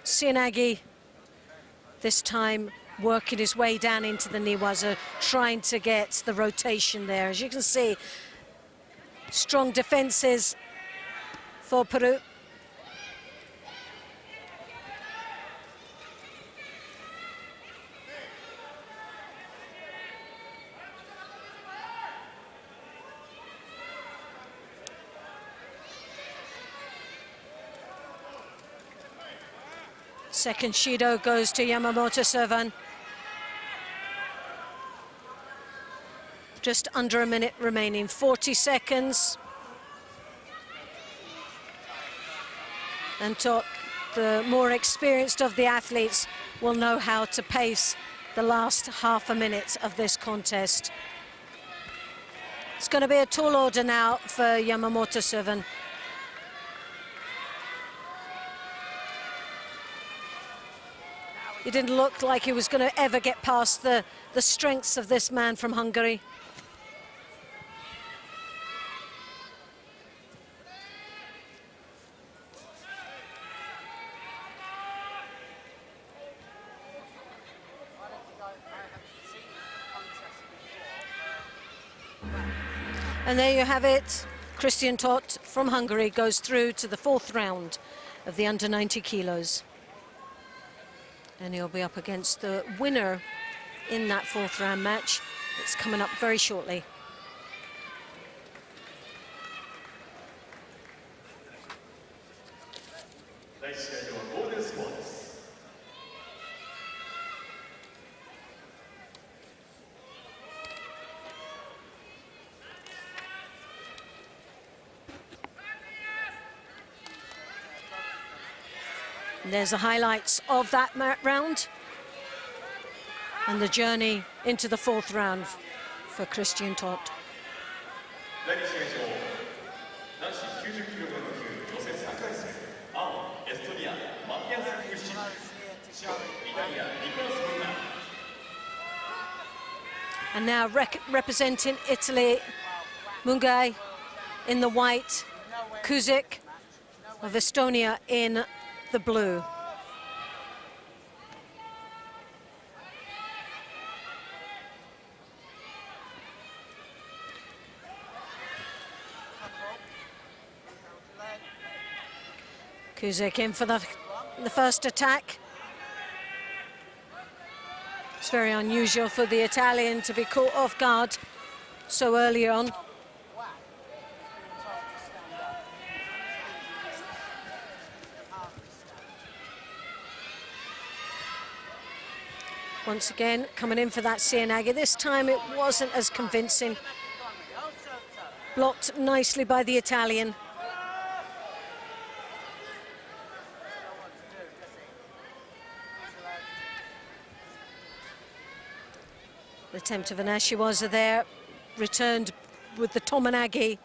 Seoinage, this time working his way down into the Niwaza, trying to get the rotation there. As you can see, strong defences for Peru. Second Shido goes to Yamamoto Servan. Just under 1 minute remaining, 40 seconds. And Tot, the more experienced of the athletes, will know how to pace the last half a minute of this contest. It's going to be a tall order now for Yamamoto Servan. He didn't look like he was going to ever get past the strengths of this man from Hungary. And there you have it. Christian Tot from Hungary goes through to the 4th round of the under 90 kilos. And he'll be up against the winner in that 4th round match. It's coming up very shortly. And there's the highlights of that round and the journey into the 4th round for Christian Tot. And now representing Italy, Mungai in the white, Kuzik of Estonia in the blue. Kuzik in for the first attack. It's very unusual for the Italian to be caught off guard so early on. Once again, coming in for that Cianagi. This time it wasn't as convincing. Blocked nicely by the Italian. The attempt of an Ashiwaza there, returned with the Tomonagi.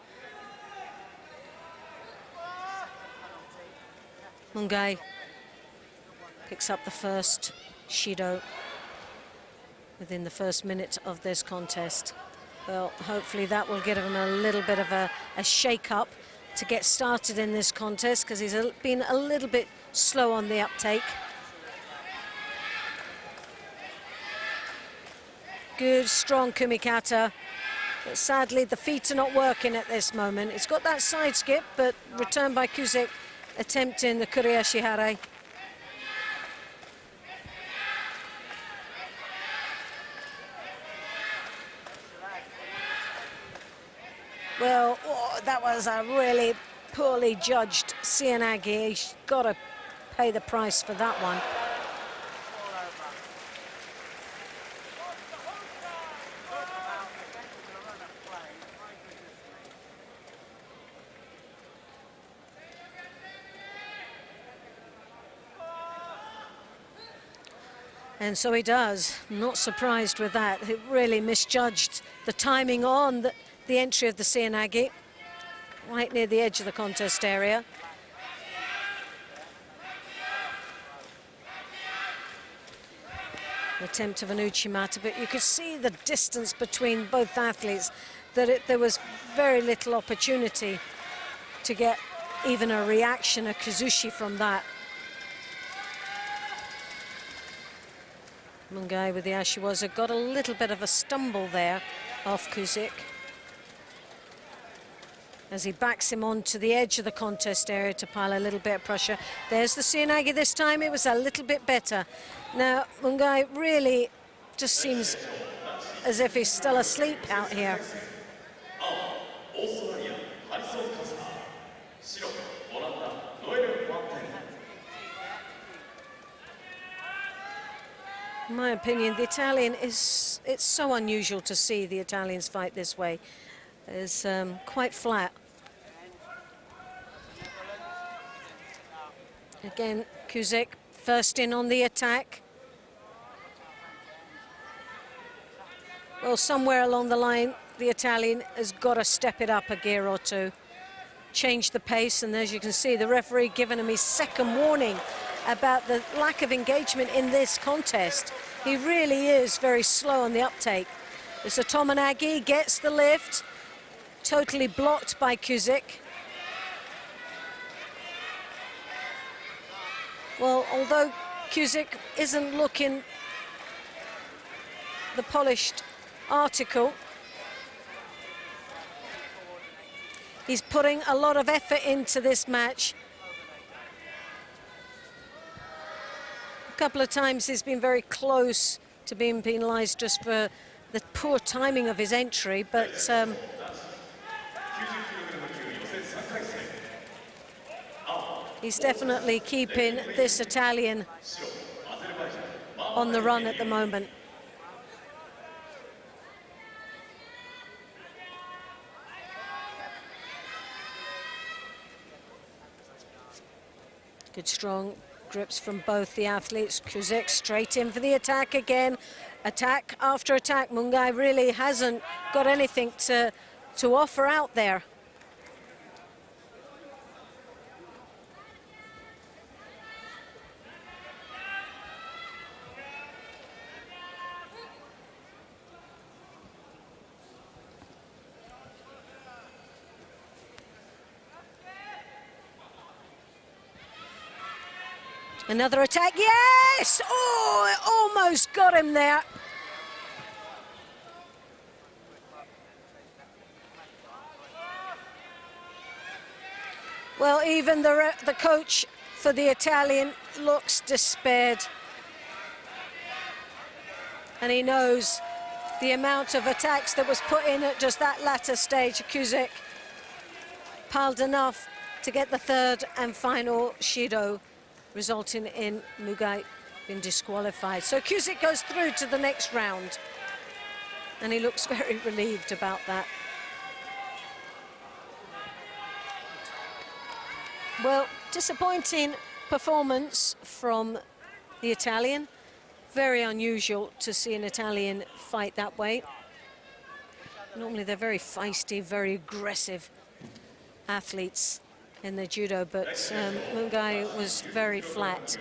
Mungai picks up the first Shido within the first minute of this contest. Well, hopefully that will give him a little bit of a shake-up to get started in this contest, because he's been a little bit slow on the uptake. Good, strong kumikata. But sadly, the feet are not working at this moment. It's got that side skip, but returned by Kuzik, attempting the Kuriashihara. Well, oh, that was a really poorly judged Cianagi. He's got to pay the price for that one. And so he does. Not surprised with that. He really misjudged the timing on the entry of the Cianagi, right near the edge of the contest area. The attempt of an Uchimata, but you could see the distance between both athletes, that there was very little opportunity to get even a reaction, a Kazushi from that. Mungai with the Ashiwaza got a little bit of a stumble there off Kuzik as he backs him onto the edge of the contest area to pile a little bit of pressure. There's the Cianagi this time. It was a little bit better. Now, Mungai really just seems as if he's still asleep out here. In my opinion, the Italian it's so unusual to see the Italians fight this way. It's quite flat. Again, Kuzik first in on the attack. Well, somewhere along the line, the Italian has got to step it up a gear or two, change the pace, and as you can see, the referee giving him his second warning about the lack of engagement in this contest. He really is very slow on the uptake. It's a Tomonagi, gets the lift, totally blocked by Kuzik. Well, although Kuzik isn't looking the polished article, he's putting a lot of effort into this match. A couple of times he's been very close to being penalised just for the poor timing of his entry, but he's definitely keeping this Italian on the run at the moment. Good strong grips from both the athletes. Kuzik straight in for the attack again. Attack after attack. Mungai really hasn't got anything to offer out there. Another attack, yes! Oh, it almost got him there. Well, even the coach for the Italian looks despaired. And he knows the amount of attacks that was put in at just that latter stage. Kuzik piled enough to get the third and final Shido, resulting in Mugai being disqualified. So Kuzik goes through to the next round, and he looks very relieved about that. Well, disappointing performance from the Italian. Very unusual to see an Italian fight that way. Normally they're very feisty, very aggressive athletes in the judo, but Mugai was very flat.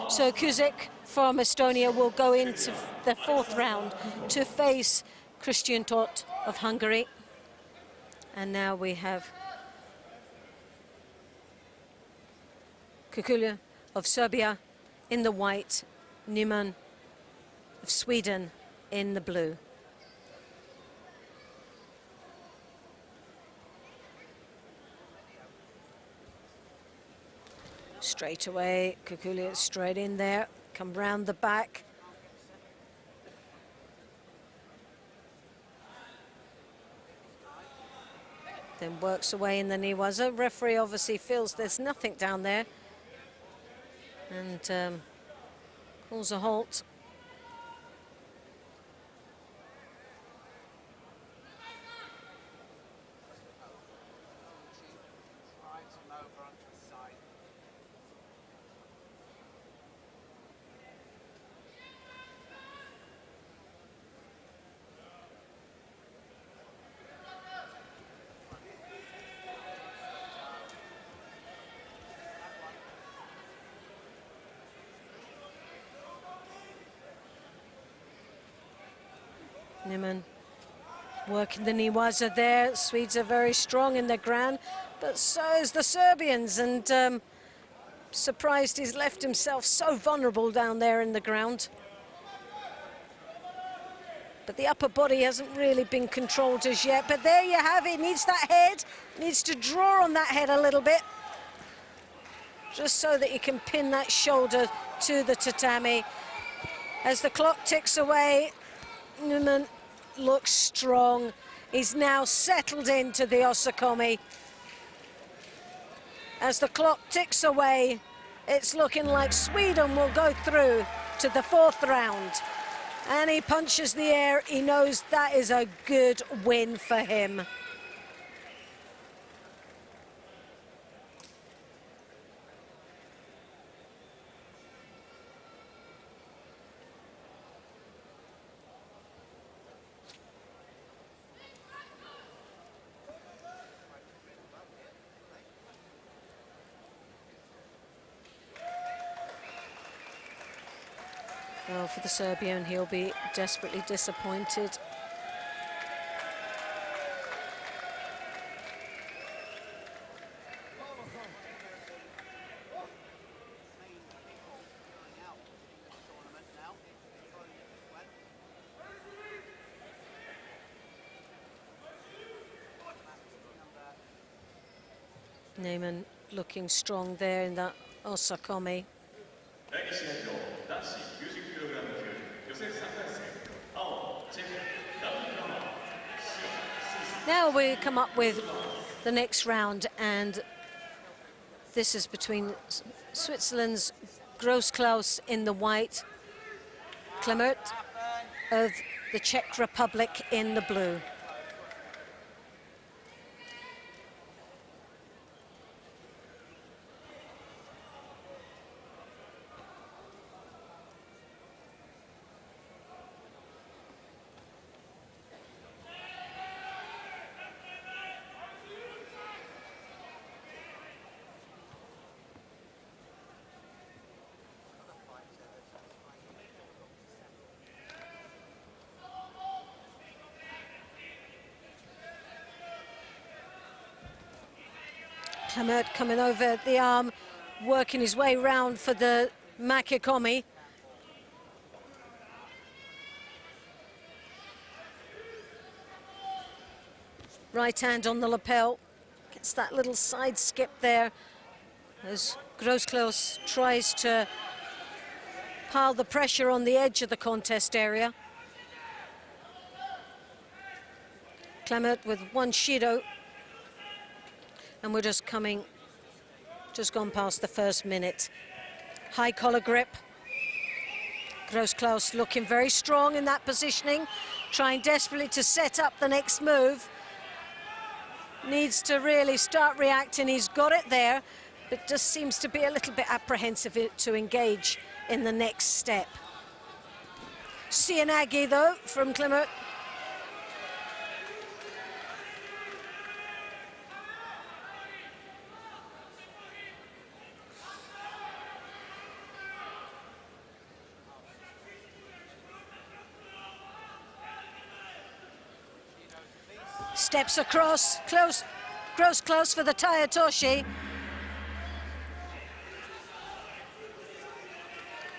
So Kuzik from Estonia will go into the fourth round to face Christian Tot of Hungary. And now we have Kukulia of Serbia in the white, Nyman of Sweden in the blue. Straight away, Kukulia straight in there, come round the back. Then works away in the Niwaza. Referee obviously feels there's nothing down there and calls a halt. Nyman working the Niwaza there. Swedes are very strong in the ground, but so is the Serbians, and surprised he's left himself so vulnerable down there in the ground. But the upper body hasn't really been controlled as yet, but there you have it. Needs that head, needs to draw on that head a little bit, just so that he can pin that shoulder to the tatami. As the clock ticks away, Nyman looks strong. He's now settled into the osakomi. As the clock ticks away, it's looking like Sweden will go through to the fourth round. And he punches the air. He knows that is a good win for him. Well, for the Serbian, he'll be desperately disappointed. Nyman looking strong there in that osakomi. Now we come up with the next round, and this is between Switzerland's Grossklaus in the white, Klemert of the Czech Republic in the blue. Klemert coming over the arm, working his way round for the makikomi. Right hand on the lapel, gets that little side skip there as Grossklaus tries to pile the pressure on the edge of the contest area. Clement with one Shido. And we're just gone past the first minute. High collar grip. Gross-Klaus looking very strong in that positioning, trying desperately to set up the next move. Needs to really start reacting. He's got it there, but just seems to be a little bit apprehensive to engage in the next step. Sianagi, though, from Clement. Steps across, close for the Tayatoshi.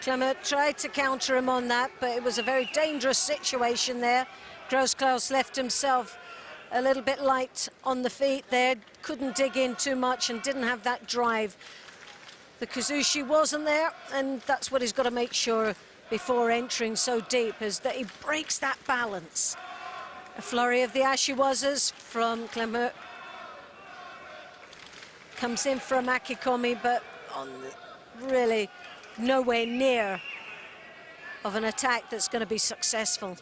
Clement tried to counter him on that, but it was a very dangerous situation there. Gross-Klaus left himself a little bit light on the feet there, couldn't dig in too much and didn't have that drive. The Kazushi wasn't there, and that's what he's got to make sure before entering so deep, is that he breaks that balance. A flurry of the Ashiwazas from Clement. Comes in for a Makikomi, but really nowhere near of an attack that's going to be successful.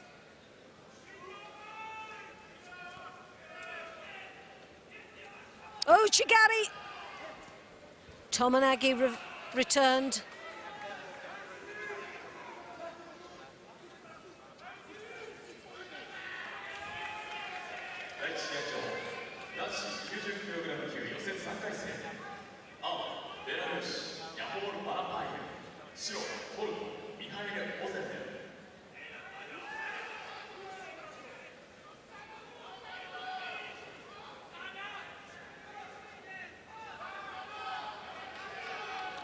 Oh, Chigari! Tomonagi returned.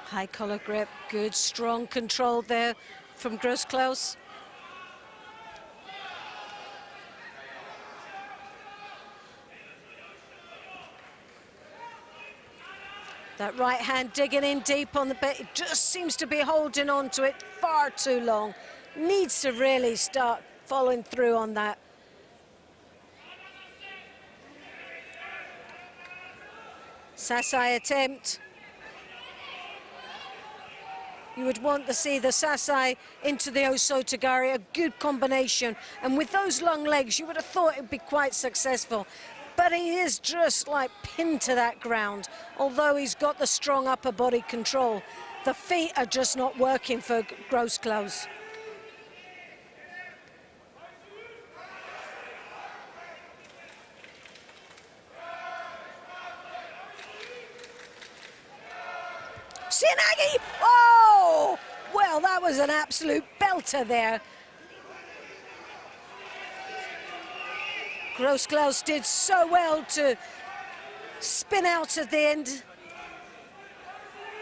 High collar grip, good strong control there from Gross-Klaus. That right hand digging in deep on the bit, it just seems to be holding on to it far too long. Needs to really start following through on that. Sasai attempt. You would want to see the Sasai into the Osotogari, a good combination. And with those long legs, you would have thought it would be quite successful. But he is just like pinned to that ground. Although he's got the strong upper body control, the feet are just not working for Gross-Klaus. Sianagi! Oh! Well, that was an absolute belter there. Gross-Klaus did so well to spin out at the end.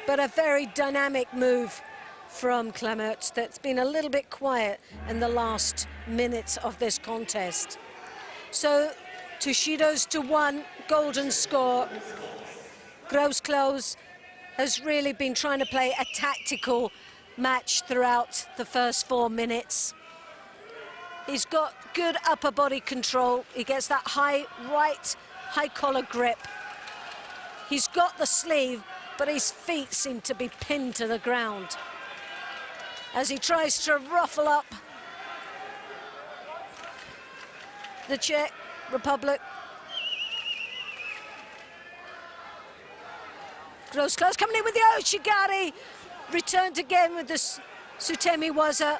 But a very dynamic move from Clement that's been a little bit quiet in the last minutes of this contest. So, Tushido's to 1, golden score. Gross-Klaus has really been trying to play a tactical match throughout the first 4 minutes. He's got good upper body control. He gets that high collar grip. He's got the sleeve, but his feet seem to be pinned to the ground as he tries to ruffle up the Czech Republic. Gross-Klaus coming in with the Oshigari. Returned again with the Sutemi Waza.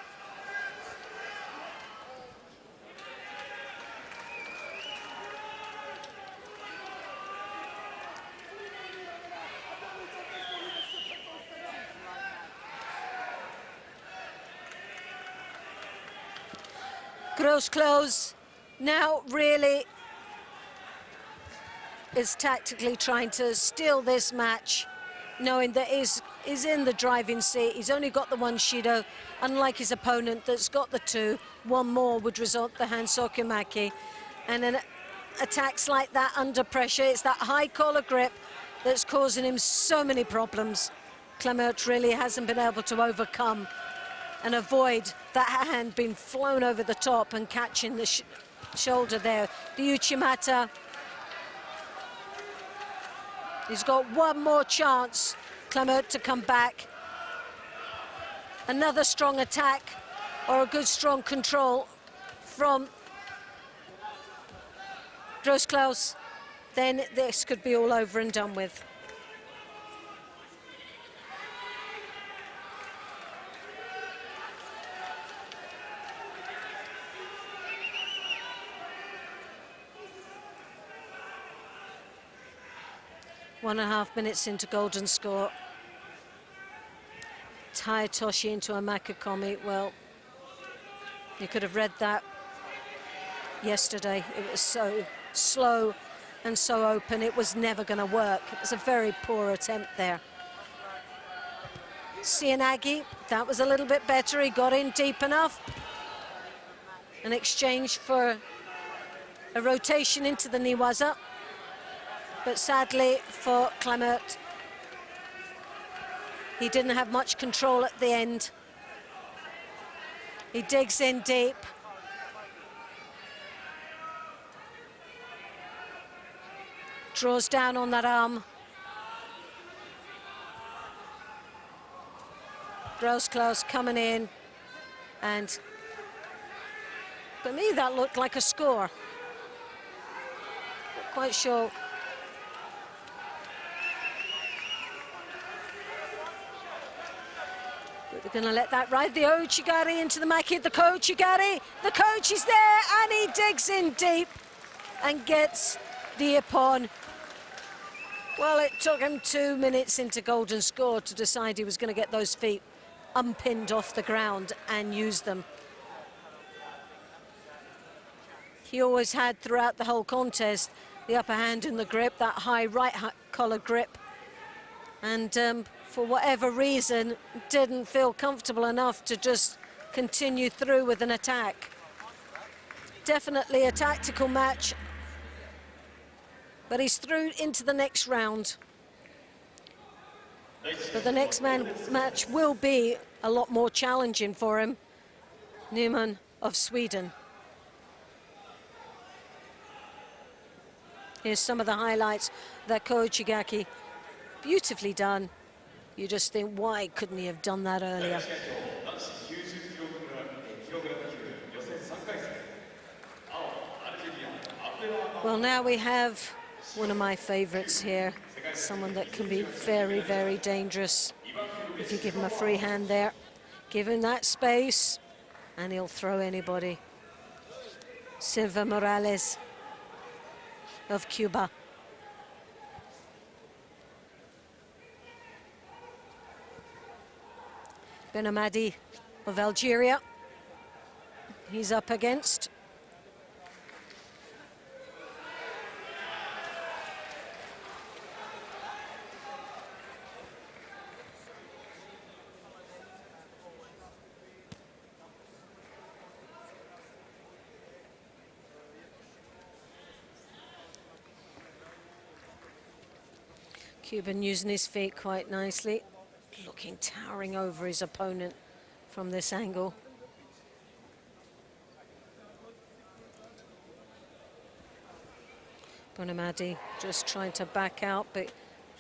Gross-Klaus now really is tactically trying to steal this match, knowing that he's in the driving seat. He's only got the one Shido, unlike his opponent that's got the 2. One more would result the Hansokumaki. And in attacks like that under pressure, it's that high collar grip that's causing him so many problems. Clement really hasn't been able to overcome. and avoid that hand being flown over the top and catching the shoulder there. The Uchimata. He's got one more chance, Clement, to come back. Another strong attack or a good strong control from Grossklaus, then this could be all over and done with. One and a half minutes into golden score. Tie Toshi into a Makakomi. Well, you could have read that yesterday. It was so slow and so open, it was never going to work. It was a very poor attempt there. Cianagi, that was a little bit better. He got in deep enough. An exchange for a rotation into the Niwaza. But sadly for Clement, he didn't have much control at the end. He digs in deep. Draws down on that arm. Grossklaus coming in, and for me that looked like a score. Not quite sure. But we're going to let that ride. The Ochigari into the Maki, the Kochigari. The coach is there, and he digs in deep and gets the Ippon. Well, it took him 2 minutes into golden score to decide he was going to get those feet unpinned off the ground and use them. He always had, throughout the whole contest, the upper hand in the grip, that high right collar grip. And for whatever reason, didn't feel comfortable enough to just continue through with an attack. Definitely a tactical match. But he's through into the next round. But the next match will be a lot more challenging for him. Newman of Sweden. Here's some of the highlights. That Kochigaki, beautifully done. You just think, why couldn't he have done that earlier? Well, now we have one of my favorites here, someone that can be very, very dangerous. If you give him a free hand there, give him that space, and he'll throw anybody. Silva Morales of Cuba. Benamadi of Algeria, he's up against. Cuban using his feet quite nicely, looking towering over his opponent from this angle. Bonamadi just trying to back out, but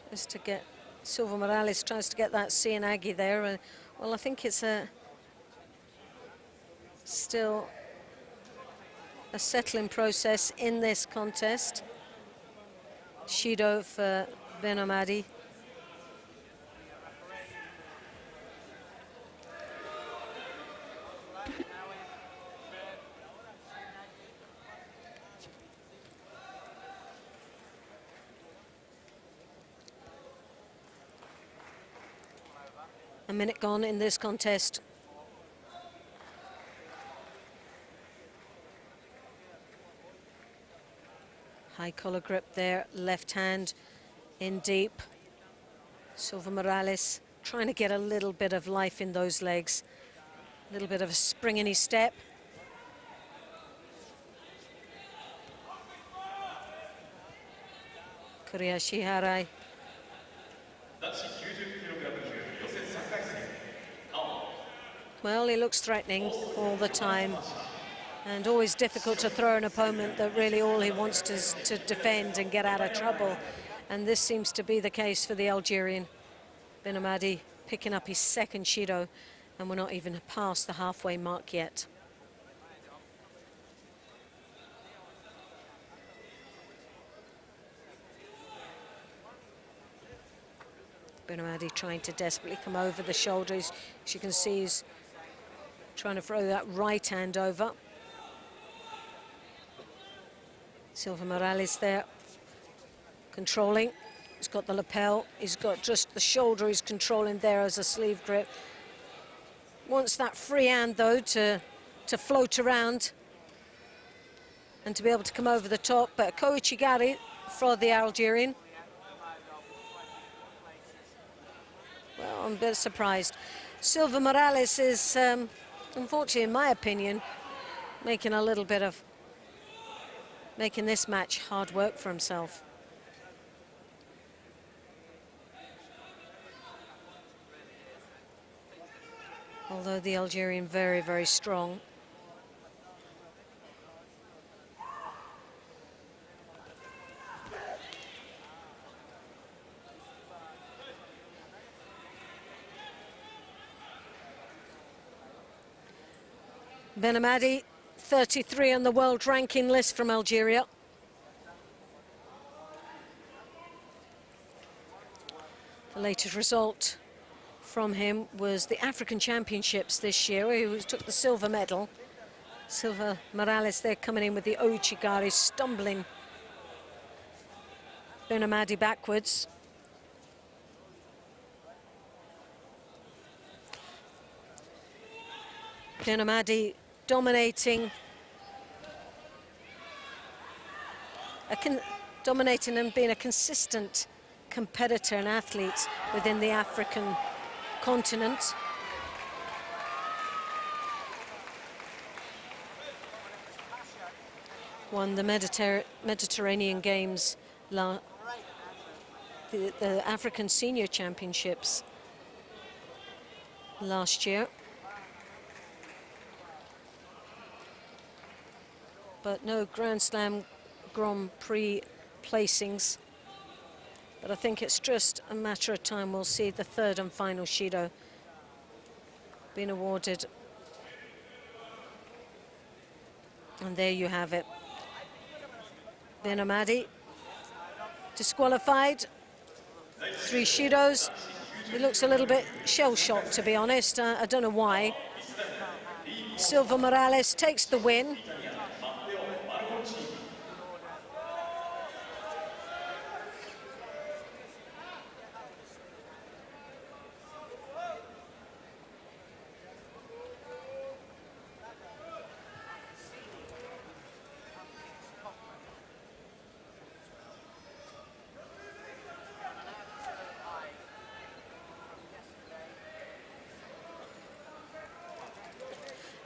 just to get, Silva Morales tries to get that Cianagi there. Well, I think it's still a settling process in this contest. Shido for Benamadi. A minute gone in this contest. High collar grip there, left hand in deep. Silva Morales trying to get a little bit of life in those legs. A little bit of a spring in his step. Koreashi Harai. Well, he looks threatening all the time, and always difficult to throw an opponent that really all he wants is to defend and get out of trouble. And this seems to be the case for the Algerian. Ben Amadi picking up his second Judo, and we're not even past the halfway mark yet. Ben Amadi trying to desperately come over the shoulders. As you can see, he's trying to throw that right hand over. Silva Morales there, controlling. He's got the lapel, he's got just the shoulder he's controlling there as a sleeve grip. Wants that free hand, though, to float around and to be able to come over the top. But Koichigari for the Algerian. Well, I'm a bit surprised. Silva Morales is, unfortunately, in my opinion, making a little bit of, making this match hard work for himself. Although the Algerian very, very strong. Ben Amadi, 33 on the world ranking list from Algeria. The latest result from him was the African Championships this year, where he took the silver medal. Silva Morales there coming in with the Ouchigari, stumbling Ben Amadi backwards. Ben Amadi dominating, dominating and being a consistent competitor and athlete within the African continent. Won the Mediterranean Games, the African Senior Championships last year. But no Grand Slam Grand Prix placings. But I think it's just a matter of time. We'll see the third and final Judo being awarded. And there you have it. Ben Amadi disqualified. 3 Judos. He looks a little bit shell-shocked, to be honest. I don't know why. Silva Morales takes the win.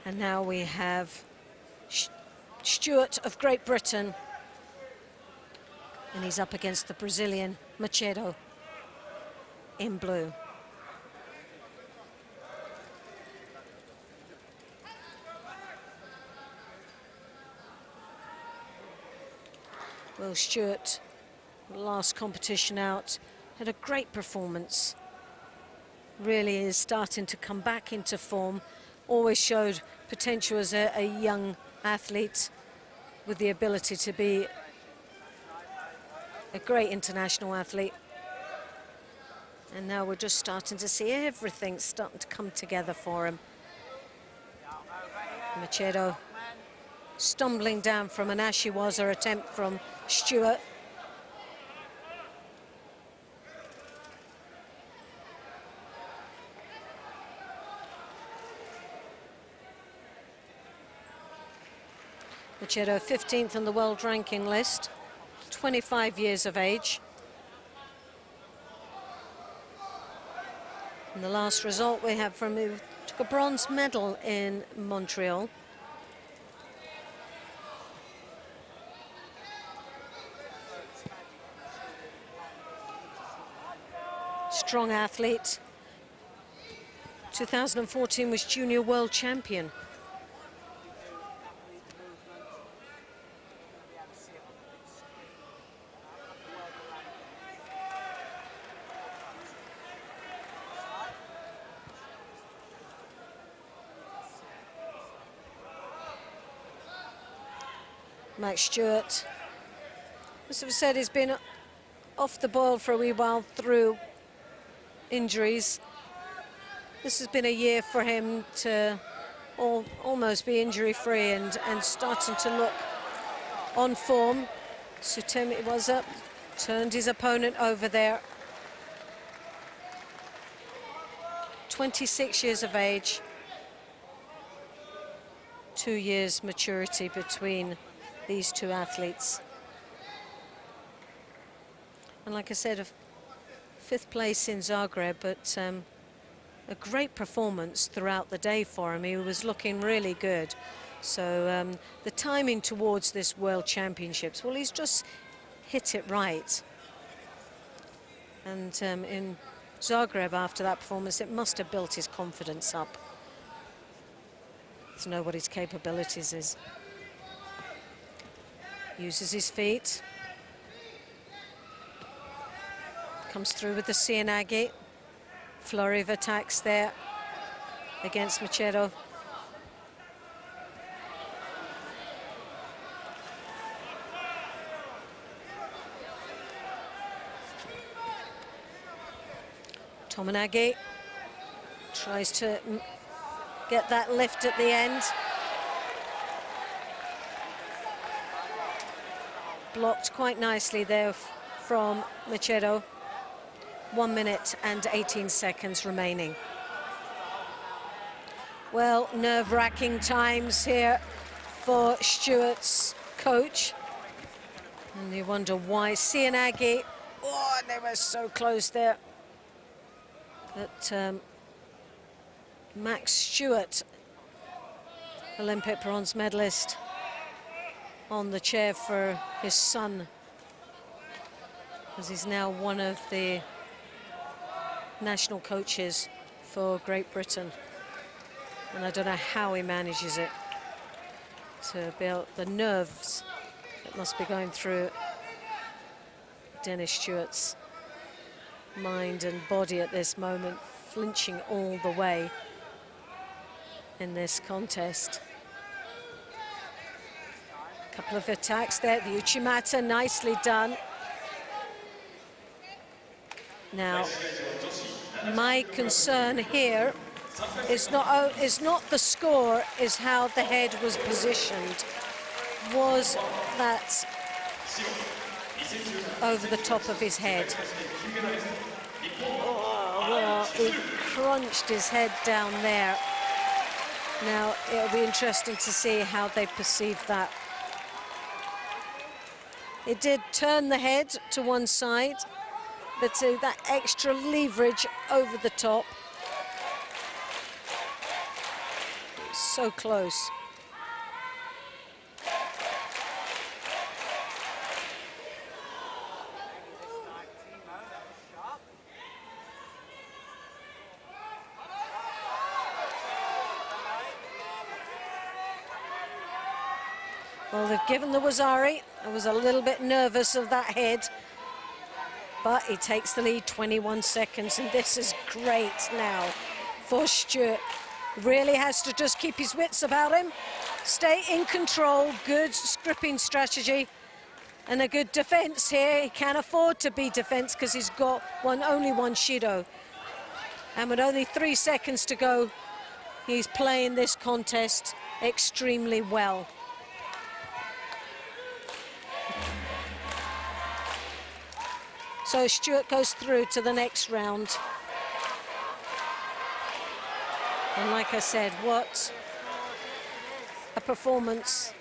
And now we have Stewart of Great Britain. And he's up against the Brazilian Machado in blue. Will Stewart, last competition out, had a great performance. Really is starting to come back into form. Always showed potential as a young athlete with the ability to be a great international athlete. And now we're just starting to see everything starting to come together for him. Machado stumbling down from an Ashiwaza attempt from Stewart. Machado 15th on the world ranking list, 25 years of age. And the last result we have from him, took a bronze medal in Montreal. Strong athlete. 2014 was junior world champion. Max Stewart, as I've said, he's been off the boil for a wee while through injuries. This has been a year for him to almost be injury-free and starting to look on form. Tatami was up, turned his opponent over there. 26 years of age, 2 years maturity between these two athletes. And like I said, a 5th place in Zagreb, but a great performance throughout the day for him. He was looking really good. So the timing towards this World Championships, well, he's just hit it right. And in Zagreb, after that performance, it must have built his confidence up to know what his capabilities is. Uses his feet. Comes through with the Cianagi. Flurry of attacks there against Machado. Tominagi tries to get that lift at the end. Blocked quite nicely there from Machado. 1 minute and 18 seconds remaining. Well, nerve-wracking times here for Stewart's coach. And you wonder why. Cianagi, oh, they were so close there. But Max Stewart, Olympic bronze medalist, on the chair for his son, as he's now one of the national coaches for Great Britain. And I don't know how he manages it, to build the nerves that must be going through Dennis Stewart's mind and body at this moment, flinching all the way in this contest. A couple of attacks there, the Uchimata, nicely done. Now, my concern here is not the score, is how the head was positioned. Was that over the top of his head? Oh, well, he crunched his head down there. Now, it'll be interesting to see how they perceive that. It did turn the head to one side, but that extra leverage over the top. So close. Well, they've given the Wazari. I was a little bit nervous of that head, but he takes the lead, 21 seconds, and this is great now for Stewart. Really has to just keep his wits about him, stay in control, good gripping strategy, and a good defense here. He can't afford to be defense because he's got only one Shido. And with only 3 seconds to go, he's playing this contest extremely well. So Stewart goes through to the next round. And like I said, what a performance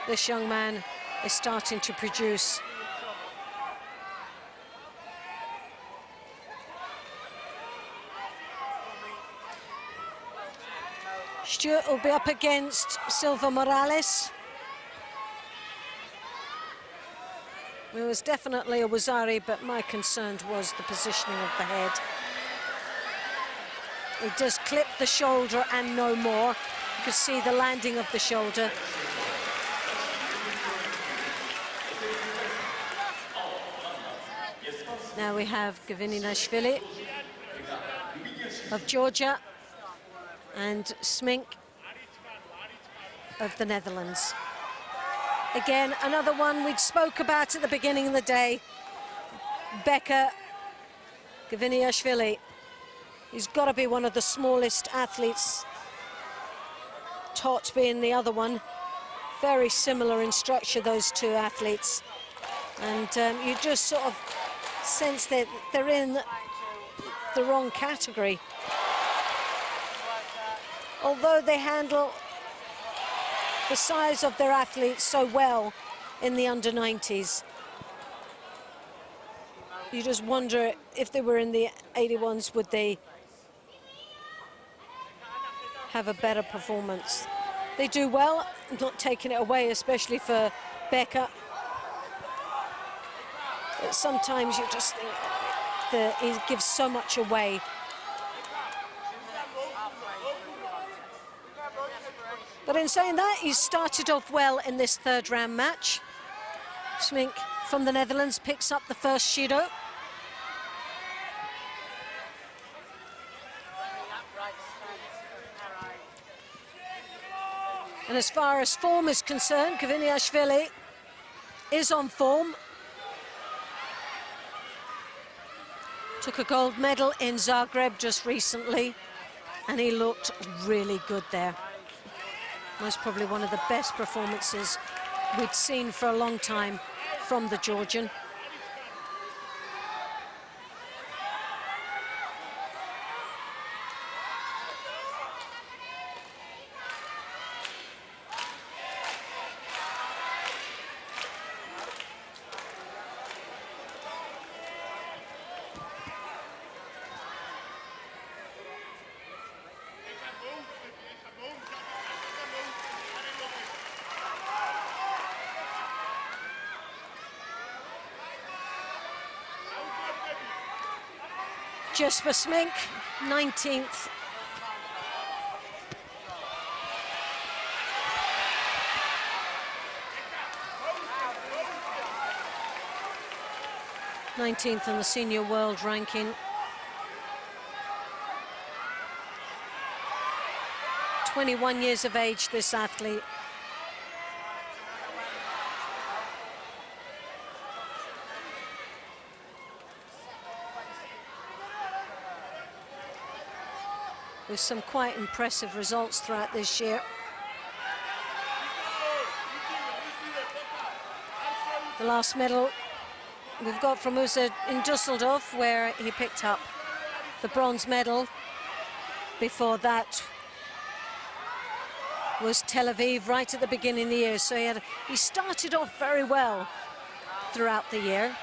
this young man is starting to produce. Stewart will be up against Silva Morales. It was definitely a Wazari, but my concern was the positioning of the head. He just clipped the shoulder and no more. You could see the landing of the shoulder. Now we have Gvininashvili of Georgia and Smink of the Netherlands. Again, another one we spoke about at the beginning of the day. Becker Gviniashvili. He's got to be one of the smallest athletes. Tot being the other one. Very similar in structure, those two athletes. And you just sort of sense that they're in the wrong category. Although they handle the size of their athletes so well in the under-90s. You just wonder if they were in the 81s, would they have a better performance? They do well, not taking it away, especially for Becker. But sometimes you just think that he gives so much away. But in saying that, he started off well in this third round match. Smink from the Netherlands picks up the first Judo. And as far as form is concerned, Gviniashvili is on form. Took a gold medal in Zagreb just recently, and he looked really good there. Most probably one of the best performances we'd seen for a long time from the Georgian. Just for Smink, 19th. '19th on the senior world ranking. 21 years of age, this athlete. With some quite impressive results throughout this year. The last medal we've got from Usa in Dusseldorf, where he picked up the bronze medal. Before that was Tel Aviv right at the beginning of the year. So he started off very well throughout the year.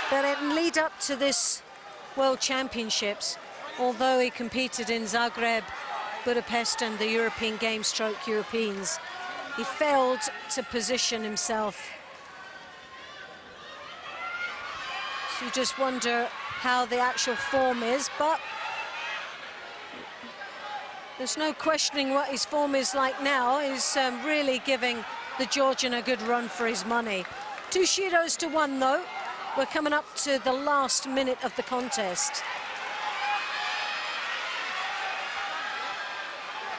But in lead up to this World Championships, although he competed in Zagreb, Budapest and the European Games stroke Europeans, he failed to position himself. So you just wonder how the actual form is, but there's no questioning what his form is like now. He's really giving the Georgian a good run for his money. 2 Judos to 1 though. We're coming up to the last minute of the contest.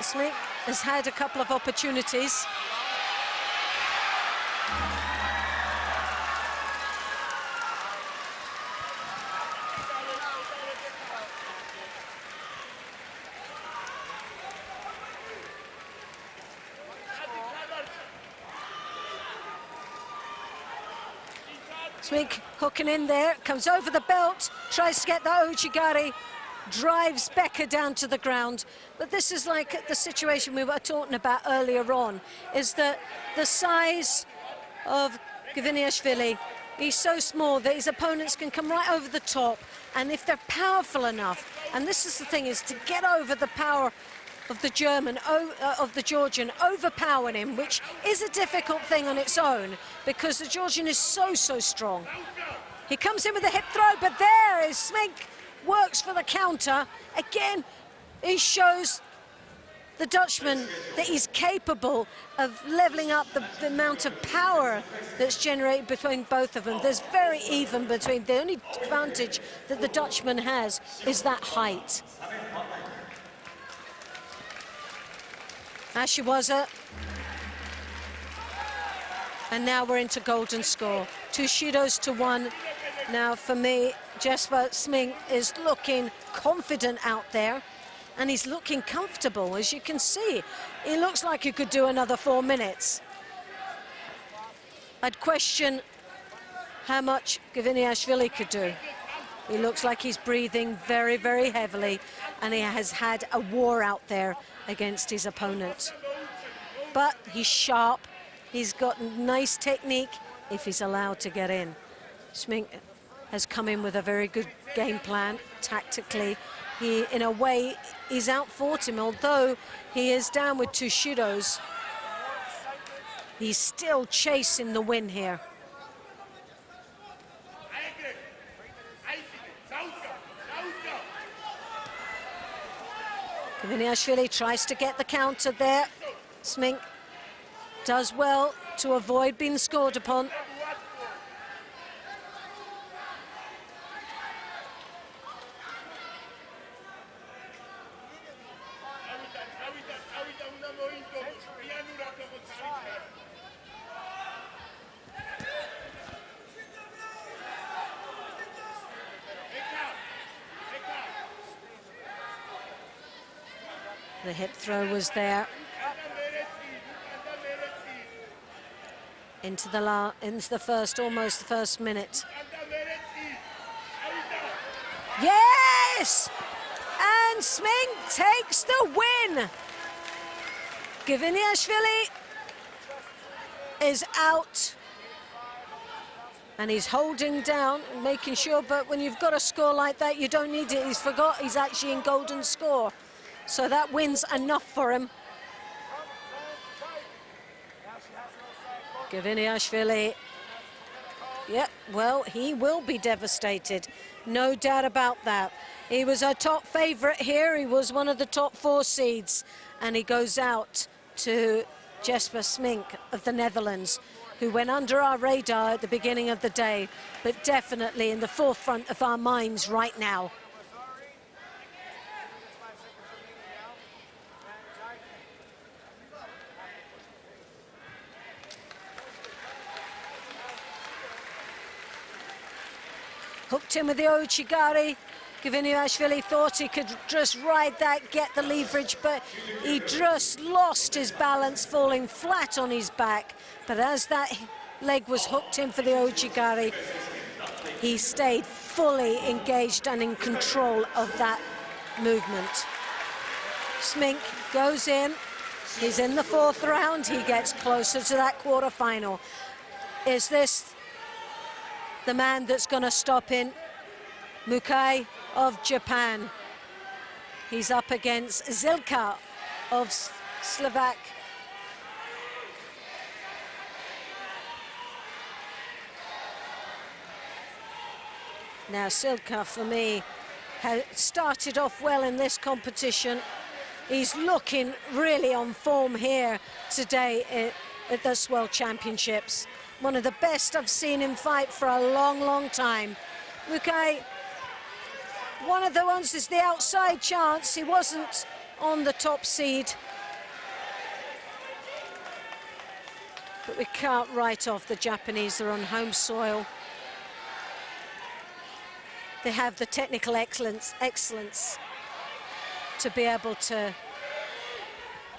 Smink has had a couple of opportunities. Smink hooking in there, comes over the belt, tries to get the Ojigari, drives Becker down to the ground. But this is like the situation we were talking about earlier on, is that the size of Gviniashvili, he's so small that his opponents can come right over the top, and if they're powerful enough, and this is the thing, is to get over the power of the Georgian overpowering him, which is a difficult thing on its own because the Georgian is so strong. He comes in with a hip throw, but there is Smink, works for the counter. Again, he shows the Dutchman that he's capable of leveling up the amount of power that's generated between both of them. There's very even between. The only advantage that the Dutchman has is that height. Ashiwaza. And now we're into golden score. 2 Shidos to 1. Now for me, Jesper Smink is looking confident out there. And he's looking comfortable, as you can see. He looks like he could do another 4 minutes. I'd question how much Gviniashvili could do. He looks like he's breathing very, very heavily, and he has had a war out there against his opponent. But he's sharp. He's got nice technique if he's allowed to get in. Smink has come in with a very good game plan tactically. He, in a way, he's outfought him, although he is down with 2 Shidos. He's still chasing the win here. Gviniashvili tries to get the counter there. Smink does well to avoid being scored upon. The hip throw was there. Into the first, almost the first minute. Yes! And Smink takes the win. Gviniashvili is out. And he's holding down, making sure, but when you've got a score like that, you don't need it. He's forgot he's actually in golden score. So that wins enough for him. Gviniashvili, yeah, well, he will be devastated. No doubt about that. He was our top favourite here. He was one of the top 4 seeds. And he goes out to Jesper Smink of the Netherlands, who went under our radar at the beginning of the day, but definitely in the forefront of our minds right now. Hooked him with the Ouchigari. Gviniashvili thought he could just ride that, get the leverage, but he just lost his balance, falling flat on his back. But as that leg was hooked in for the Ouchigari, he stayed fully engaged and in control of that movement. Smink goes in. He's in the 4th round. He gets closer to that quarterfinal. Is this the man that's going to stop in? Mukai of Japan. He's up against Zilka of Slovak. Now Zilka, for me, has started off well in this competition. He's looking really on form here today at the World Championships. One of the best I've seen him fight for a long, long time. Mukai, one of the ones is the outside chance. He wasn't on the top seed. But we can't write off the Japanese. They're on home soil. They have the technical excellence to be able to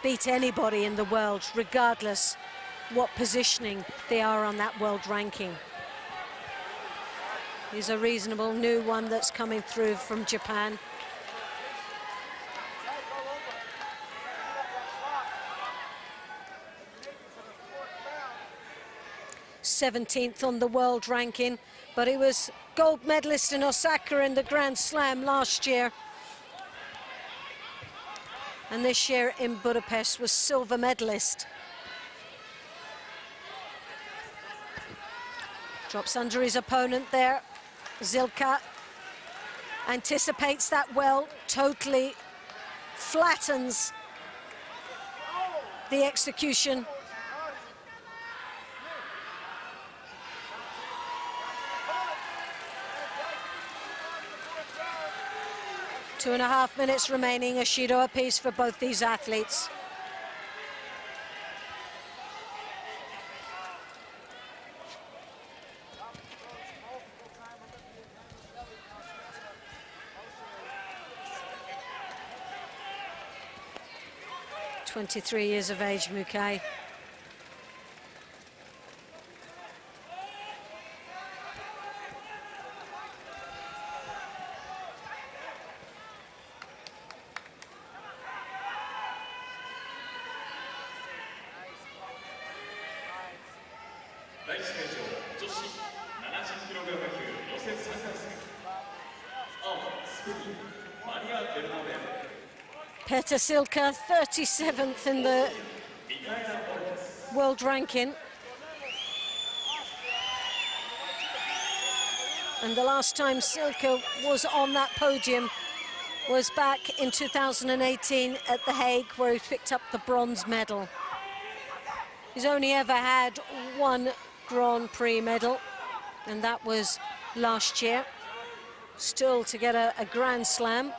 beat anybody in the world, regardless what positioning they are on that world ranking. He's a reasonable new one that's coming through from Japan. '17th on the world ranking, but he was gold medalist in Osaka in the Grand Slam last year. and this year in Budapest was silver medalist. Drops under his opponent there. Zilka anticipates that well, totally flattens the execution. Two and a half minutes remaining, a Shido apiece for both these athletes. "23 years of age, Mukai." Petr Silka, 37th in the world ranking. And the last time Silka was on that podium was back in 2018 at The Hague, where he picked up the bronze medal. He's only ever had one Grand Prix medal, and that was last year. Still to get a Grand Slam.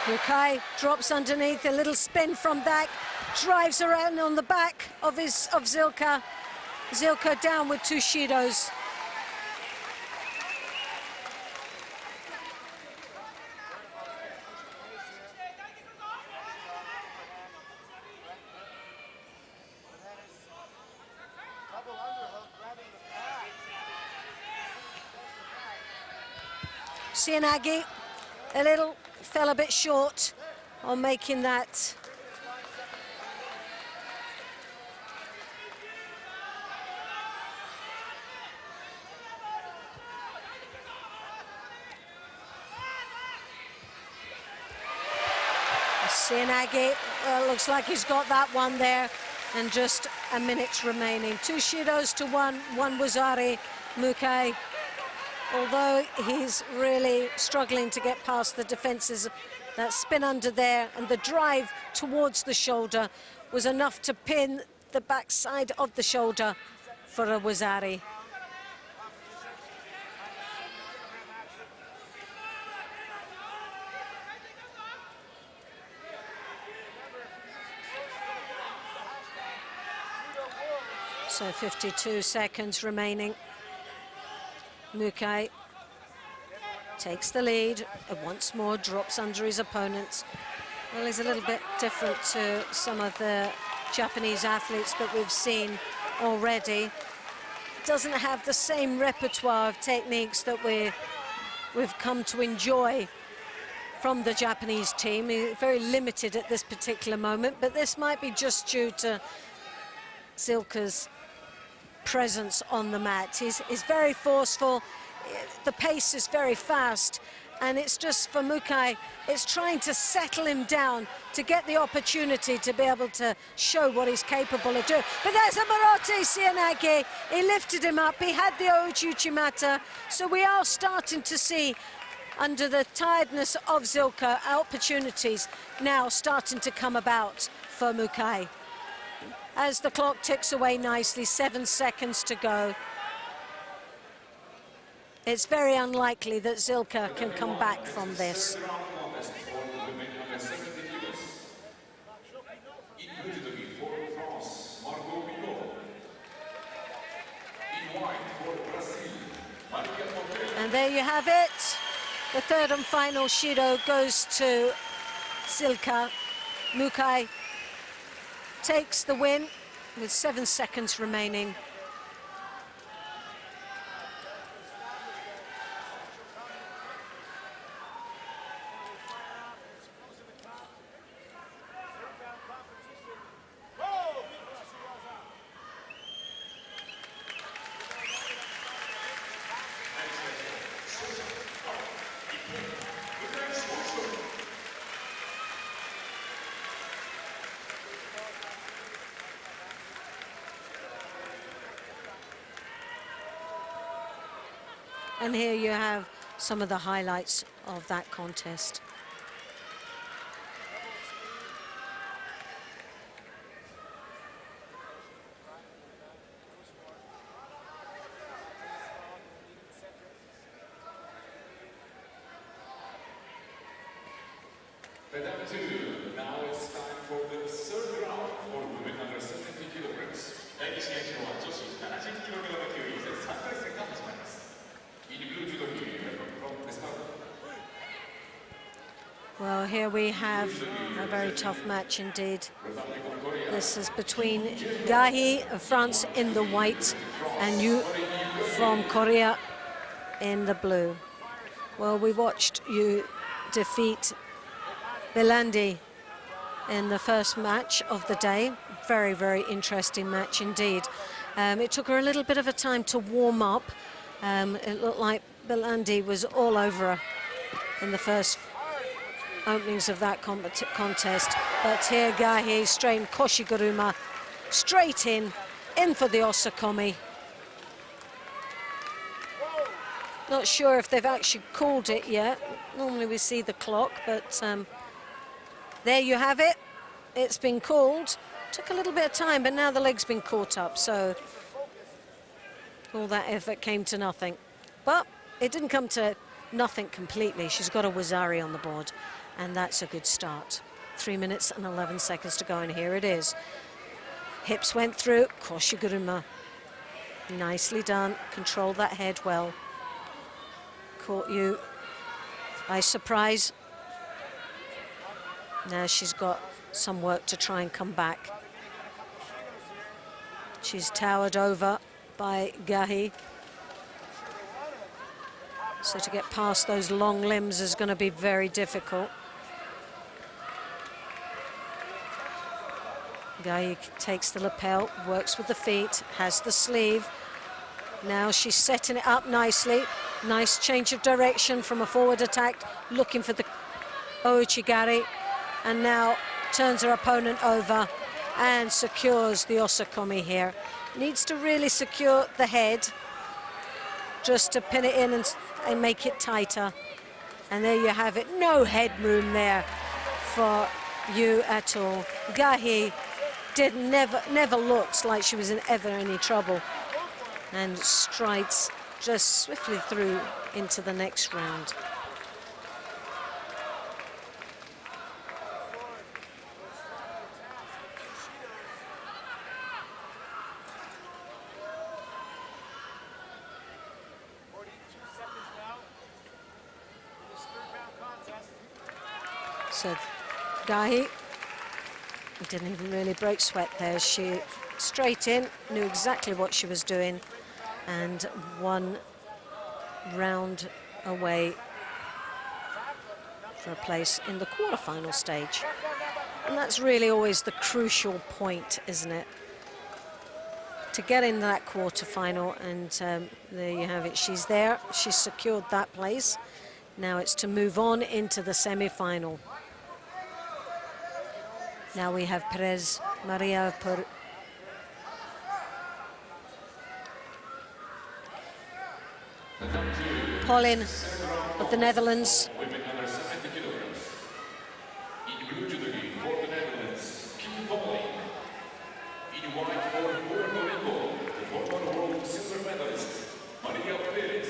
Mukai drops underneath, a little spin from that, drives around on the back of Zilka. Zilka down with two Shidos. Sianagi fell a bit short on making that. Sianagi, looks like he's got that one there, and just a minute remaining. Two Shidos to one Wazari. Mukai, although he's really struggling to get past the defenses, that spin under there and the drive towards the shoulder was enough to pin the backside of the shoulder for a Wazari. So 52 seconds remaining. Mukai takes the lead and once more drops under his opponents. Well, he's a little bit different to some of the Japanese athletes that we've seen already. Doesn't have the same repertoire of techniques that we've come to enjoy from the Japanese team. He's very limited at this particular moment, but this might be just due to Zilka's presence on the mat. He's very forceful, the pace is very fast, and it's just for Mukai, it's trying to settle him down to get the opportunity to be able to show what he's capable of doing. But there's a Morote Sianagi. He lifted him up, he had the Ouchi Uchimata, so we are starting to see, under the tiredness of Zilka, opportunities now starting to come about for Mukai. As the clock ticks away nicely, 7 seconds to go. It's very unlikely that Zilka can come back from this. And there you have it. The third and final Shido goes to Zilka. Mukai takes the win with 7 seconds remaining. And here you have some of the highlights of that contest. Tatami 2, now it's time for the third round for women under 70 kilograms. 第2試合場は女子 70kg 級予選3回戦が始まります。 In blue judo here from the start. Well, here we have a very tough match indeed. This is between Gahi of France in the white and Yu from Korea in the blue. Well, we watched you defeat Belandi in the first match of the day. Very, very interesting match indeed. It took her a little bit of a time to warm up. It looked like Belandi was all over her in the first openings of that contest. But here Gahi straight Koshiguruma, straight in for the Osakomi. Not sure if they've actually called it yet. Normally we see the clock, but there you have it. It's been called. Took a little bit of time, but now the leg's been caught up, so all that effort came to nothing. But it didn't come to nothing completely. She's got a Wazari on the board, and that's a good start. 3 minutes and 11 seconds to go, and here it is. Hips went through, Koshiguruma. Nicely done, controlled that head well. Caught you by surprise. Now she's got some work to try and come back. She's towered over by Gahi. So to get past those long limbs is going to be very difficult. Gahi takes the lapel, works with the feet, has the sleeve. Now she's setting it up nicely. Nice change of direction from a forward attack, looking for the Ouchigari, and now turns her opponent over and secures the Osakomi here. Needs to really secure the head just to pin it in and make it tighter. And there you have it. No headroom there for you at all. Gahi never looked like she was in ever any trouble, and strides just swiftly through into the next round. So Gahi didn't even really break sweat there. She straight in, knew exactly what she was doing, and 1 round away for a place in the quarterfinal stage. And that's really always the crucial point, isn't it? To get in that quarterfinal, and there you have it. She's there, she's secured that place. Now it's to move on into the semi-final. Now we have Perez Maria Pauline of the Netherlands. Women under 70 kilograms. In blue judo for the Netherlands, Kim Pauline. In white for Puerto Rico, the former world silver medalist, Maria Perez.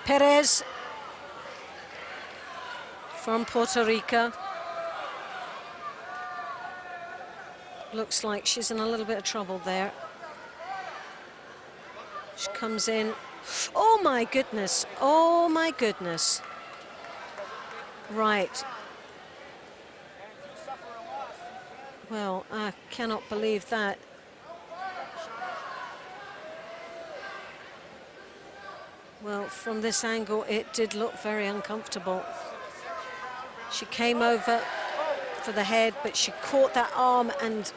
Perez from Puerto Rico. Looks like she's in a little bit of trouble there. She comes in. Oh my goodness, oh my goodness. Right. Well, I cannot believe that. Well, from this angle, it did look very uncomfortable. She came over for the head, but she caught that arm, and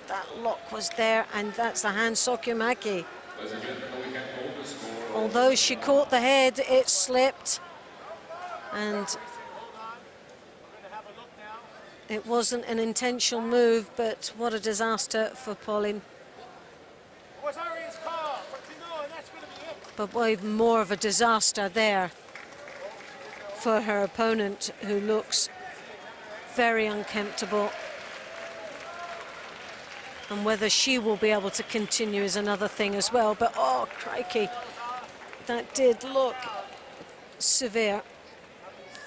that lock was there, and that's the hand sokyumaki. Although she caught the head, it slipped, and it wasn't an intentional move, but what a disaster for Pauline. but even more of a disaster there for her opponent, who looks very uncomfortable. And whether she will be able to continue is another thing as well. But, oh, crikey, that did look severe.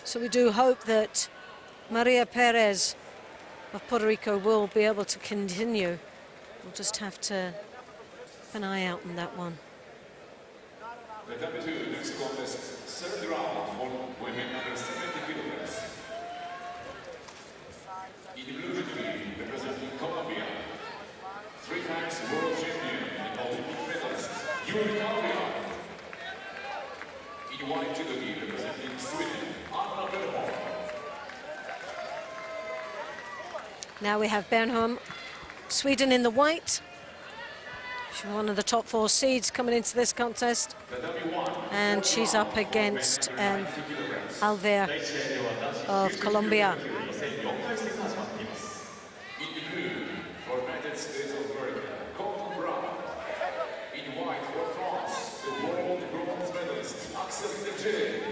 So we do hope that Maria Perez of Puerto Rico will be able to continue. We'll just have to keep an eye out on that one. Tatami 2, next contest, third round for women under 70 kilograms. In blue judo, representing Colombia, 3 times world champion and Olympic medalist, Judo. In white judo, representing Sweden, Anna Bernholm. Now we have Bernholm, Sweden in the white. She's one of the top 4 seeds coming into this contest. And she's up against Alver of Colombia. In blue for United States of America, Colton Brown. In white for France, the world bronze medalist, Axel Leger.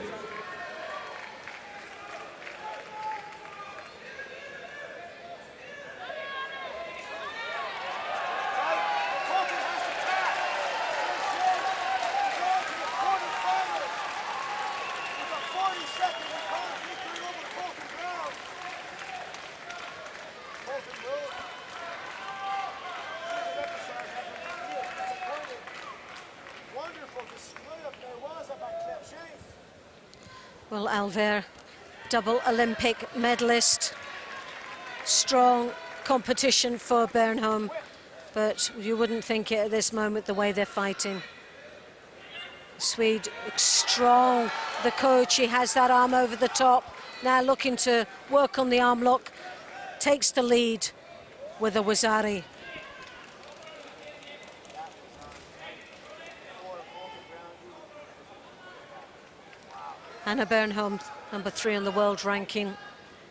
Well, Alver, double Olympic medalist. Strong competition for Bernholm, but you wouldn't think it at this moment the way they're fighting. Swede, strong. The coach, he has that arm over the top. Now looking to work on the arm lock. Takes the lead with a Wazari. Anna Bernholm, number 3 on the world ranking.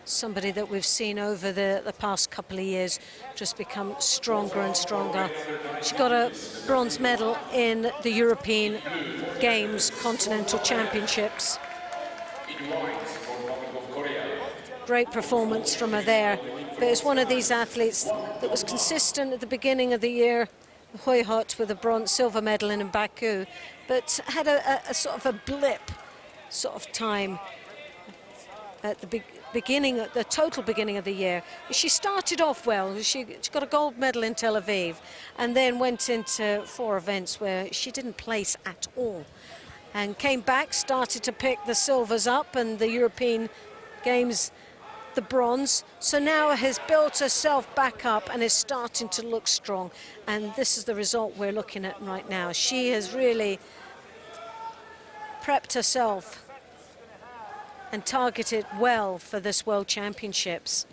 Somebody that we've seen over the past couple of years just become stronger and stronger. She got a bronze medal in the European Games Continental Championships. Great performance from her there. But it's one of these athletes that was consistent at the beginning of the year. Hoyhot with a silver medal in Baku, but had a sort of a blip sort of time at the total beginning of the year. She started off well. She got a gold medal in Tel Aviv and then went into 4 events where she didn't place at all, and came back, started to pick the silvers up, and the European Games the bronze. So now has built herself back up and is starting to look strong, and this is the result we're looking at right now. She has really prepped herself and targeted well for this World Championships.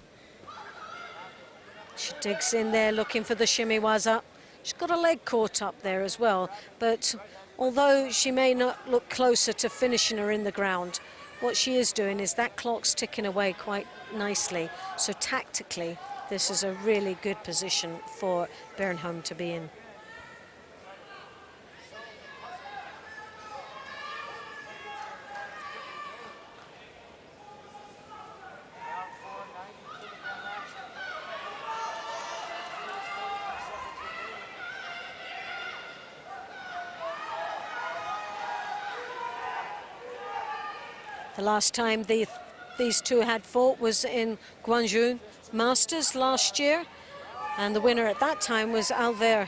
She digs in there looking for the shimiwaza. She's got a leg caught up there as well, but although she may not look closer to finishing her in the ground, what she is doing is that clock's ticking away quite nicely. So tactically, this is a really good position for Bernholm to be in. The last time these two had fought was in Guangzhou Masters last year, and the winner at that time was Alver.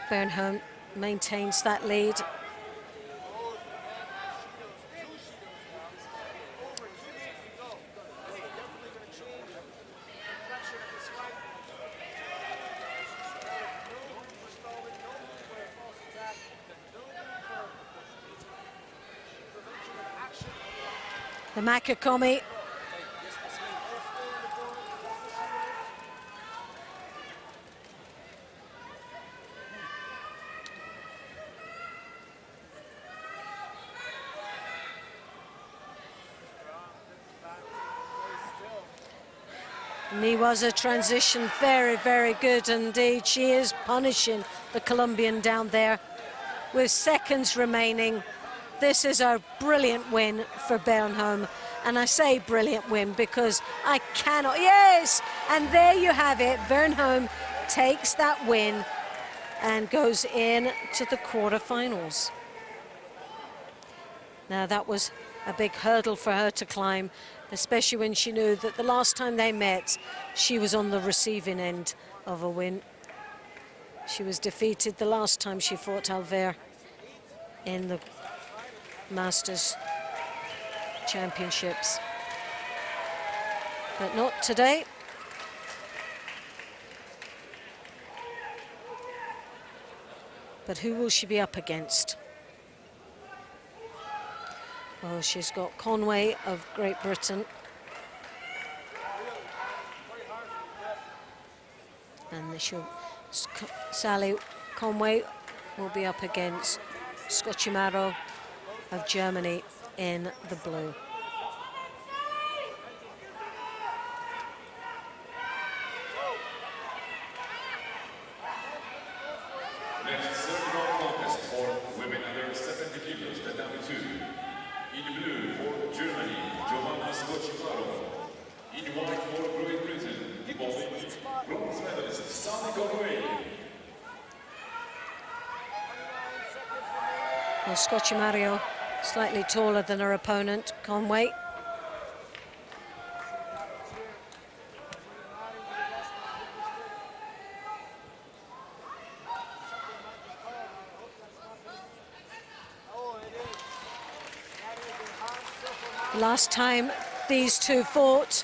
Bernholm maintains that lead. The Makakomi Niwaza transition, very, very good indeed. She is punishing the Colombian down there with seconds remaining. This is a brilliant win for Bernholm. And I say brilliant win because I cannot, yes! And there you have it, Bernholm takes that win and goes in to the quarterfinals. Now that was a big hurdle for her to climb, especially when she knew that the last time they met, she was on the receiving end of a win. She was defeated the last time she fought Alver in the Masters Championships. But not today. But who will she be up against? Oh, she's got Conway of Great Britain. And Sally Conway will be up against Scocchimaro of Germany in the blue. Next third contest for women under 70 kilos, Tatami 2. In blue for Germany, Johanna Scocchimaro. In white for Great Britain, bronze medalist Sally Conway. Well, Scocchimaro slightly taller than her opponent, Conway. Last time these two fought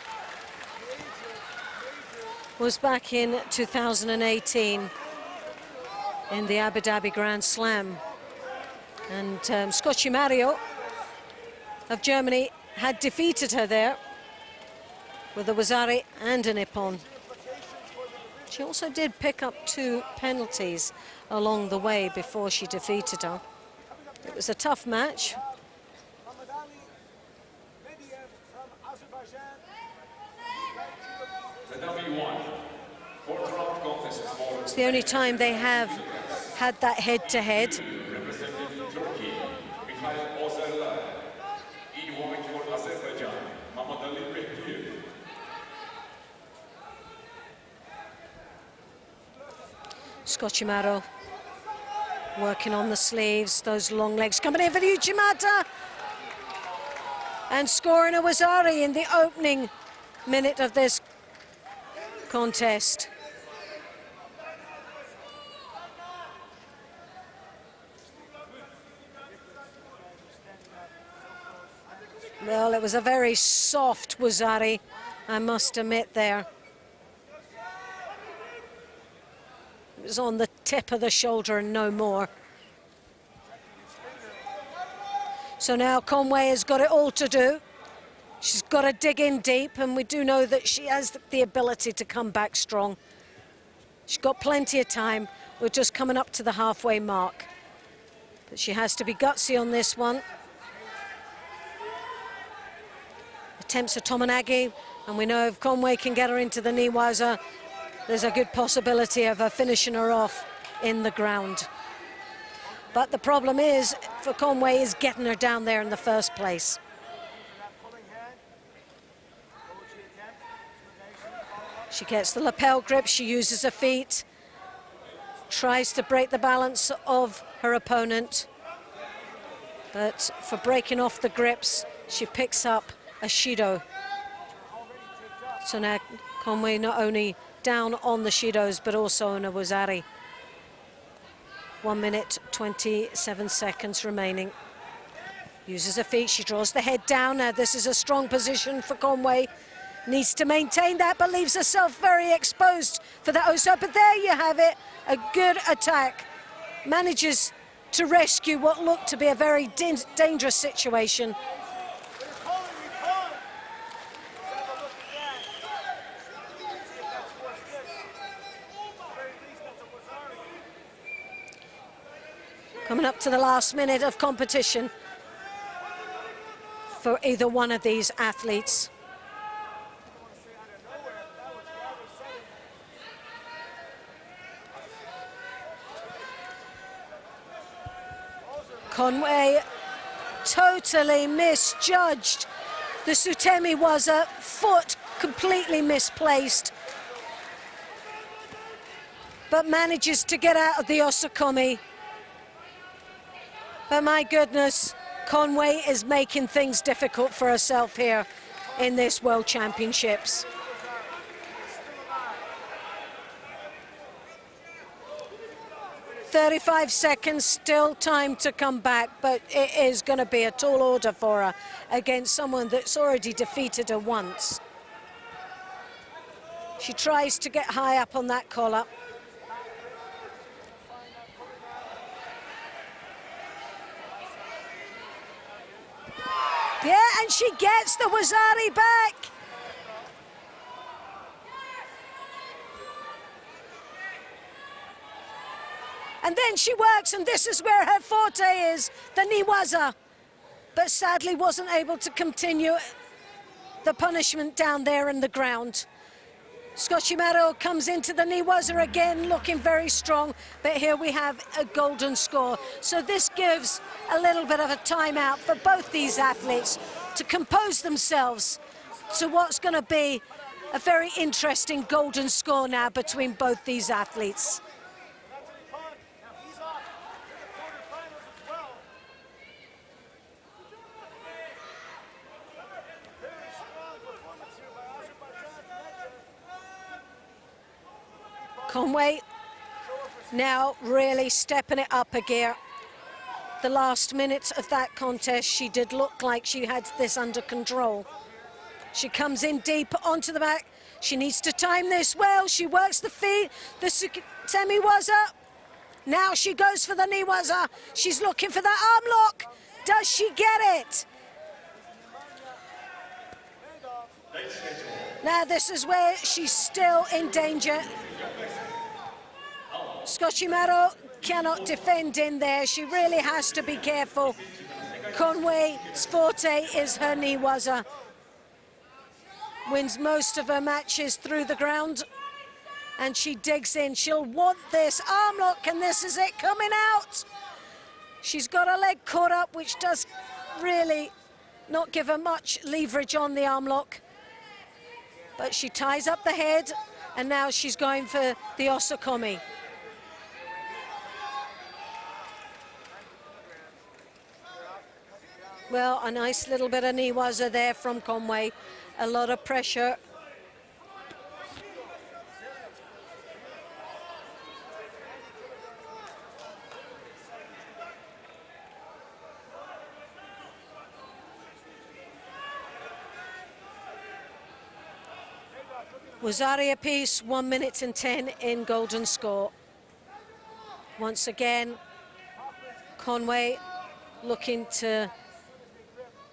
was back in 2018 in the Abu Dhabi Grand Slam. And Scocchimaro of Germany had defeated her there with a Wazari and an Ippon. She also did pick up 2 penalties along the way before she defeated her. It was a tough match. It's the only time they have had that head-to-head. Scocchimaro working on the sleeves, those long legs coming in for the Uchimata and scoring a Wazari in the opening minute of this contest. Well, it was a very soft Wazari, I must admit there. It was on the tip of the shoulder and no more. So now Conway has got it all to do. She's got to dig in deep, and we do know that she has the ability to come back strong. She's got plenty of time. We're just coming up to the halfway mark. But she has to be gutsy on this one. Attempts of Tomonagi, and we know if Conway can get her into the Niwaza, there's a good possibility of her finishing her off in the ground. But the problem is, for Conway, is getting her down there in the first place. She gets the lapel grip, she uses her feet, tries to break the balance of her opponent. But for breaking off the grips, she picks up a Shido. So now Conway not only down on the Shidos, but also on a Wazari. 1 minute, 27 seconds remaining. Uses her feet, she draws the head down. Now this is a strong position for Conway. Needs to maintain that, but leaves herself very exposed for that Oso. But there you have it, a good attack. Manages to rescue what looked to be a very dangerous situation. Coming up to the last minute of competition for either one of these athletes. Conway totally misjudged. The Sutemi was a foot completely misplaced, but manages to get out of the Osakomi. But my goodness, Conway is making things difficult for herself here in this World Championships. 35 seconds, still time to come back, but it is going to be a tall order for her against someone that's already defeated her once. She tries to get high up on that collar. Yeah, and she gets the Wazari back. And then she works, and this is where her forte is, the Niwaza. But sadly wasn't able to continue the punishment down there in the ground. Scotchimaro comes into the Niwaza again, looking very strong, but here we have a golden score. So this gives a little bit of a timeout for both these athletes to compose themselves to what's going to be a very interesting golden score now between both these athletes. Conway now really stepping it up a gear. The last minute of that contest, she did look like she had this under control. She comes in deep onto the back. She needs to time this well. She works the feet. The Sutemi-waza. Now she goes for the Niwaza. She's looking for that arm lock. Does she get it? Now this is where she's still in danger. Scotchimaro cannot defend in there. She really has to be careful. Conway's forte is her Niwaza. Wins most of her matches through the ground. And she digs in. She'll want this arm lock, and this is it coming out. She's got her leg caught up, which does really not give her much leverage on the arm lock. But she ties up the head, and now she's going for the Osakomi. Well, a nice little bit of Niwaza there from Conway. A lot of pressure. Wazari apiece, 1 minute and 10 in golden score. Once again, Conway looking to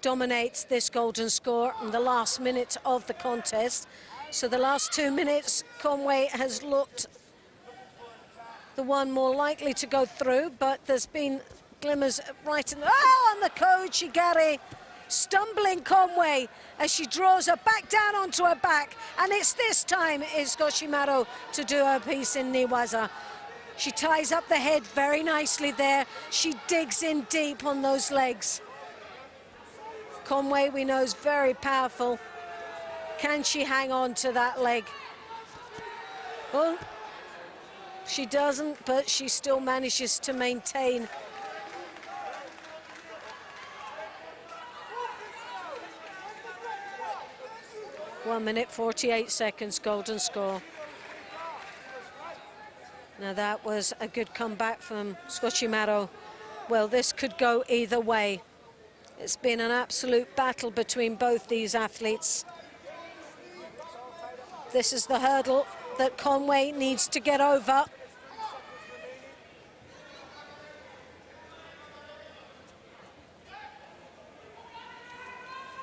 dominate this golden score in the last minute of the contest. So the last 2 minutes, Conway has looked the one more likely to go through, but there's been glimmers right in the, on the code, Shigari. Stumbling Conway as she draws her back down onto her back, and it's this time is Scotchimaro to do her piece in Niwaza. She ties up the head very nicely there. She digs in deep on those legs. Conway, we know, is very powerful. Can she hang on to that leg? Well, she doesn't, but she still manages to maintain. One minute, 48 seconds, golden score. Now that was a good comeback from Scotchimaro. Well, this could go either way. It's been an absolute battle between both these athletes. This is the hurdle that Conway needs to get over.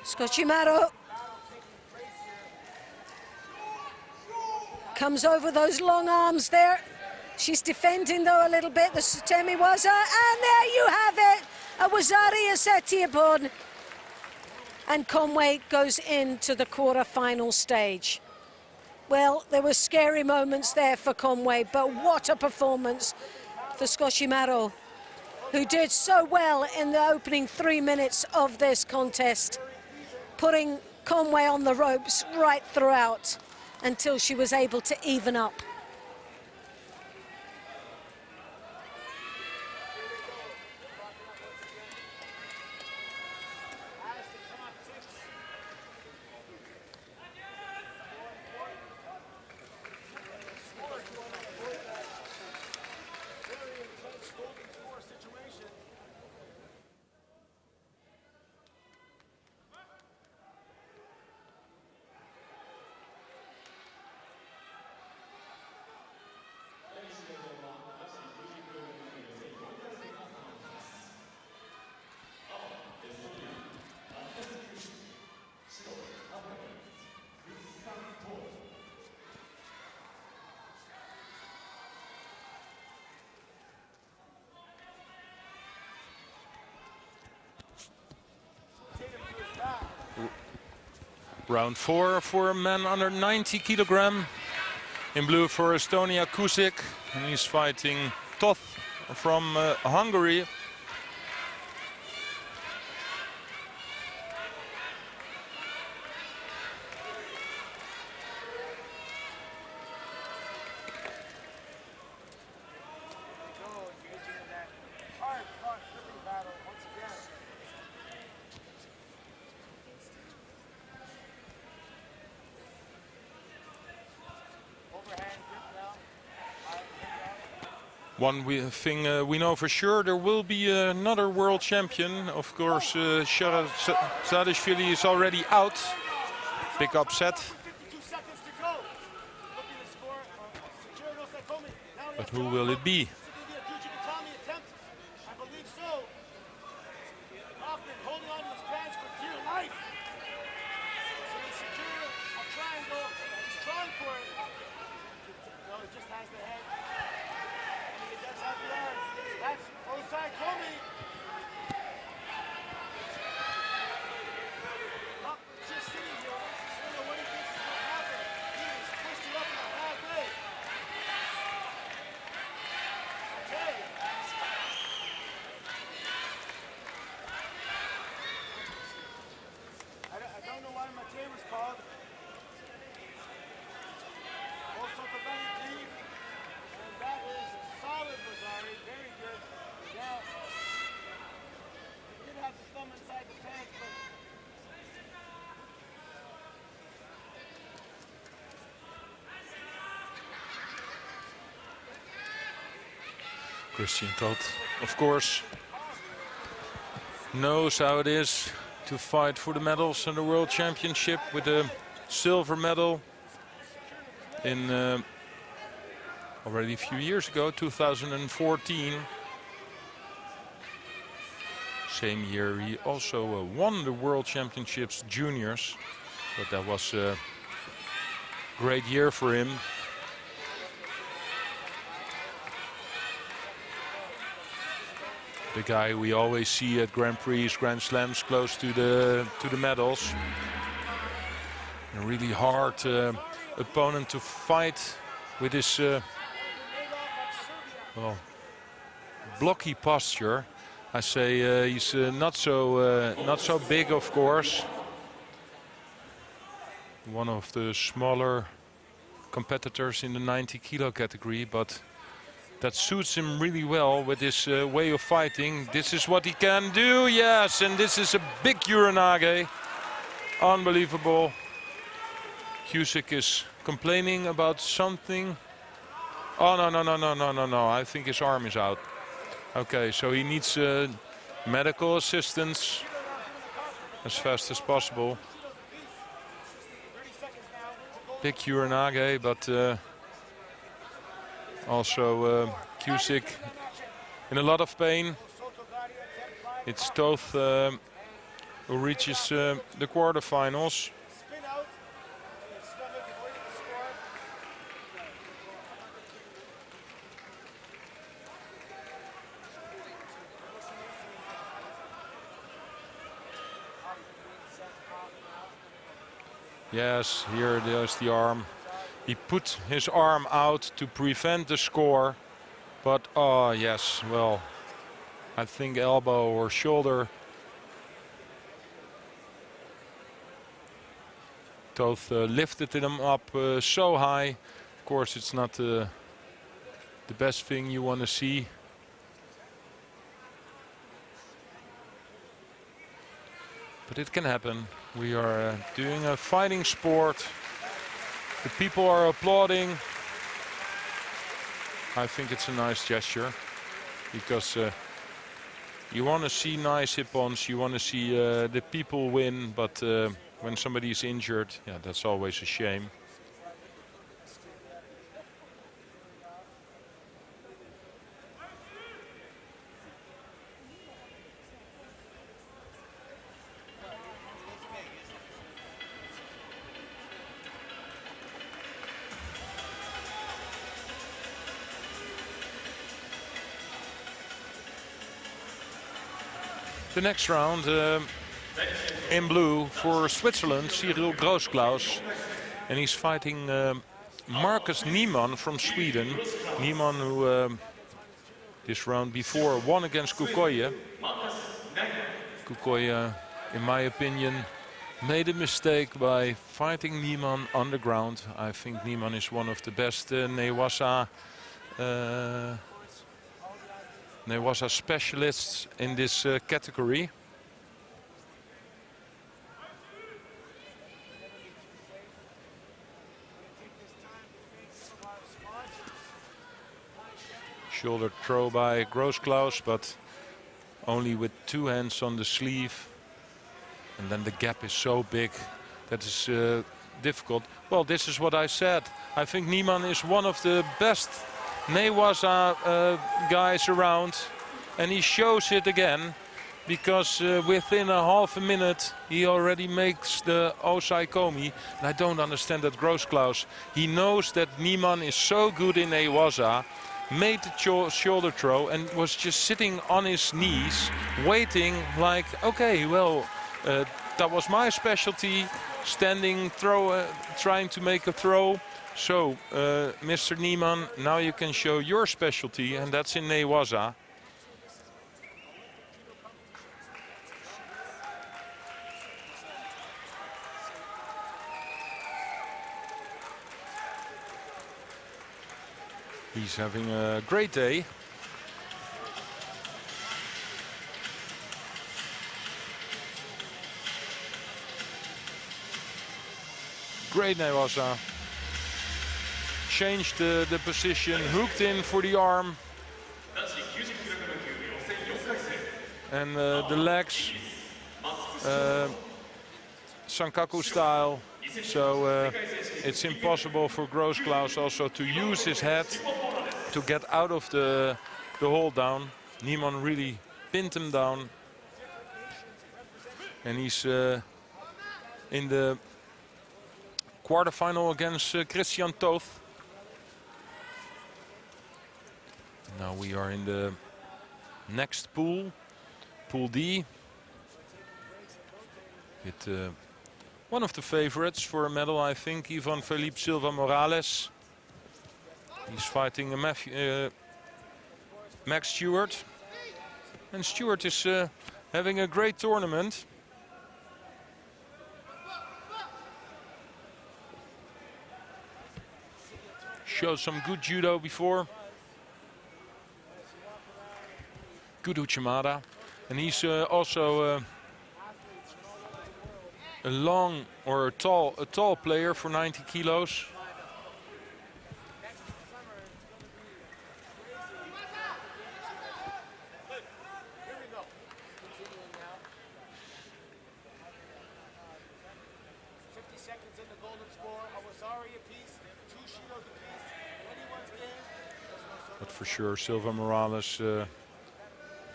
Scotchimaro comes over those long arms there. She's defending though a little bit, the Sutemi-waza, and there you have it, a Wazari Asetiabon. And Conway goes into the quarter-final stage. Well, there were scary moments there for Conway, but what a performance for Scotchimaro. who did so well in the opening 3 minutes of this contest, putting Conway on the ropes right throughout until she was able to even up. Round 4 for a man under 90 kilogram. In blue for Estonia, Kusic, and he's fighting Toth from Hungary. One thing we know for sure, there will be another world champion. Of course, Zadishvili is already out. Big upset. But who will it be? Christian Toth, of course, knows how it is to fight for the medals in the World Championship with a silver medal in already a few years ago, 2014. Same year he also won the World Championships Juniors, but that was a great year for him. The guy we always see at Grand Prix, Grand Slams, close to the medals. A really hard opponent to fight with his well, blocky posture. I say he's not so big, of course. One of the smaller competitors in the 90 kilo category, but that suits him really well with this way of fighting. This is what he can do, yes, and this is a big Uranage. Unbelievable. Kusic is complaining about something. Oh, no, I think his arm is out. Okay, so he needs medical assistance as fast as possible. Big Uranage, but also Kusic in a lot of pain. It's Toth who reaches the quarterfinals. Yes, here there's the arm. He put his arm out to prevent the score, but oh yes, well, I think elbow or shoulder. Toth lifted him up so high. Of course, it's not the best thing you want to see. But it can happen. We are doing a fighting sport. The people are applauding. I think it's a nice gesture because you want to see nice hip-ons. You want to see the people win, but when somebody is injured, yeah, that's always a shame. The next round in blue for Switzerland, Cyril Groosklaus. And he's fighting Marcus Niemann from Sweden. Niemann, who this round before won against Kukoye. Kukoye, in my opinion, made a mistake by fighting Niemann on the ground. I think Niemann is one of the best Newaza specialists in this category. Shoulder throw by Groosklaus, but only with two hands on the sleeve. And then the gap is so big that is difficult. Well, this is what I said. I think Niemann is one of the best Newaza guys around, and he shows it again because within a half a minute he already makes the Osai Komi. And I don't understand that Groosklaus. He knows that Niemann is so good in Newaza, made the shoulder throw and was just sitting on his knees waiting like, okay, well, that was my specialty, standing, trying to make a throw. So, Mr. Niemann, now you can show your specialty, and that's in Newaza. He's having a great day. Great Newaza. Changed the position, hooked in for the arm. And the legs, Sankaku style. So it's impossible for Groosklaus also to use his head to get out of the hold down. Niemann really pinned him down. And he's in the quarterfinal against Christian Toth. Now we are in the next pool, Pool D, with one of the favorites for a medal, I think, Ivan Felipe Silva Morales. He's fighting Max Stewart. And Stewart is having a great tournament. Showed some good judo before. Good Uchimata. And he's also a long or a tall player for 90 kilos. But for sure, Silva Morales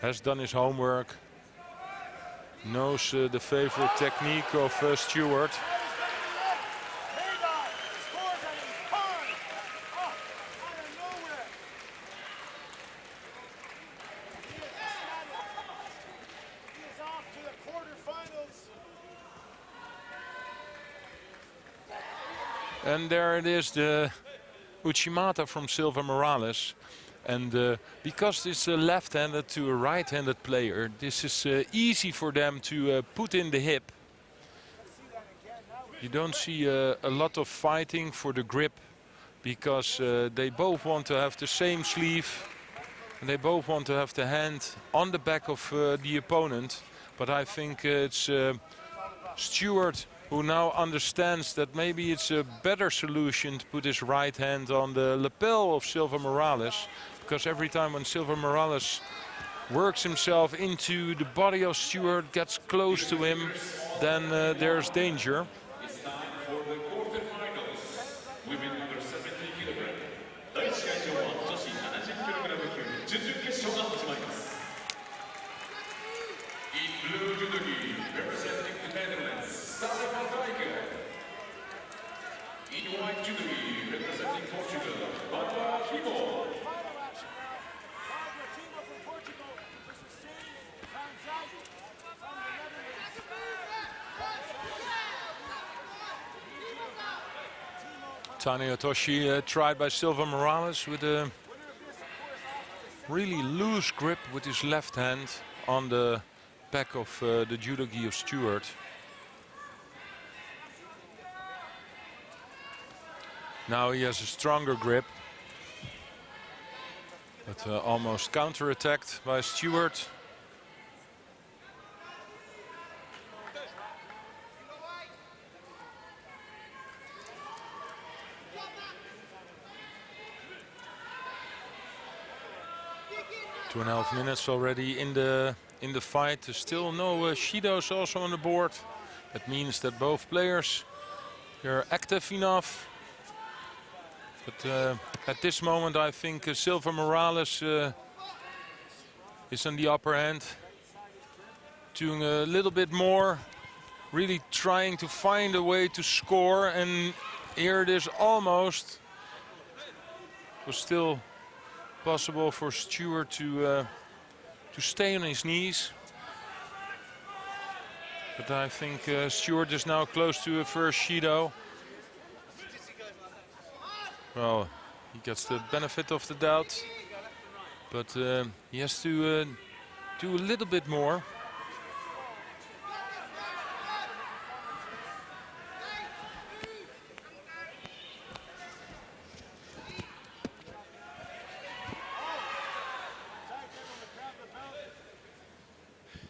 has done his homework. Knows the favorite technique of Stewart. And there it is, the Uchimata from Silva Morales. And because it's a left-handed to a right-handed player, this is easy for them to put in the hip. You don't see a lot of fighting for the grip, because they both want to have the same sleeve and they both want to have the hand on the back of the opponent. But I think it's Stewart who now understands that maybe it's a better solution to put his right hand on the lapel of Silva Morales, because every time when Silva Morales works himself into the body of Stewart, gets close to him, then there's danger. It's time for the quarterfinals. Women under 70 kg. 第1試合場は女子70 kg 級準々決勝が始まります。In blue judo gi, representing the Netherlands, Sarah van Dijken. In white judo gi, representing Portugal, Barbara Timo. Tani Otoshi tried by Silva Morales with a really loose grip with his left hand on the back of the judo gi of Stewart. Now he has a stronger grip, but almost counter-attacked by Stewart. Two and a half minutes already in the fight. There's still no Shidos also on the board. That means that both players are active enough. But at this moment, I think Silva Morales is on the upper hand, doing a little bit more, really trying to find a way to score. And here it is, almost. It was still possible for Stewart to stay on his knees. But I think Stewart is now close to a first Shido. Well, he gets the benefit of the doubt, but he has to do a little bit more.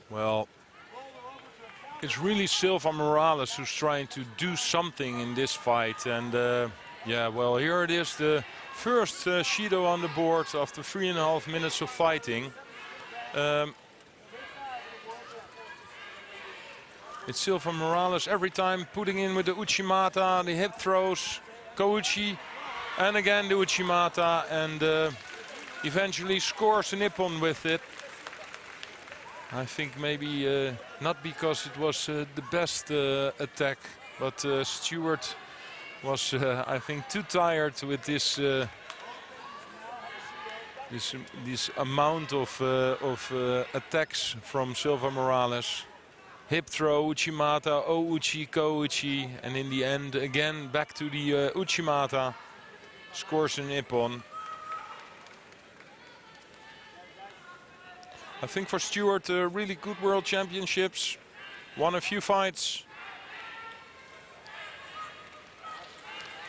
Well, it's really Silva Morales who's trying to do something in this fight. And yeah, well, here it is, the first Shido on the board after 3.5 minutes of fighting. It's Silva Morales every time putting in with the Uchimata, the hip throws, Kouchi, and again the Uchimata, and eventually scores a Nippon with it. I think maybe not because it was the best attack, but Stewart was, I think, too tired with this this amount of attacks from Silva Morales. Hip throw, Uchimata, Ouchi, Kouchi, and in the end again back to the Uchimata, scores an Ippon. I think for Stewart, really good world championships, won a few fights.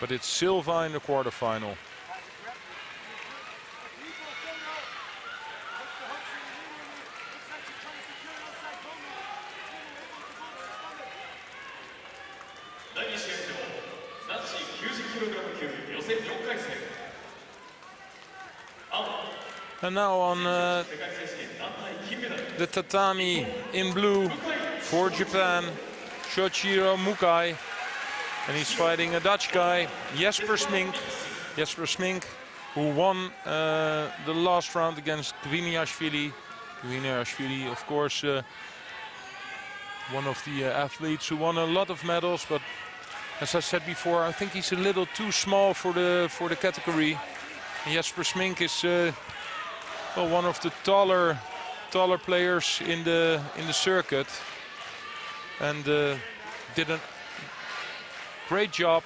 But it's Silva in the quarterfinal. And now on the tatami in blue for Japan, Shoichiro Mukai. And he's fighting a Dutch guy, Jesper Smink. Jesper Smink, who won the last round against Gwiniashvili. Gwiniashvili, of course, one of the athletes who won a lot of medals. But as I said before, I think he's a little too small for the category. And Jesper Smink is well, one of the taller players in the circuit, and did a great job.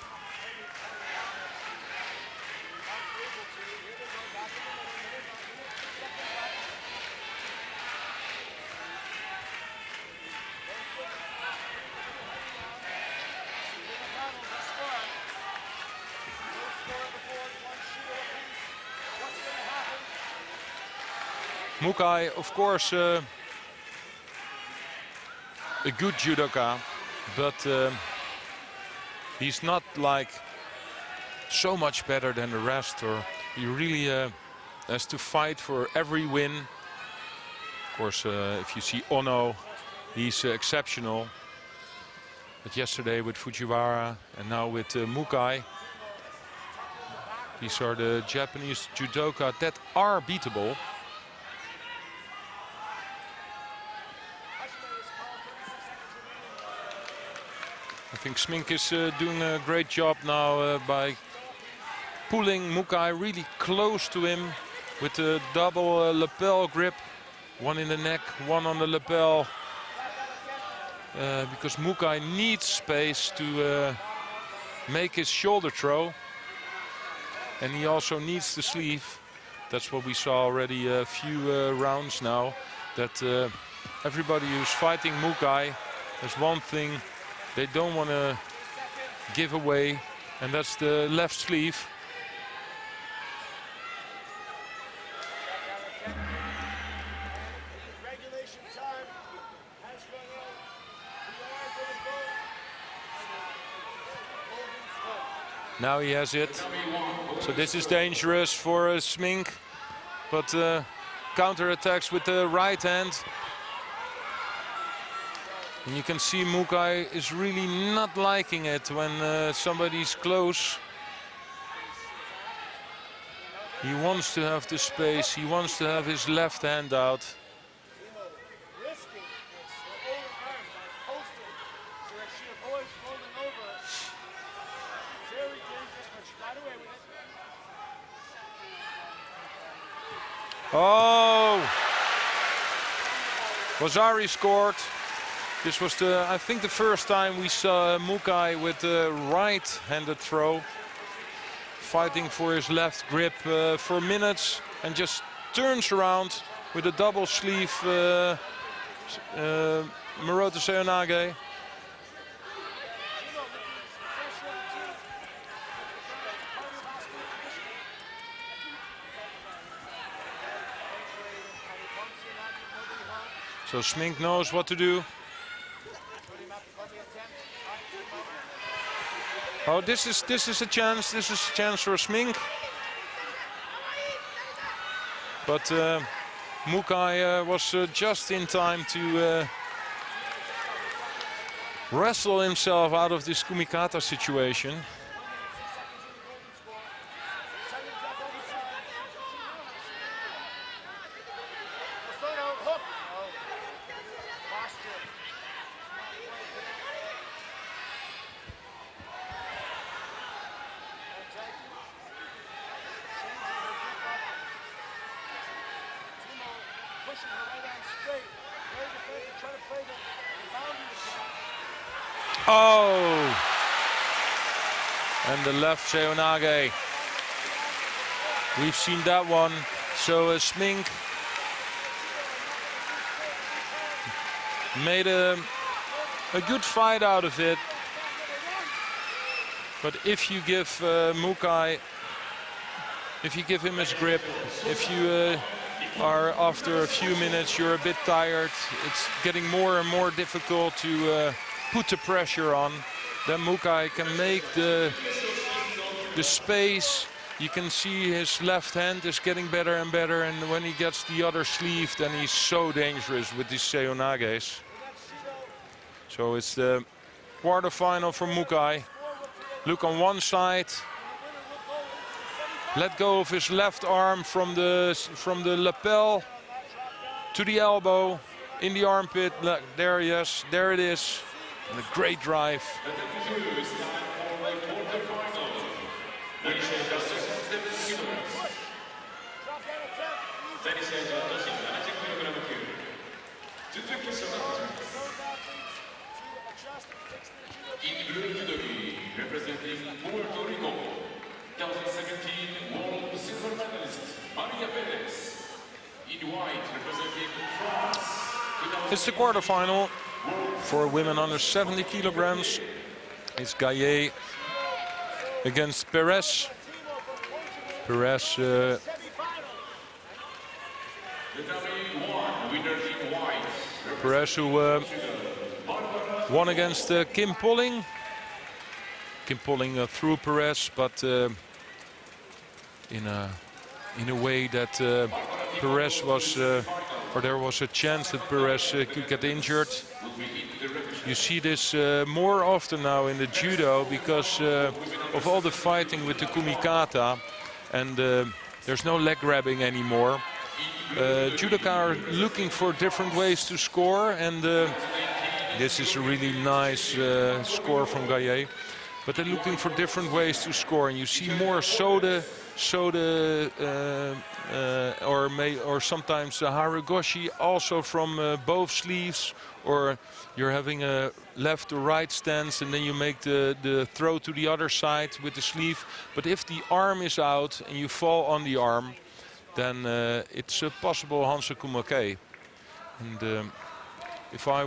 Mukai, of course, a good judoka, but he's not like so much better than the rest, or he really has to fight for every win. Of course, if you see Ono, he's exceptional. But yesterday with Fujiwara and now with Mukai, these are the Japanese judoka that are beatable. I think Smink is doing a great job now by pulling Mukai really close to him with the double lapel grip. One in the neck, one on the lapel. Because Mukai needs space to make his shoulder throw. And he also needs the sleeve. That's what we saw already a few rounds now. That everybody who's fighting Mukai, there's one thing they don't want to give away, and that's the left sleeve. Now he has it. So this is dangerous for Smink, but counter-attacks with the right hand. And you can see Mukai is really not liking it when somebody's close. He wants to have the space, he wants to have his left hand out. Oh! Wazari scored. This was I think the first time we saw Mukai with a right-handed throw, fighting for his left grip for minutes, and just turns around with a double sleeve Moroto Seonage. So Smink knows what to do. Oh, this is a chance. This is a chance for Smink. But Mukai was just in time to wrestle himself out of this kumikata situation. Oh! And the left Seonage. We've seen that one. So Smink made a good fight out of it. But if you give Mukai, if you give him his grip, if you are after a few minutes, you're a bit tired, it's getting more and more difficult to put the pressure on, then Mukai can make the space. You can see his left hand is getting better and better, and when he gets the other sleeve, then he's so dangerous with these Seonages. So it's the quarterfinal for Mukai. Look on one side, let go of his left arm from the lapel to the elbow, in the armpit. There, yes, there it is. And a great drive. Representing Puerto Rico, 2017 World Silver Medalist Maria Perez. In white, representing France. It's the quarterfinal for women under 70 kilograms. It's Gaillet against Perez. Perez Tatami 1, winner in white. Perez, who won against Kim Polling. Kim Polling threw Perez, but in a way that Perez was, or there was a chance that Perez could get injured. You see this more often now in the judo because of all the fighting with the kumikata, and there's no leg grabbing anymore. Judoka are looking for different ways to score, and this is a really nice score from Gaye. But they're looking for different ways to score, and you see more soda, or sometimes haragoshi also from both sleeves, or you're having a left or right stance and then you make the throw to the other side with the sleeve. But if the arm is out and you fall on the arm, then it's a possible Hansakumake. And if I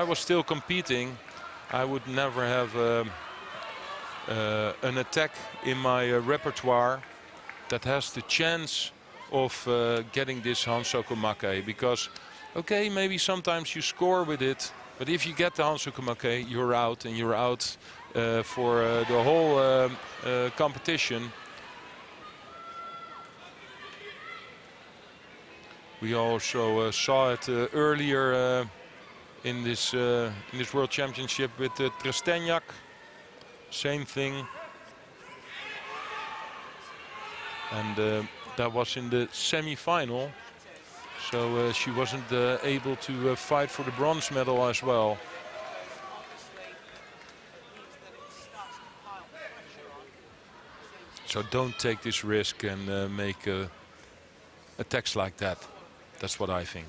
was still competing, I would never have an attack in my repertoire that has the chance of getting this Hansakumake, because okay, maybe sometimes you score with it, but if you get the Hansakumake, you're out, and you're out for the whole competition. We also saw it earlier in this World Championship with Trestenjak. Same thing. And that was in the semi-final. So she wasn't able to fight for the bronze medal as well. So don't take this risk and make attacks like that. That's what I think.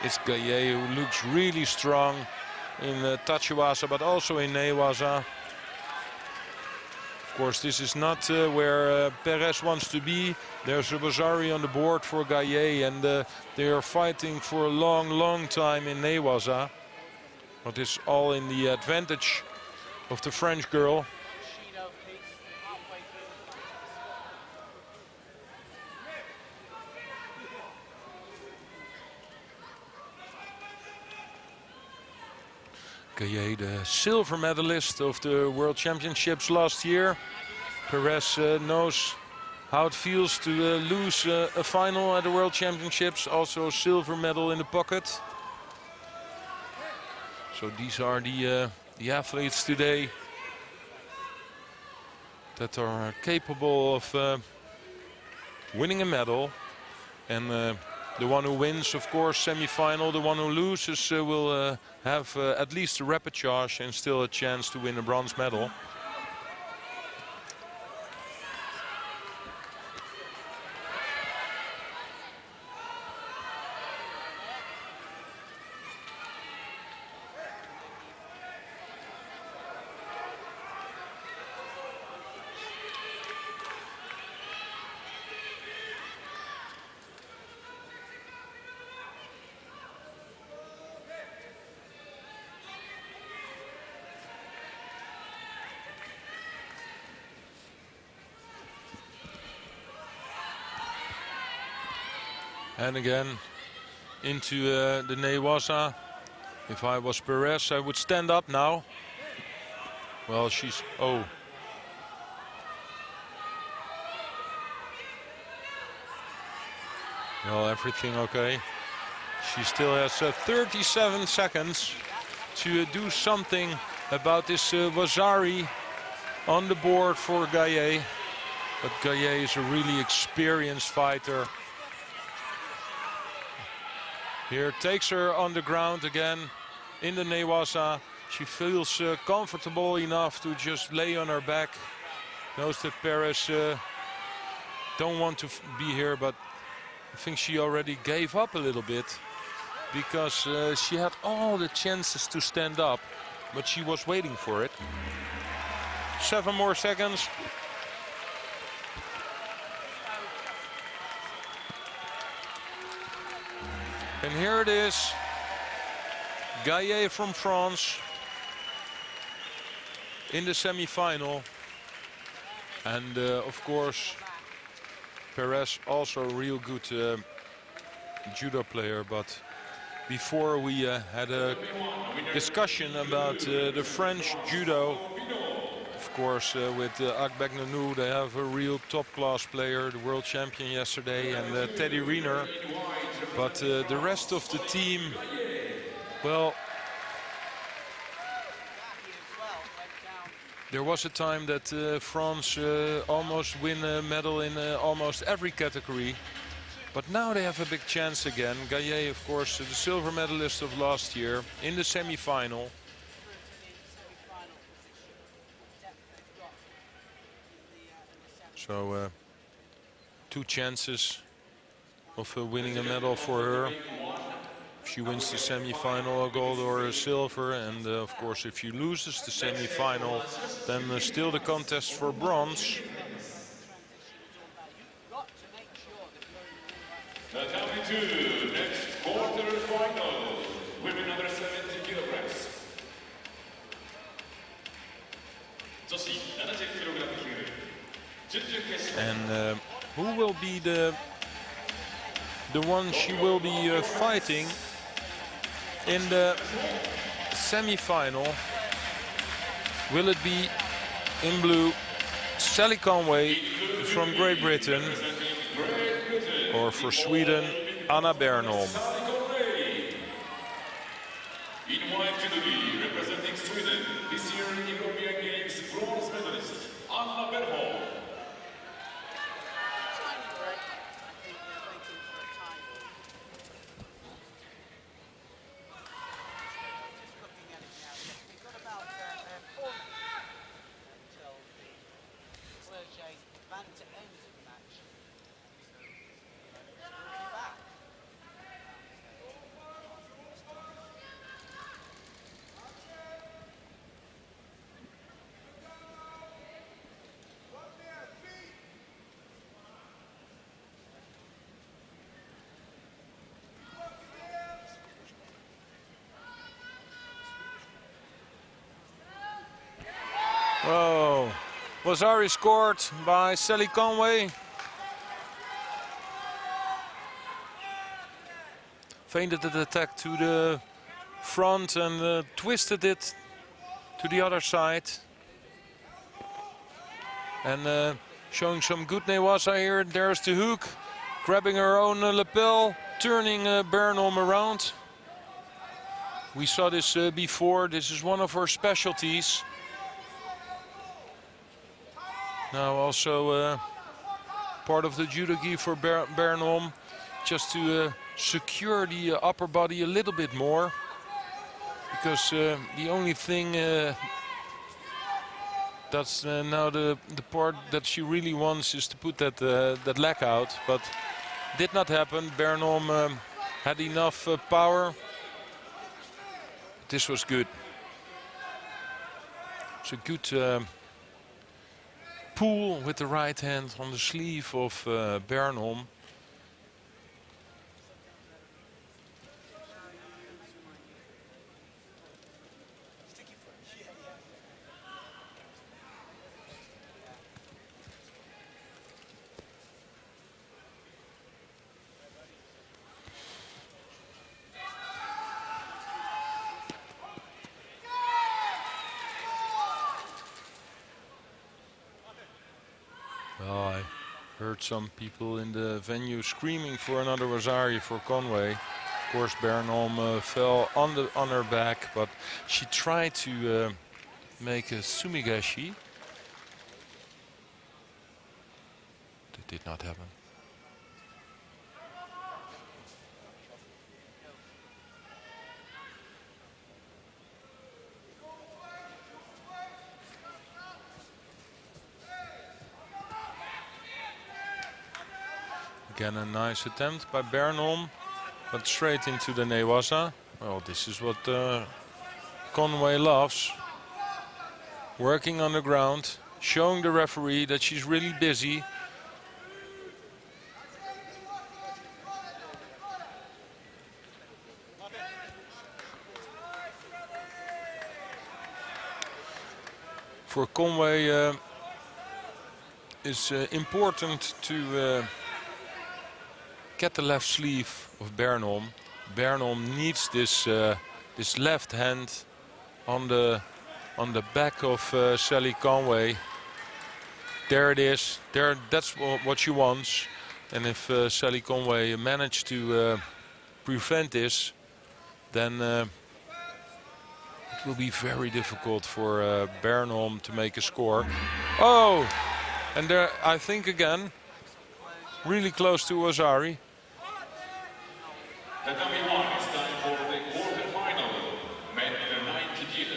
It's Gaye who looks really strong in Tachiwaza, but also in Newaza. Of course, this is not where Perez wants to be. There's a Bazari on the board for Gaye, and they are fighting for a long, long time in Newaza. But it's all in the advantage of the French girl. Gaye, the silver medalist of the World Championships last year. Perez knows how it feels to lose a final at the World Championships. Also a silver medal in the pocket. So these are the athletes today that are capable of winning a medal. And the one who wins, of course, semi-final. The one who loses will have at least a repechage and still a chance to win a bronze medal. And again into the Newaza. If I was Perez, I would stand up now. Well, she's... oh. Well, everything okay. She still has 37 seconds to do something about this Wazari on the board for Gaye. But Gaye is a really experienced fighter. Here takes her on the ground again in the Newaza. She feels comfortable enough to just lay on her back. Knows that Perez don't want to be here, but I think she already gave up a little bit. because she had all the chances to stand up, but she was waiting for it. 7 more seconds. And here it is. Gaillet from France in the semi-final. And of course, Perez also a real good judo player. But before we had a discussion about the French judo. Of course, with Akbek Nanou, they have a real top-class player, the world champion yesterday, and Teddy Riner. But the rest of the team, well, there was a time that France almost win a medal in almost every category. But now they have a big chance again. Gaillet, of course, the silver medalist of last year in the semi-final. So 2 chances of winning a medal for her. If she wins the semi-final, a gold or a silver. And of course, if she loses the semi-final, then still the contest for bronze. Tatami 2, next quarter-final, women under 70 kilograms. And who will be the one she will be fighting in the semi-final? Will it be in blue Sally Conway from Great Britain, or for Sweden Anna Bernholm? In white judo, representing Sweden, this year European Games bronze medalist Anna Bernholm. Whoa, was already scored by Sally Conway. Feinted the attack to the front and twisted it to the other side. And showing some good newaza here. There's the hook, grabbing her own lapel, turning Bernholm around. We saw this before. This is one of her specialties. Now also part of the judo gi for Bernholm, just to secure the upper body a little bit more. Because the only thing that's now the part that she really wants is to put that leg out. But did not happen. Bernholm had enough power. This was good. It's a good pull with the right hand on the sleeve of Bernholm. Well, I heard some people in the venue screaming for another Wasari for Conway. Of course, Bernholm fell on her back, but she tried to make a sumigashi. That did not happen. Again, a nice attempt by Bernholm. But straight into the Newaza. Well, this is what Conway loves. Working on the ground, showing the referee that she's really busy. For Conway, it's important to get the left sleeve of Bernholm. Bernholm needs this this left hand on the back of Sally Conway. There it is. There, that's what she wants. And if Sally Conway managed to prevent this, then it will be very difficult for Bernholm to make a score. Oh, and there, I think again, really close to Ozari. Tatami 1 is time for the quarterfinal. Men under 90 kg.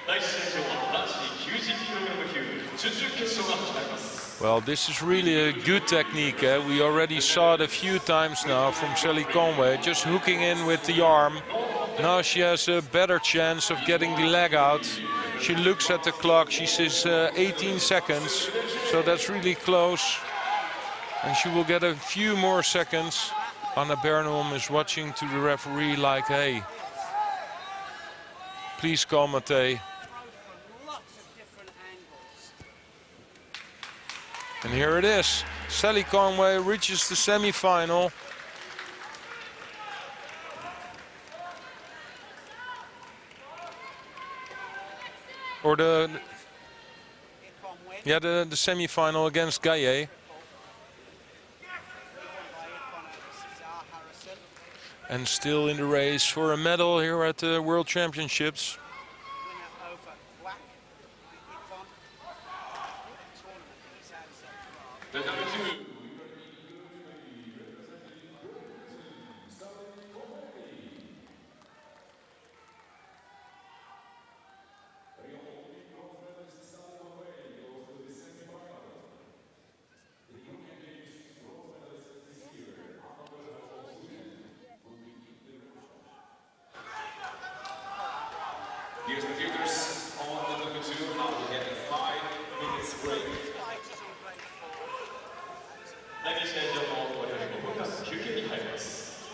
第1試合は男子 90kg 級準々決勝が始まります。 Well, this is really a good technique. We already saw it a few times now from Sally Conway, just hooking in with the arm. Now she has a better chance of getting the leg out. She looks at the clock, she says 18 seconds, so that's really close. And she will get a few more seconds. Anna Bernholm is watching to the referee like, hey, please call Matej. And here it is. Sally Conway reaches the semi-final. Or the semi-final against Gaillet. And still in the race for a medal here at the World Championships. Here's the fighters on the number 2. Now we get a 5 minutes break. 第2試合場の我々5分間休憩に入ります。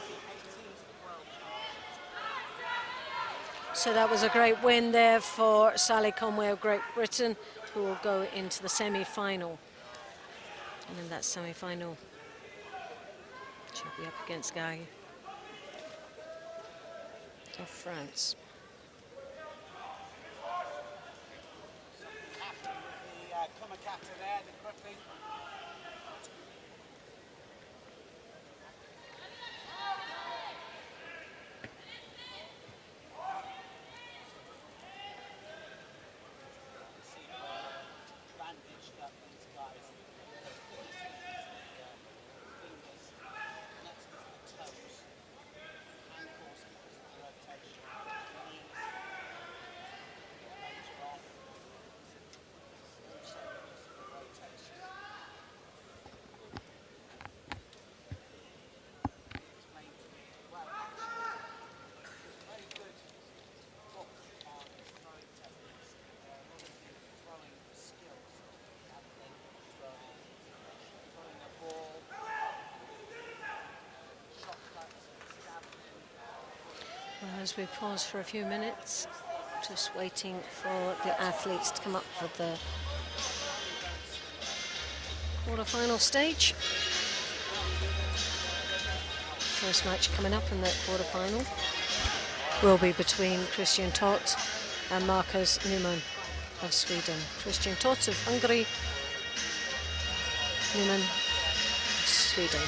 So that was a great win there for Sally Conway of Great Britain, who will go into the semi-final. And in that semi-final, she'll be up against Guy of France. As we pause for a few minutes, just waiting for the athletes to come up for the quarter-final stage. First match coming up in the quarter-final will be between Christian Tott and Marcus Neumann of Sweden. Christian Tott of Hungary, Neumann of Sweden.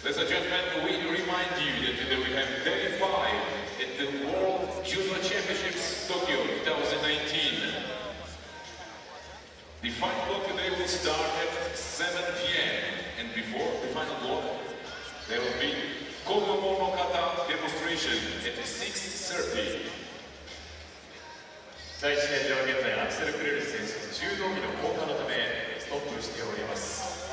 Ladies and gentlemen, we remind you that today we have day 5 at the World Judo Championships Tokyo 2019. The final block today will start at 7 p.m. and before the final block, There will be Kodomo no Kata demonstration at 6:30. 第1試合では現在アクセル・クレル選手柔道着の交換のためストップしております。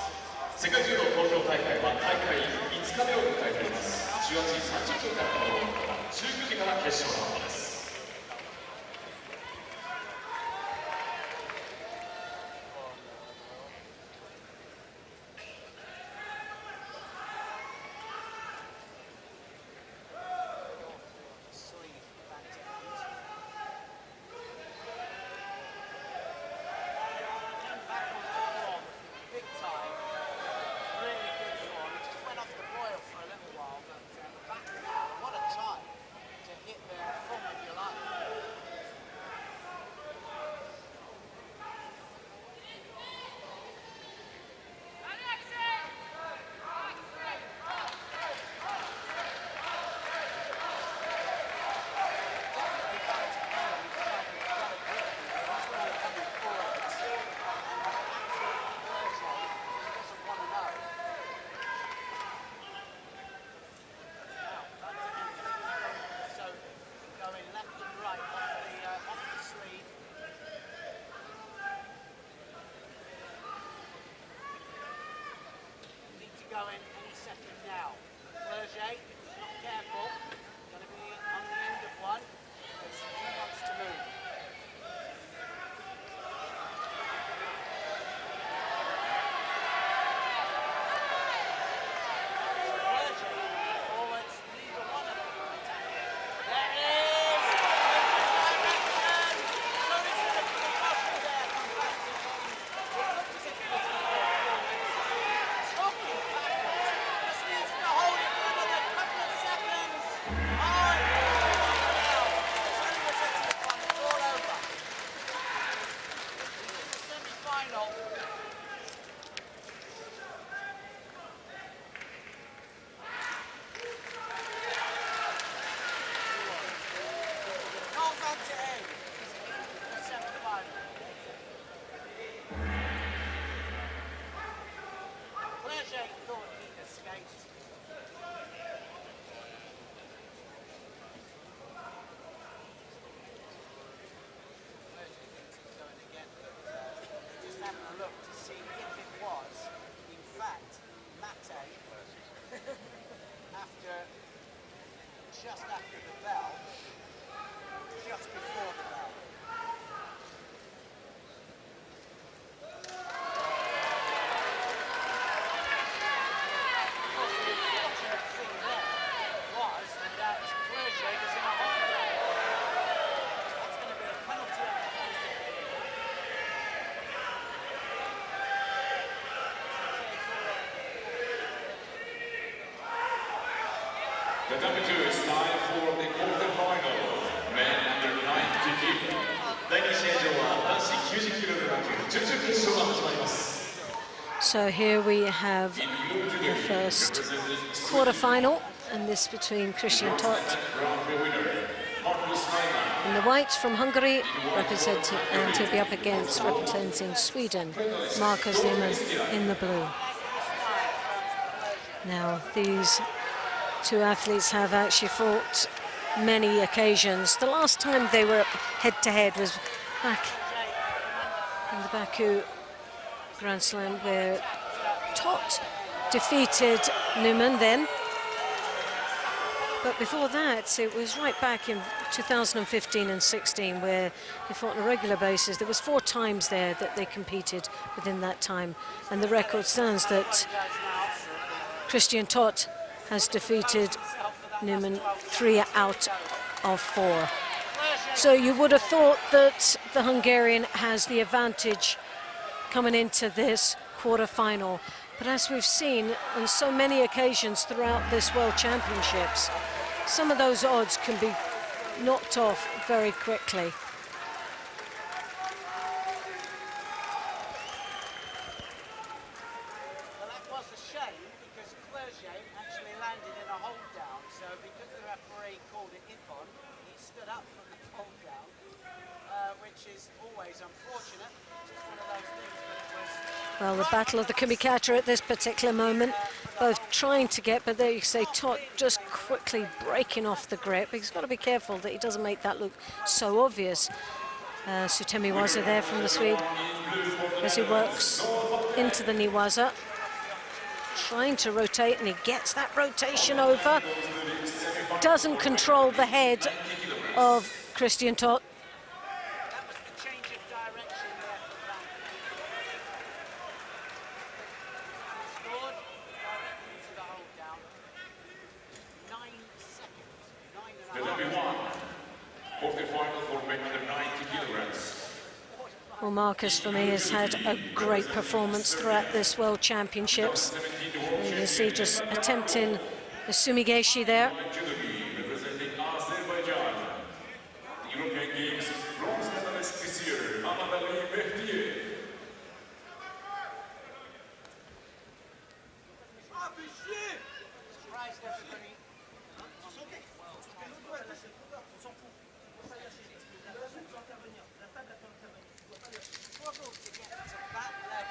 世界柔道東京大会は大会5日目を迎えております。18時30分からこの19時から決勝ラウンドです。Going any second now. Clerget, not careful. Going to be on the end of one because he wants to move. Clerget forwards, neither one of them attacking. There it is! Direction! So it's a bit of a caution there from Francis. It looked as if he was going to go forwards. Talking backwards. Just needs to hold it for another couple of seconds. Oh, and now. Sonny was into the one. It's all over. It's the semi-final. Not about to end. It's the semi-final. Clerget thought he'd escaped. Clerget thinks he's going again, but just having a look to see if it was, in fact, Mate, just after the bell, just before the bell. Tatami 2 is time for the quarterfinal. Men under 90 kg. 第2試合場は男子90キログラム級準々決勝が始まります。 So here we have In blue judo, the first representing Sweden, quarter-final, and this between Christian Tot Grand Prix winner, Marcus Reimann. in the white from Hungary, representing, and he'll be up against representing Sweden, Marcus Niemann in the blue. Now, these two athletes have actually fought many occasions. The last time they were head-to-head was back in the Baku Grand Slam, where Tot defeated Niemann then. But before that, it was right back in 2015 and 16 where they fought on a regular basis. There was 4 times there that they competed within that time. And the record stands that Christian Tot has defeated Niemann 3 out of 4. So you would have thought that the Hungarian has the advantage coming into this quarter-final. But as we've seen on so many occasions throughout this World Championships, some of those odds can be knocked off very quickly. Well, that was a shame because Clerget actually landed in a hold down. So because the referee called it Ippon, he stood up from the hold down, which is always unfortunate. Just one of those things, but it was... Well, the battle of the Kumikata at this particular moment. both trying to get, but there you say Tot just quickly breaking off the grip. He's got to be careful that he doesn't make that look so obvious. Sutemi Waza there from the Swede as he works into the Niwaza, trying to rotate, and he gets that rotation over. Doesn't control the head of Christian Tot. That was the change of direction there for Van. Scored directly into the hold down. 9 seconds. 9.5. Quarterfinal for men under 90 kilograms. Well, Marcus, for me, has had a great performance throughout this World Championships. You can see just attempting the sumigeshi there. Representing Azerbaijan, the European Games bronze medalist this year, Amadali Mehdiyev. Surprised everybody.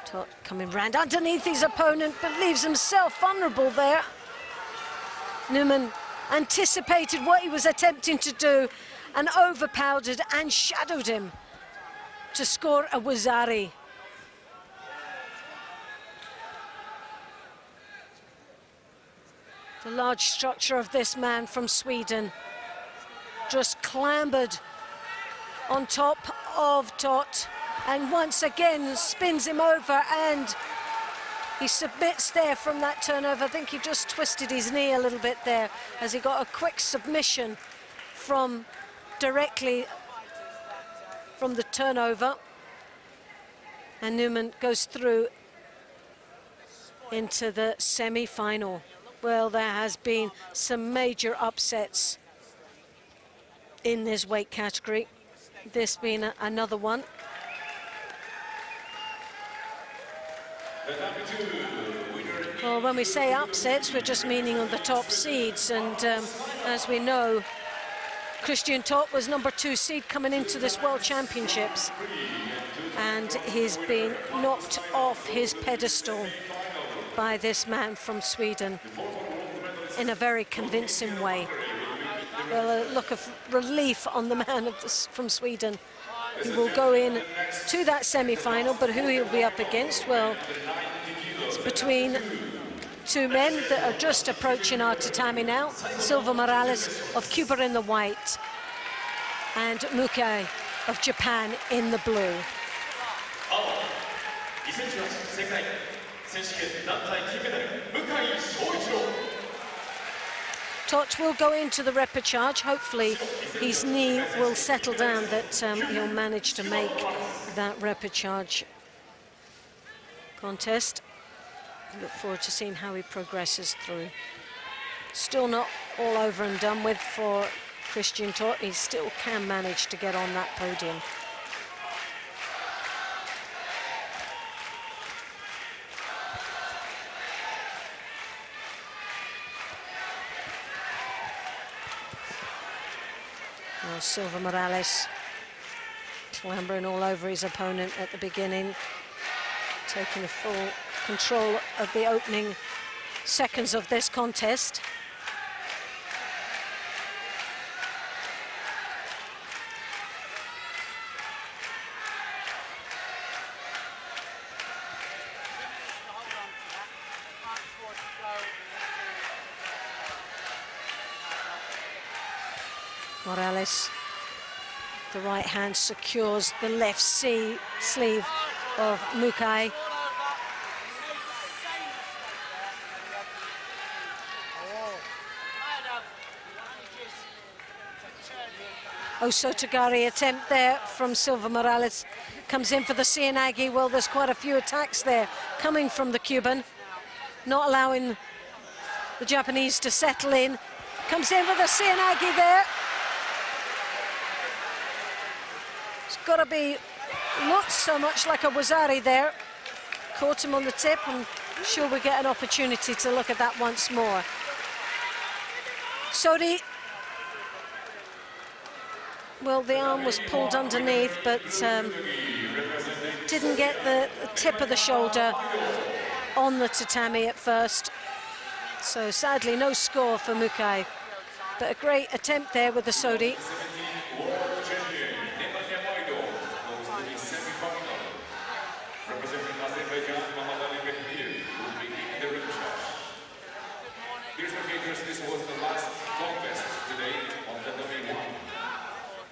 Tot coming round underneath his opponent, but leaves himself vulnerable there. Newman anticipated what he was attempting to do and overpowered and shadowed him to score a wazari. The large structure of this man from Sweden just clambered on top of Tot and once again spins him over, and he submits there from that turnover. I think he just twisted his knee a little bit there as he got a quick submission from directly from the turnover. And Newman goes through into the semi-final. Well, there has been some major upsets in this weight category. This being another one. Well, when we say upsets, we're just meaning on the top seeds. And as we know, Christian Tot was #2 seed coming into this World Championships. And he's been knocked off his pedestal by this man from Sweden in a very convincing way. Well, a look of relief on the man from Sweden. He will go in to that semi-final, but who he'll be up against, well, it's between two men that are just approaching our tatami now. Silva Morales of Cuba in the white and Mukai of Japan in the blue. Tot will go into the repechage. Hopefully his knee will settle down, that he'll manage to make that repechage contest. Look forward to seeing how he progresses through. Still not all over and done with for Christian Tot. He still can manage to get on that podium. Well, Silva Morales clambering all over his opponent at the beginning, taking the full control of the opening seconds of this contest. Morales, the right hand secures the left sleeve of Mukai. Osotogari attempt there from Silva Morales, comes in for the Cianagi. Well, there's quite a few attacks there coming from the Cuban, not allowing the Japanese to settle in. Comes in with the Cianagi there. It's got to be, looks so much like a wazari there. Caught him on the tip. I'm sure we get an opportunity to look at that once more. Sodi. Well, the arm was pulled underneath, but didn't get the tip of the shoulder on the tatami at first. So sadly, no score for Mukai, but a great attempt there with the Sodi. World champion Nemanja goes to the semi-final. Representing Azerbaijan, Mohammad Ali Behbir will be in the ring charge. Dear spectators, this was the last contest today on Tatami.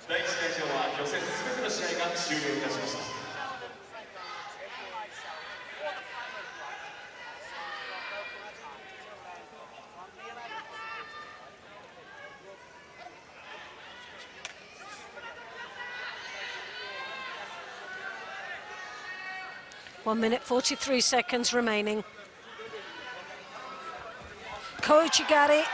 第1試合は予選すべての試合が終了いたしました。1 minute 43 seconds remaining. Koichigari.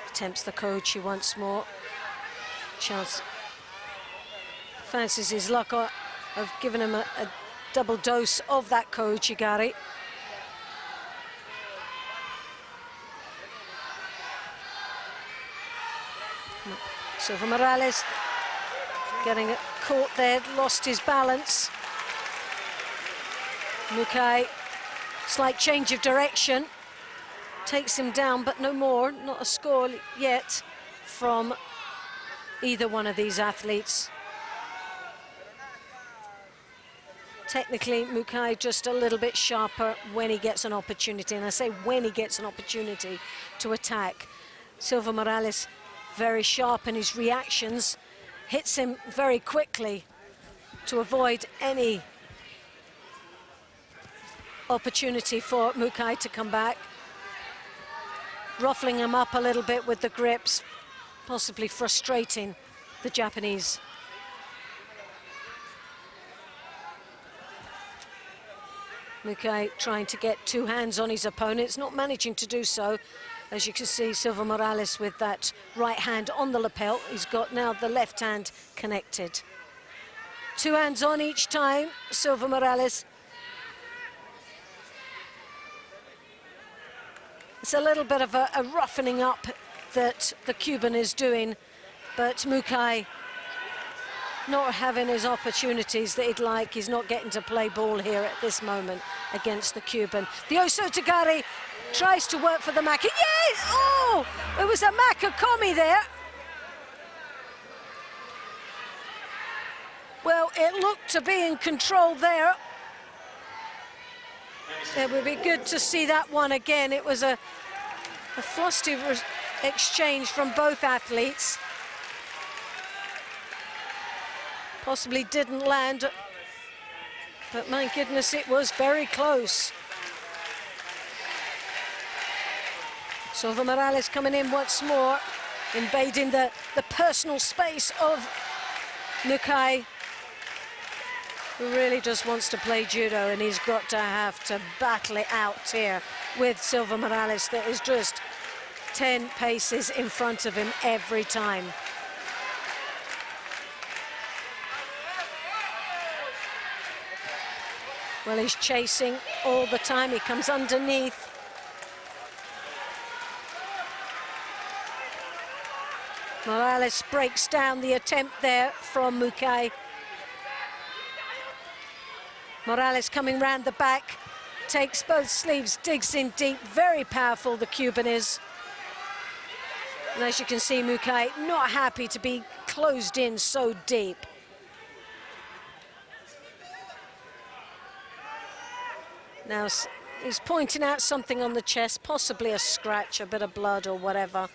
Attempts the Koichi once more. Chance fancies his luck of giving him a double dose of that Koichigari. Silva Morales getting it caught there, lost his balance. Mukai, slight change of direction, takes him down, but no more, not a score yet from either one of these athletes. Technically, Mukai just a little bit sharper when he gets an opportunity, and I say when he gets an opportunity to attack. Silva Morales very sharp in his reactions, hits him very quickly to avoid any opportunity for Mukai to come back. Ruffling him up a little bit with the grips, possibly frustrating the Japanese. Mukai trying to get two hands on his opponents, not managing to do so. As you can see, Silva Morales with that right hand on the lapel. He's got now the left hand connected. Two hands on each time, Silva Morales. It's a little bit of a roughening up that the Cuban is doing, but Mukai not having his opportunities that he'd like. He's not getting to play ball here at this moment against the Cuban. The Osotogari tries to work for the Maka. Yes! Oh! It was a Makakomi there. Well, it looked to be in control there. It would be good to see that one again. It was a frosty exchange from both athletes. Possibly didn't land, but my goodness, it was very close. Silva Morales coming in once more, invading the personal space of Mukai, who really just wants to play judo, and he's got to have to battle it out here with Silva Morales that is just 10 paces in front of him every time. Well, he's chasing all the time. He comes underneath. Morales breaks down the attempt there from Mukai. Morales coming round the back, takes both sleeves, digs in deep. Very powerful, the Cuban is. And as you can see, Mukai not happy to be closed in so deep. Now, he's pointing out something on the chest, possibly a scratch, a bit of blood or whatever.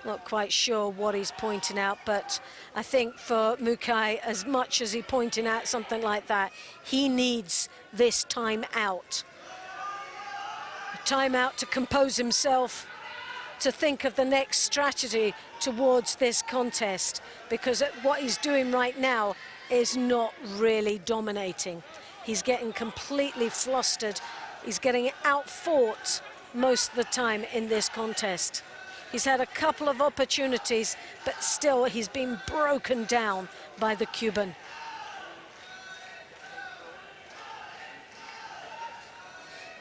Not quite sure what he's pointing out, but I think for Mukai, as much as he's pointing out something like that, he needs this time out. A time out to compose himself, to think of the next strategy towards this contest, because what he's doing right now is not really dominating. He's getting completely flustered. He's getting outfought most of the time in this contest. He's had a couple of opportunities, but still he's been broken down by the Cuban.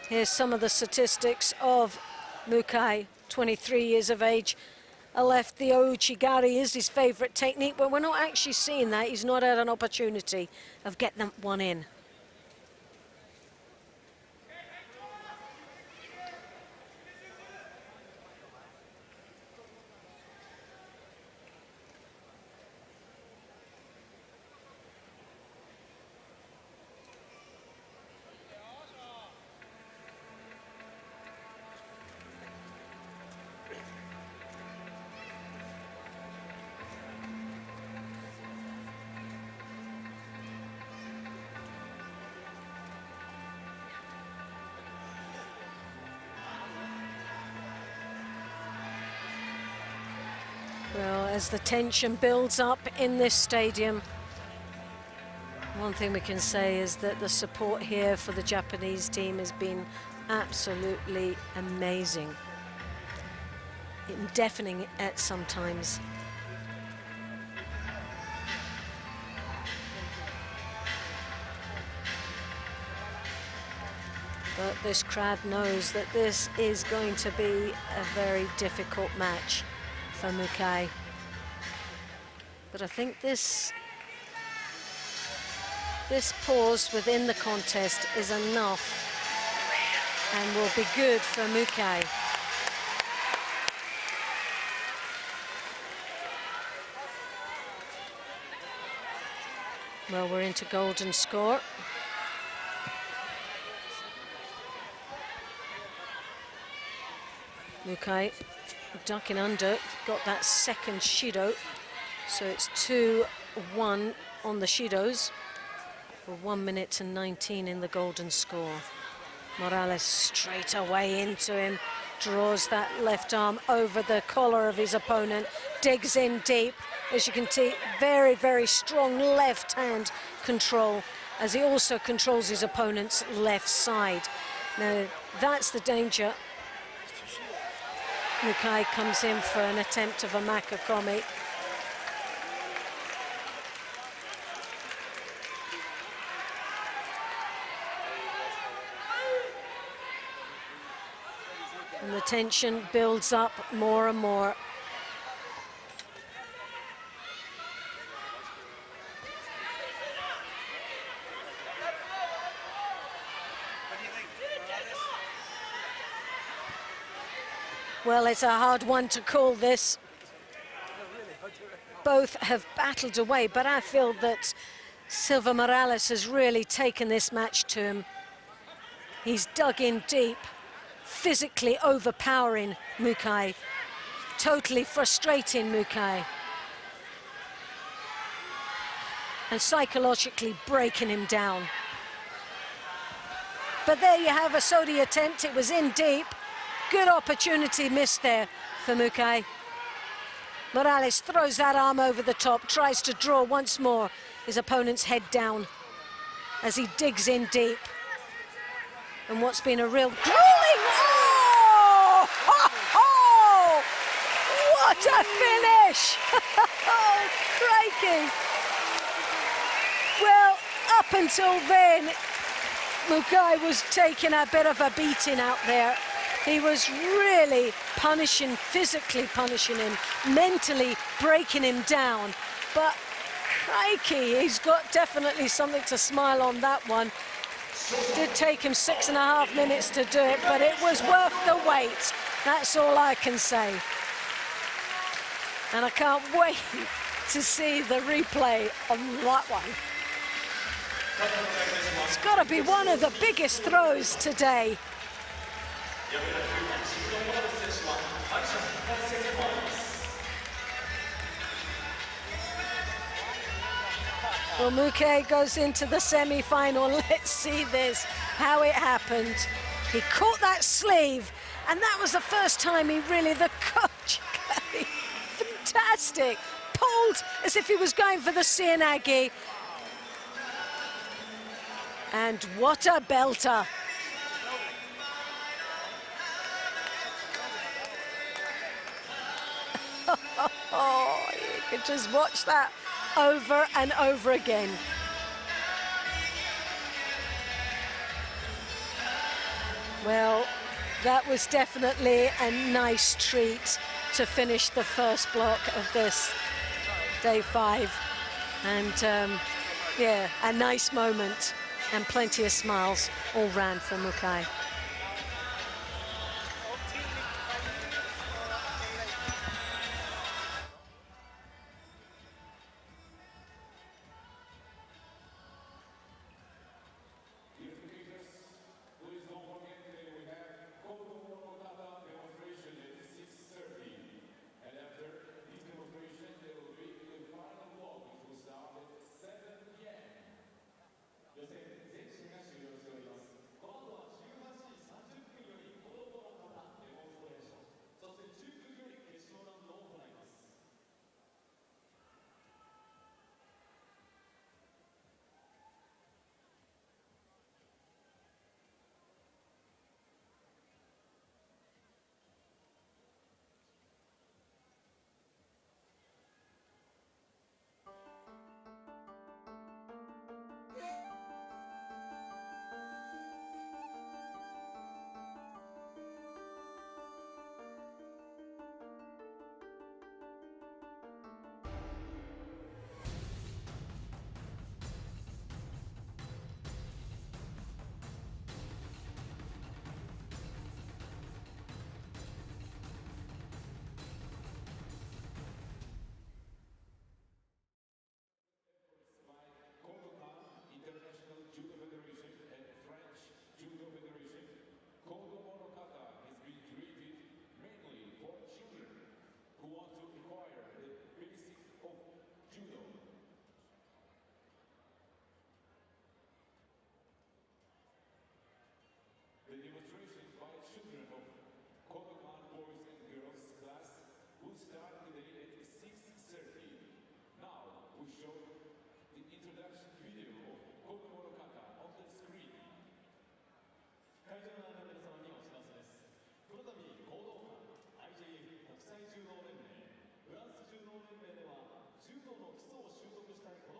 Here's some of the statistics of Mukai, 23 years of age, a left. The Ouchigari is his favorite technique, but we're not actually seeing that. He's not had an opportunity of getting that one in. Well, as the tension builds up in this stadium, one thing we can say is that the support here for the Japanese team has been absolutely amazing. Deafening at some times. But this crowd knows that this is going to be a very difficult match for Mukai. But I think this pause within the contest is enough and will be good for Mukai. Well, we're into golden score. Mukai ducking under, got that second Shido. So it's 2-1 on the Shidos. We're 1 minute and 19 in the golden score. Morales straight away into him, draws that left arm over the collar of his opponent, digs in deep. As you can see, very, very strong left hand control, as he also controls his opponent's left side. Now, that's the danger. Mukai comes in for an attempt of a Makakomi. And the tension builds up more and more. Well, it's a hard one to call this. Both have battled away, but I feel that Silva Morales has really taken this match to him. He's dug in deep, physically overpowering Mukai, totally frustrating Mukai, and psychologically breaking him down. But there you have a Sodi attempt. It was in deep. Good opportunity missed there for Mukai. Morales throws that arm over the top, tries to draw once more his opponent's head down as he digs in deep. And what's been a real grueling... Oh! Ho, ho! What a finish! Oh, crikey! Well, up until then, Mukai was taking a bit of a beating out there. He was really punishing, physically punishing him, mentally breaking him down. But crikey, he's got definitely something to smile on that one. Did take him 6.5 minutes to do it, but it was worth the wait. That's all I can say. And I can't wait to see the replay on that one. It's got to be one of the biggest throws today. Well, Mukai goes into the semi-final. Let's see this, how it happened. He caught that sleeve, and that was the first time he really, the coach, fantastic, pulled as if he was going for the Sienagi. And what a belter. Oh, you could just watch that over and over again. Well, that was definitely a nice treat. to finish the first block of this day 5. And yeah, a nice moment and plenty of smiles all round for Mukai. International Judo Federation and French Judo Federation, Kodo Monokata has been created mainly for children who want to acquire the basics of judo. The demonstration by children of Kodokan boys and girls class will start today at 6:30. Now we show the introduction video of Kodo Monokata on the screen. 会場の皆様にお知らせです。この度行動館 IJF 国際柔道連盟フランス柔道連盟では柔道の基礎を習得したい子ども